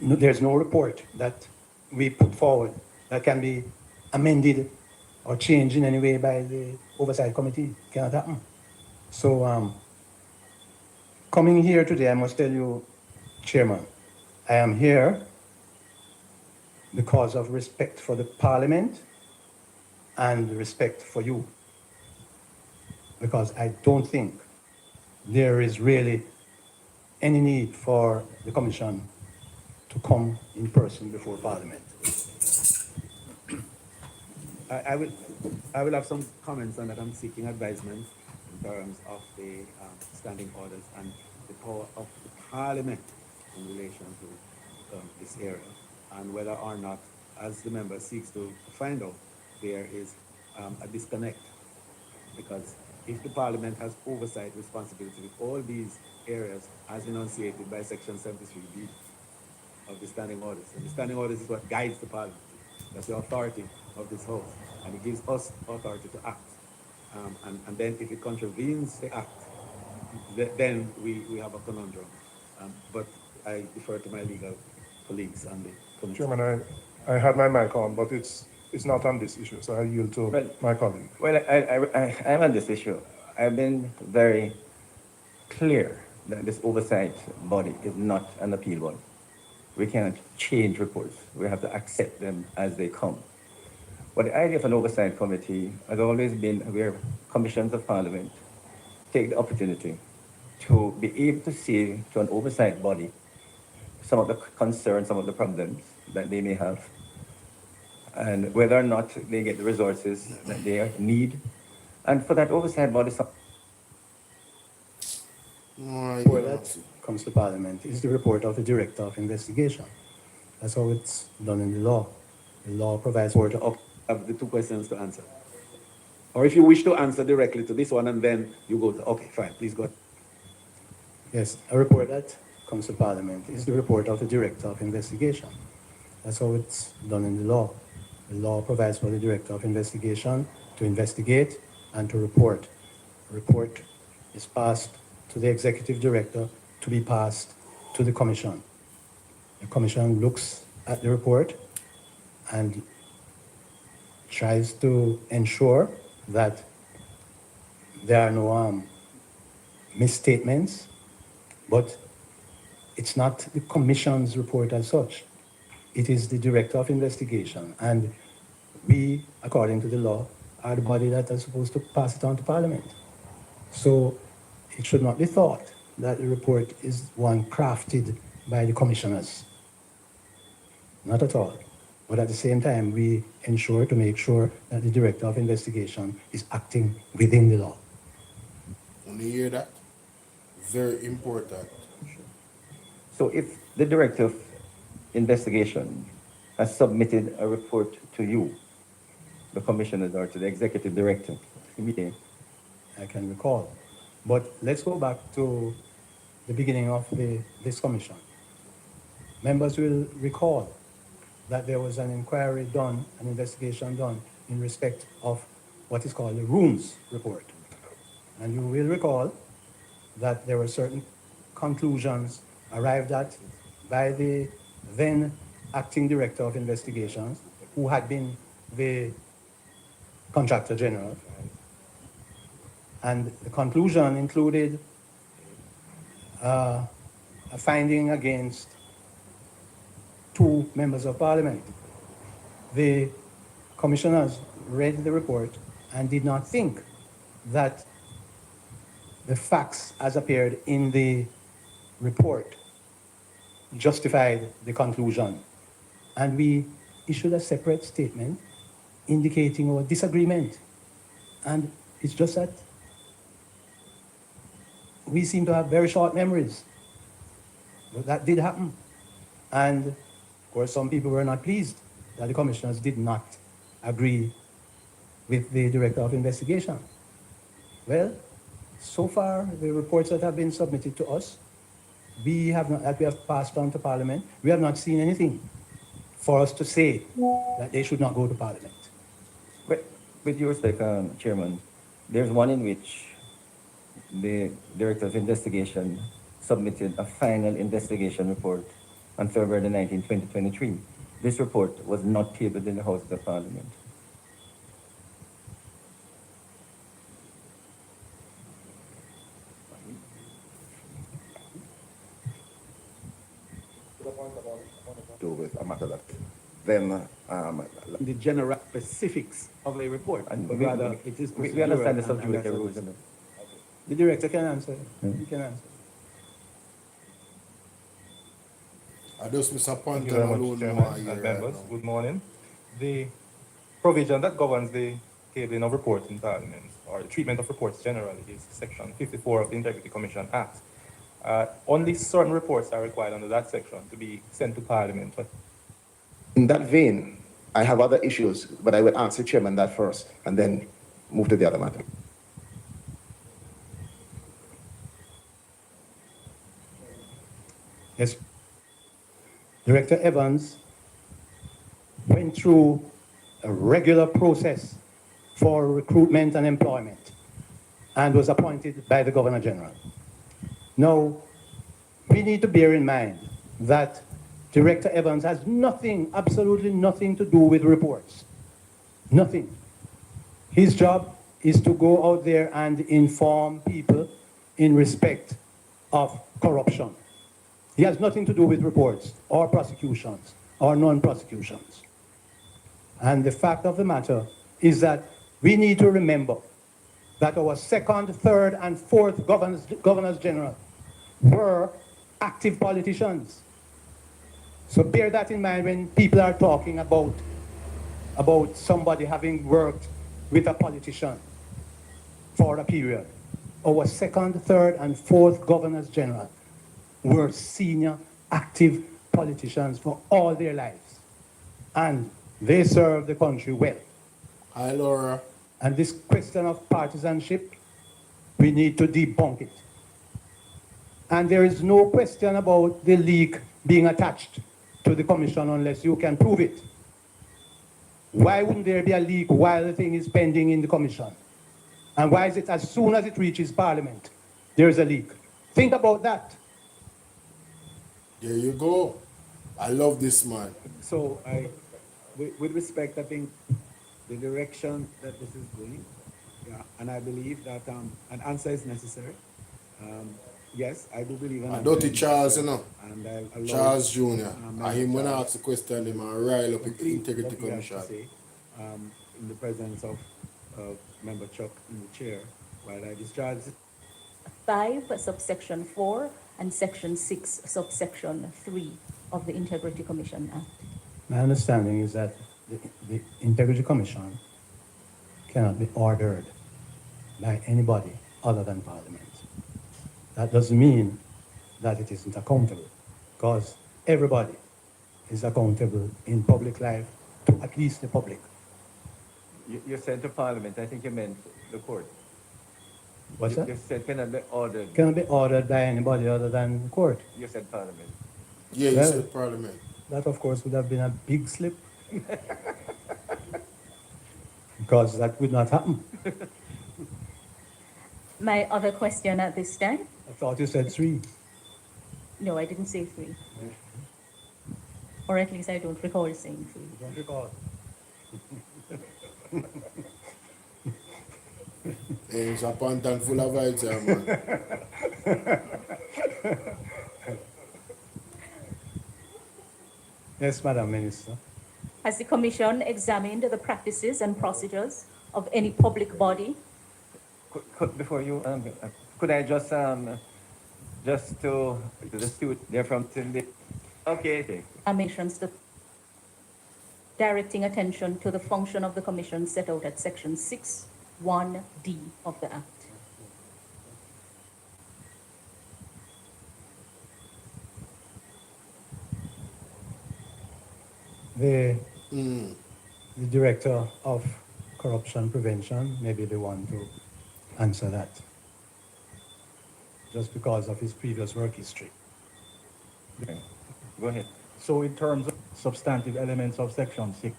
there's no report that we put forward that can be amended or changed in any way by the Oversight Committee. It cannot happen. So coming here today, I must tell you, Chairman, I am here because of respect for the Parliament and respect for you. Because I don't think there is really any need for the Commission to come in person before Parliament. I will have some comments on that. I'm seeking advisement in terms of the standing orders and the power of the Parliament in relation to this area, and whether or not, as the member seeks to find out, there is a disconnect. Because if the Parliament has oversight responsibility with all these areas as enunciated by Section 73B of the standing orders, and the standing orders is what guides the Parliament. That's the authority of this House, and it gives us authority to act. And then if it contravenes the act, then we have a conundrum. But I defer to my legal colleagues on the committee. Chairman, I had my mic on, but it's not on this issue, so I yield to my colleague. Well, I'm on this issue. I've been very clear that this oversight body is not an appeal body. We can't change reports. We have to accept them as they come. But the idea of an oversight committee has always been where commissions of Parliament take the opportunity to be able to see to an oversight body some of the concerns, some of the problems that they may have, and whether or not they get the resources that they need. And for that oversight body, report that comes to Parliament is the report of the Director of Investigation. That's how it's done in the law. The law provides for I have the two questions to answer. Or if you wish to answer directly to this one, and then you go to, okay, fine, please go ahead. Yes, a report that comes to Parliament is the report of the Director of Investigation. That's how it's done in the law. The law provides for the Director of Investigation to investigate and to report. A report is passed to the Executive Director to be passed to the Commission. The Commission looks at the report and tries to ensure that there are no misstatements, but it's not the Commission's report as such. It is the Director of Investigation, and we, according to the law, are the body that are supposed to pass it on to Parliament. So it should not be thought that the report is one crafted by the commissioners. Not at all. But at the same time, we ensure to make sure that the Director of Investigation is acting within the law. When you hear that, very important. so if the Director of Investigation has submitted a report to you, the commissioners, or to the Executive Director, I can recall. But let's go back to the beginning of this commission. Members will recall that there was an inquiry done, an investigation done in respect of what is called the rooms report. And you will recall that there were certain conclusions arrived at by the then acting Director of Investigations, who had been the Contractor General. And the conclusion included a finding against 2 members of Parliament. The commissioners read the report and did not think that the facts as appeared in the report justified the conclusion. And we issued a separate statement indicating our disagreement. And it's just that we seem to have very short memories. But that did happen. And of course, some people were not pleased that the commissioners did not agree with the Director of Investigation. Well, so far, the reports that have been submitted to us, that we have passed on to Parliament, we have not seen anything for us to say that they should not go to Parliament. with your respect, Chairman, there's one in which the Director of Investigation submitted a final investigation report on February 19, 2023. This report was not tabled in the House of the Parliament. Do with a matter that then The general specifics of a report, And but we- rather it is we understand the procedural subject that's rules. what- The director can answer. He can answer. I just Mr. Thank Panton you very much, alone Chairman more here and right members. now. Good morning. The provision that governs the tabling of reports in Parliament, or the treatment of reports generally, is Section 54 of the Integrity Commission Act. Only certain reports are required under that section to be sent to Parliament. in that vein, I have other issues, but I will answer Chairman that first and then move to the other matter. Yes. Director Evans went through a regular process for recruitment and employment and was appointed by the Governor General. Now, we need to bear in mind that Director Evans has nothing, absolutely nothing to do with reports. Nothing. His job is to go out there and inform people in respect of corruption. He has nothing to do with reports or prosecutions or non-prosecutions. And the fact of the matter is that we need to remember that our second, third, and fourth governors general were active politicians. So bear that in mind when people are talking about somebody having worked with a politician for a period. Our second, third, and fourth governors general were senior active politicians for all their lives. And they served the country well. Hi, Laura. And this question of partisanship, we need to debunk it. And there is no question about the leak being attached to the commission unless you can prove it. Why wouldn't there be a leak while the thing is pending in the commission? And why is it as soon as it reaches Parliament, there's a leak? Think about that. There you go. I love this man. So with respect, I think the direction that this is going, yeah, and I believe that an answer is necessary. Yes, I do believe an answer. Dirty Charles, you know. And I allow, Charles Jr. And him when I Charles ask the question, him and rile up the complete Integrity what he has to Commission. say, in the presence of Member Chuck in the chair, while I discharge 5 subsection 4 and section 6 subsection 3 of the Integrity Commission Act. My understanding is that the Integrity Commission cannot be ordered by anybody other than Parliament. That doesn't mean that it isn't accountable, because everybody is accountable in public life to at least the public. You said to Parliament, I think you meant the court. What's that? You said cannot be ordered. Cannot be ordered by anybody other than the court. You said Parliament. Yeah, you Well, said Parliament. That, of course, would have been a big slip. Because that would not happen. My other question at this time? I thought you said 3. No, I didn't say 3. Or at least I don't recall saying 3. Don't recall. It's a Panton full of vibes here, man. Yes, Madam Minister. Has the Commission examined the practices and procedures of any public body? Before you, could I just to the student there from Cindy? Okay. Examinations directing attention to the function of the Commission set out at section 6(1)(d) of the Act. The Director of Corruption Prevention may be the one to answer that, just because of his previous work history. Okay. Go ahead. So in terms of substantive elements of Section 6,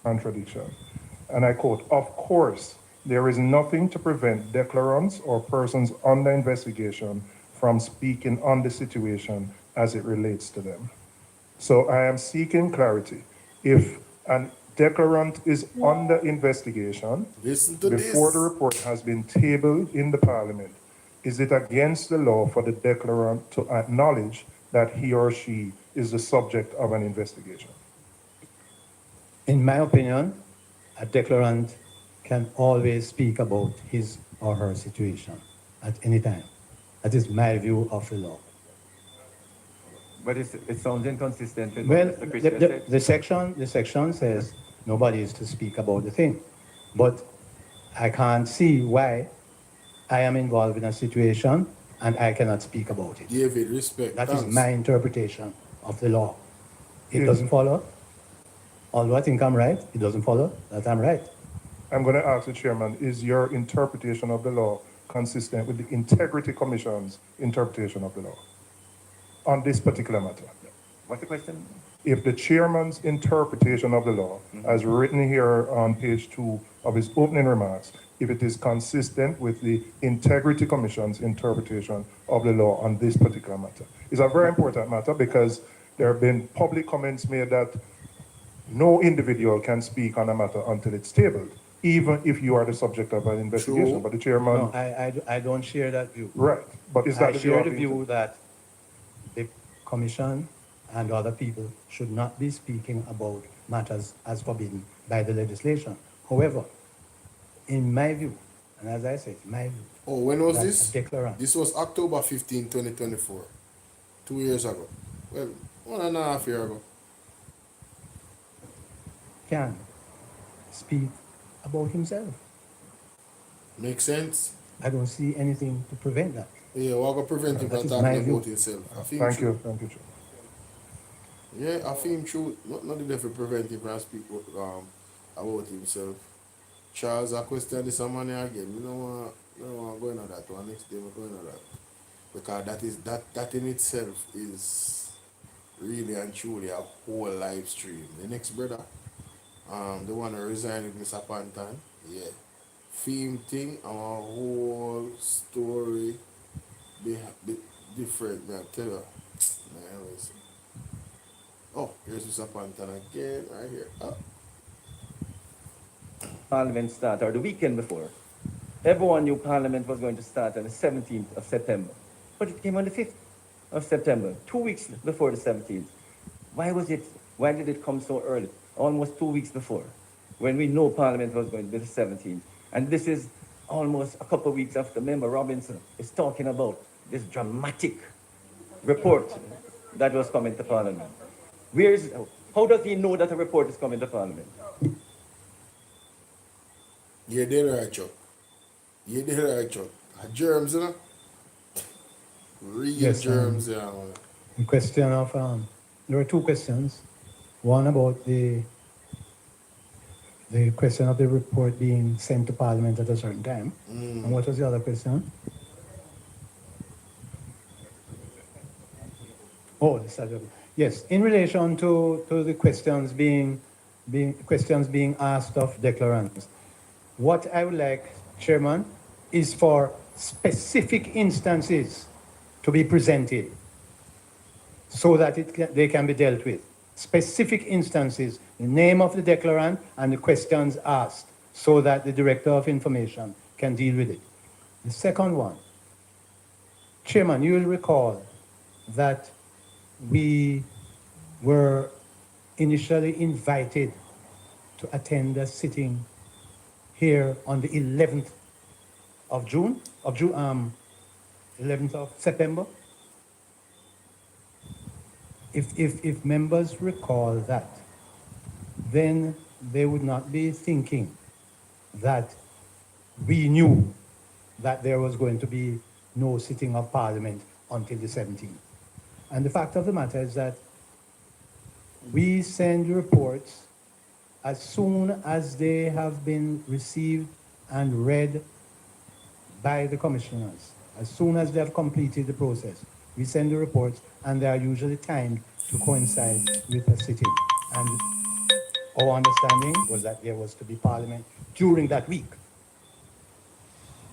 contradiction, and I quote, "Of course, there is nothing to prevent declarants or persons under investigation from speaking on the situation as it relates to them." So I am seeking clarity. If an declarant is under investigation before the report has been tabled in the Parliament, is it against the law for the declarant to acknowledge that he or she is the subject of an investigation? In my opinion, a declarant can always speak about his or her situation at any time. That is my view of the law. But it sounds inconsistent with Well, what Mr. Christian said. the section says nobody is to speak about the thing. But I can't see why I am involved in a situation and I cannot speak about it. David, respect. That is thanks. my interpretation of the law. It doesn't follow. Although I think I'm right, it doesn't follow that I'm right. I'm going to ask the chairman, is your interpretation of the law consistent with the Integrity Commission's interpretation of the law on this particular matter? What's the question? If the chairman's interpretation of the law, as written here on page 2 of his opening remarks, if it is consistent with the Integrity Commission's interpretation of the law on this particular matter. It's a very important matter because there have been public comments made that no individual can speak on a matter until it's tabled, even if you are the subject of an investigation. True. But the chairman... No, I don't share that view. Right. But is that I the view share of the the view that the commission and other people should not be speaking about matters as forbidden by the legislation. However, in my view, and as I said, my view... Oh, when was that this? a declarant This was October 15, 2024. 2 years ago. Well, 1.5 years ago. can speak about himself. Makes sense? I don't see anything to prevent that. Yeah, we're going to prevent him That from is my talking view. about himself. I feel Thank true. you. Thank you, Chair. Yeah, I feel true. Not the to prevent him from speaking about himself. Charles, I question this money again. We don't want to go into that one. Next day we're going into that. Because that in itself is really and truly a whole live stream. The next brother, the one who resigned with Mr. Panton, yeah. Theme thing, our whole story be different, man. Tell you. Anyways. Oh, here's Mr. Panton again, right here. Oh. Parliament start, or the weekend before. Everyone knew Parliament was going to start on the 17th of September. But it came on the 5th of September, 2 weeks before the 17th. Why did it come so early? Almost 2 weeks before, when we know Parliament was going to be the 17th. And this is almost a couple of weeks after Member Robinson is talking about this dramatic report that was coming to Parliament. How does he know that a report is coming to Parliament? You're there right, Chuck. You're there right, Chuck. Germs, you know? Real Yes, germs, yeah. The question of, there were two questions. One about the question of the report being sent to Parliament at a certain time. And what was the other question? Oh, the subject. Yes, in relation to the questions being asked of declarants. What I would like, Chairman, is for specific instances to be presented so that they can be dealt with. Specific instances, the name of the declarant and the questions asked so that the Director of Information can deal with it. The second one, Chairman, you will recall that we were initially invited to attend a sitting here on the 11th of 11th of September. If members recall that, then they would not be thinking that we knew that there was going to be no sitting of Parliament until the 17th. And the fact of the matter is that we send reports as soon as they have been received and read by the commissioners. As soon as they have completed the process, we send the reports, and they are usually timed to coincide with a sitting. And our understanding was that there was to be Parliament during that week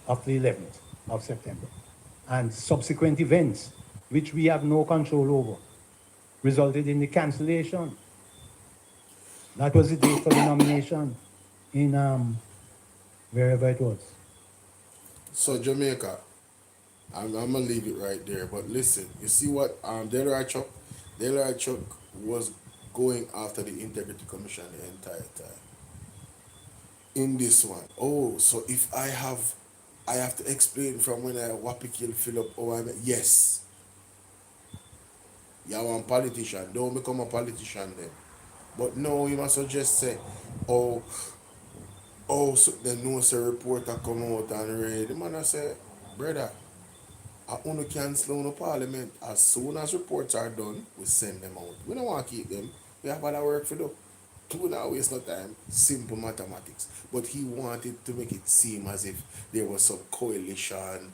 of the 11th of September. And subsequent events, which we have no control over, resulted in the cancellation. That was the date for the nomination in wherever it was. So Jamaica, I'm gonna leave it right there. But listen, you see what Chuck? the Larry Chuck was going after the Integrity Commission the entire time. In this one, oh, so if I have to explain from when I Wapikill fill up, oh, yes. You are a politician, don't become a politician then. But no, you must just say, oh, so the news reporter come out and read. The man I say, brother, I only cancel on the parliament. As soon as reports are done, we send them out. We don't want to keep them. We have other work for them. We don't waste no time. Simple mathematics. But he wanted to make it seem as if there was some coalition.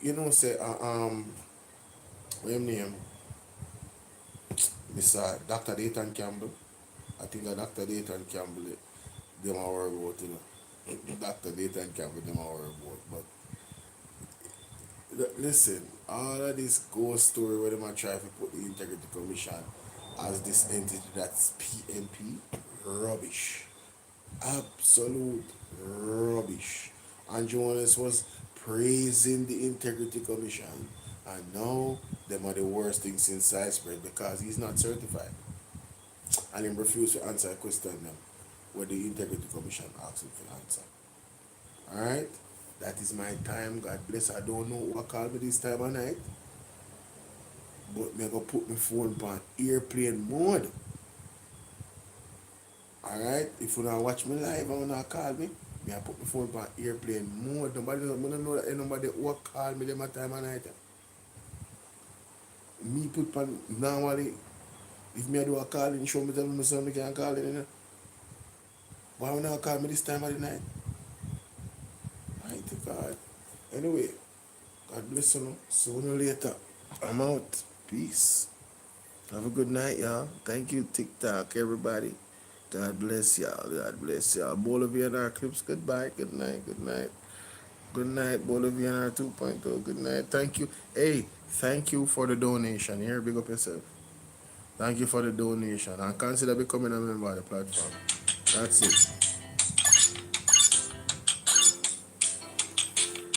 You know, say, what his name? Mr. Dr. Dayton Campbell. I think Dr. Dayton Campbell, them are worried about, you know. Dr. Dayton Campbell, them are worried about. But listen, all of this ghost story where they might try to put the Integrity Commission as this entity that's PNP, rubbish. Absolute rubbish. And Jonas was praising the Integrity Commission, and now them are the worst thing since sliced bread because he's not certified. And he refused to answer a question them where the Integrity Commission asked him to answer. Alright? That is my time. God bless. I don't know what called me this time of night. But me go put my phone on airplane mode. Alright? If you don't watch me live and not call me, I put my phone on airplane mode. Nobody don't know that nobody what call me them at time of night. Me put on normally, if me do a call in, show me tell me son me can call in, you know. Why would not call me this time of the night? Mighty God. Anyway, God bless you. Sooner or later, I'm out. Peace. Have a good night, y'all. Thank you, TikTok, everybody. God bless y'all. God bless y'all. BOLO V&R clips. Goodbye. Good night. Good night. Good night. BOLO V&R 2.0. Good night. Thank you. Hey, thank you for the donation. Here, big up yourself. Thank you for the donation. And consider becoming a member of the platform. That's it.